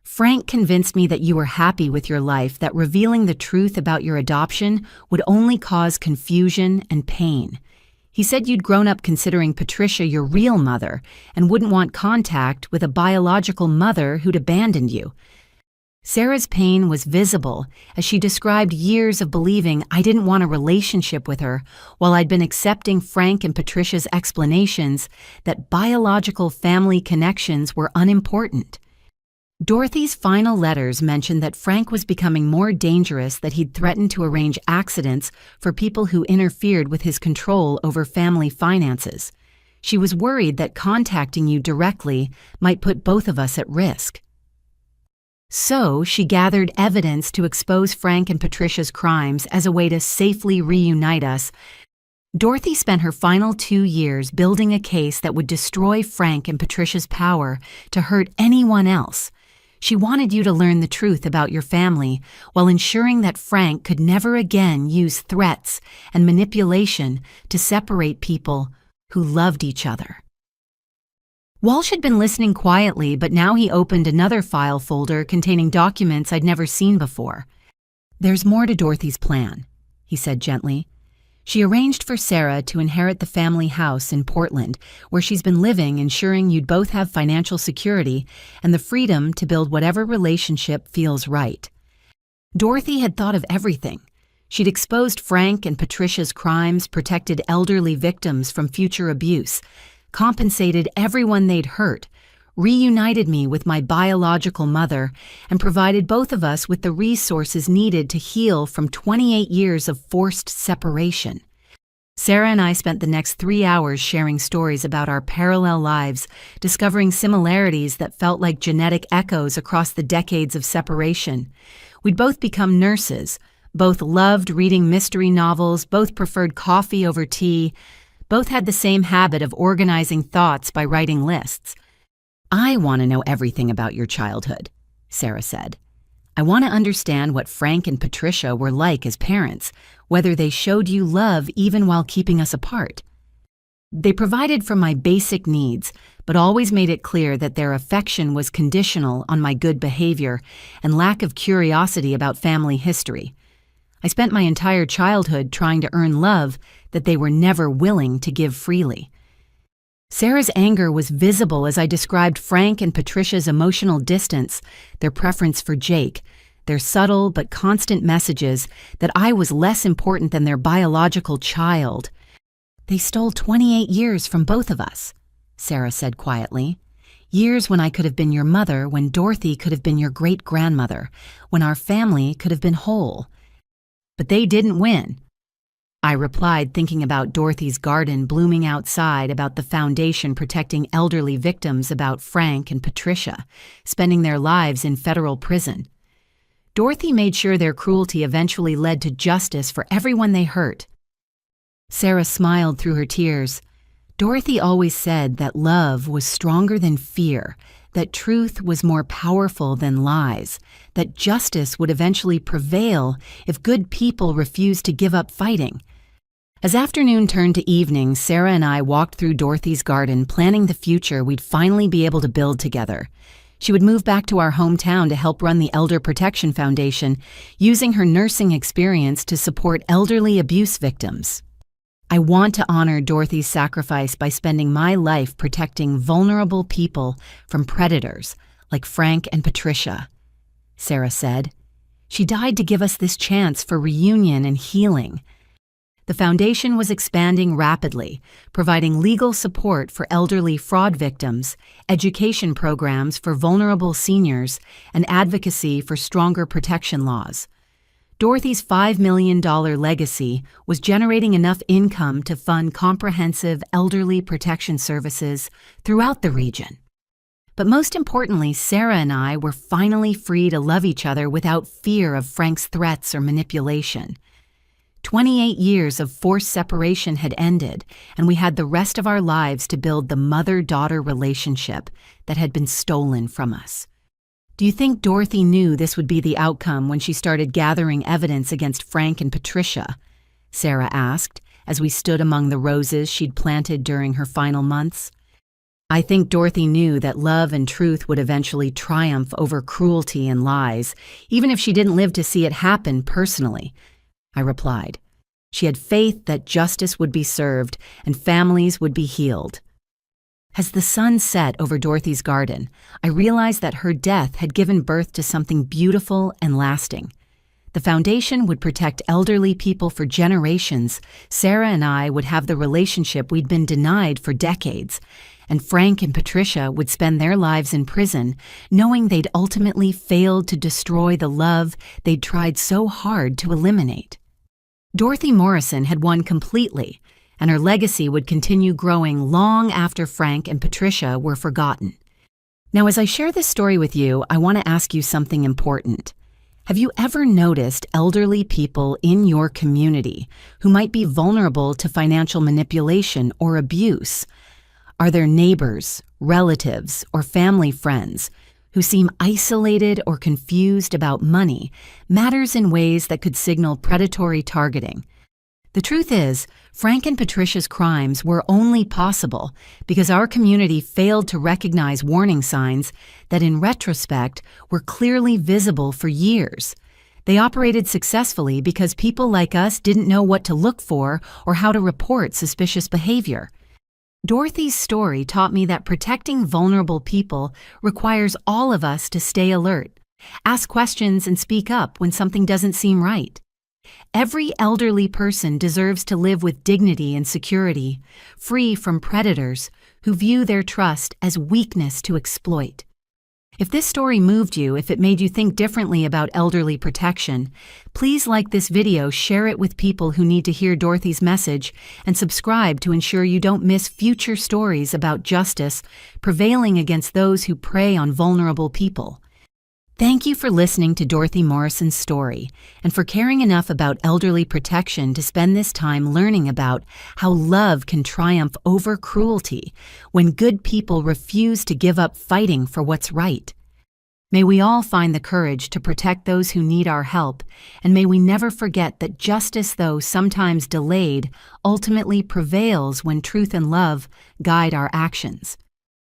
Frank convinced me that you were happy with your life, that revealing the truth about your adoption would only cause confusion and pain. He said you'd grown up considering Patricia your real mother and wouldn't want contact with a biological mother who'd abandoned you. Sarah's pain was visible as she described years of believing I didn't want a relationship with her, while I'd been accepting Frank and Patricia's explanations that biological family connections were unimportant. Dorothy's final letters mentioned that Frank was becoming more dangerous, that he'd threatened to arrange accidents for people who interfered with his control over family finances. She was worried that contacting you directly might put both of us at risk. So she gathered evidence to expose Frank and Patricia's crimes as a way to safely reunite us. Dorothy spent her final 2 years building a case that would destroy Frank and Patricia's power to hurt anyone else. She wanted you to learn the truth about your family while ensuring that Frank could never again use threats and manipulation to separate people who loved each other. Walsh had been listening quietly, but now he opened another file folder containing documents I'd never seen before. There's more to Dorothy's plan, he said gently. She arranged for Sarah to inherit the family house in Portland, where she's been living, ensuring you'd both have financial security and the freedom to build whatever relationship feels right. Dorothy had thought of everything. She'd exposed Frank and Patricia's crimes, protected elderly victims from future abuse, compensated everyone they'd hurt, reunited me with my biological mother, and provided both of us with the resources needed to heal from 28 years of forced separation. Sarah and I spent the next 3 hours sharing stories about our parallel lives, discovering similarities that felt like genetic echoes across the decades of separation. We'd both become nurses, both loved reading mystery novels, both preferred coffee over tea, both had the same habit of organizing thoughts by writing lists. I want to know everything about your childhood, Sarah said. I want to understand what Frank and Patricia were like as parents, whether they showed you love even while keeping us apart. They provided for my basic needs, but always made it clear that their affection was conditional on my good behavior and lack of curiosity about family history. I spent my entire childhood trying to earn love that they were never willing to give freely. Sarah's anger was visible as I described Frank and Patricia's emotional distance, their preference for Jake, their subtle but constant messages that I was less important than their biological child. "They stole 28 years from both of us," Sarah said quietly. "Years when I could have been your mother, when Dorothy could have been your great-grandmother, when our family could have been whole. But they didn't win." I replied, thinking about Dorothy's garden blooming outside, about the foundation protecting elderly victims, about Frank and Patricia, spending their lives in federal prison. Dorothy made sure their cruelty eventually led to justice for everyone they hurt. Sarah smiled through her tears. "Dorothy always said that love was stronger than fear, that truth was more powerful than lies, that justice would eventually prevail if good people refused to give up fighting." As afternoon turned to evening, Sarah and I walked through Dorothy's garden, planning the future we'd finally be able to build together. She would move back to our hometown to help run the Elder Protection Foundation, using her nursing experience to support elderly abuse victims. "I want to honor Dorothy's sacrifice by spending my life protecting vulnerable people from predators like Frank and Patricia," Sarah said. "She died to give us this chance for reunion and healing." The foundation was expanding rapidly, providing legal support for elderly fraud victims, education programs for vulnerable seniors, and advocacy for stronger protection laws. Dorothy's $5 million legacy was generating enough income to fund comprehensive elderly protection services throughout the region. But most importantly, Sarah and I were finally free to love each other without fear of Frank's threats or manipulation. 28 years of forced separation had ended, and we had the rest of our lives to build the mother-daughter relationship that had been stolen from us. "Do you think Dorothy knew this would be the outcome when she started gathering evidence against Frank and Patricia?" Sarah asked, as we stood among the roses she'd planted during her final months. "I think Dorothy knew that love and truth would eventually triumph over cruelty and lies, even if she didn't live to see it happen personally," I replied. "She had faith that justice would be served and families would be healed." As the sun set over Dorothy's garden, I realized that her death had given birth to something beautiful and lasting. The foundation would protect elderly people for generations. Sarah and I would have the relationship we'd been denied for decades, and Frank and Patricia would spend their lives in prison, knowing they'd ultimately failed to destroy the love they'd tried so hard to eliminate. Dorothy Morrison had won completely, and her legacy would continue growing long after Frank and Patricia were forgotten. Now, as I share this story with you, I want to ask you something important. Have you ever noticed elderly people in your community who might be vulnerable to financial manipulation or abuse? Are there neighbors, relatives, or family friends who seem isolated or confused about money, matters in ways that could signal predatory targeting? The truth is, Frank and Patricia's crimes were only possible because our community failed to recognize warning signs that, in retrospect, were clearly visible for years. They operated successfully because people like us didn't know what to look for or how to report suspicious behavior. Dorothy's story taught me that protecting vulnerable people requires all of us to stay alert, ask questions, and speak up when something doesn't seem right. Every elderly person deserves to live with dignity and security, free from predators who view their trust as weakness to exploit. If this story moved you, if it made you think differently about elderly protection, please like this video, share it with people who need to hear Dorothy's message, and subscribe to ensure you don't miss future stories about justice prevailing against those who prey on vulnerable people. Thank you for listening to Dorothy Morrison's story and for caring enough about elderly protection to spend this time learning about how love can triumph over cruelty when good people refuse to give up fighting for what's right. May we all find the courage to protect those who need our help, and may we never forget that justice, though sometimes delayed, ultimately prevails when truth and love guide our actions.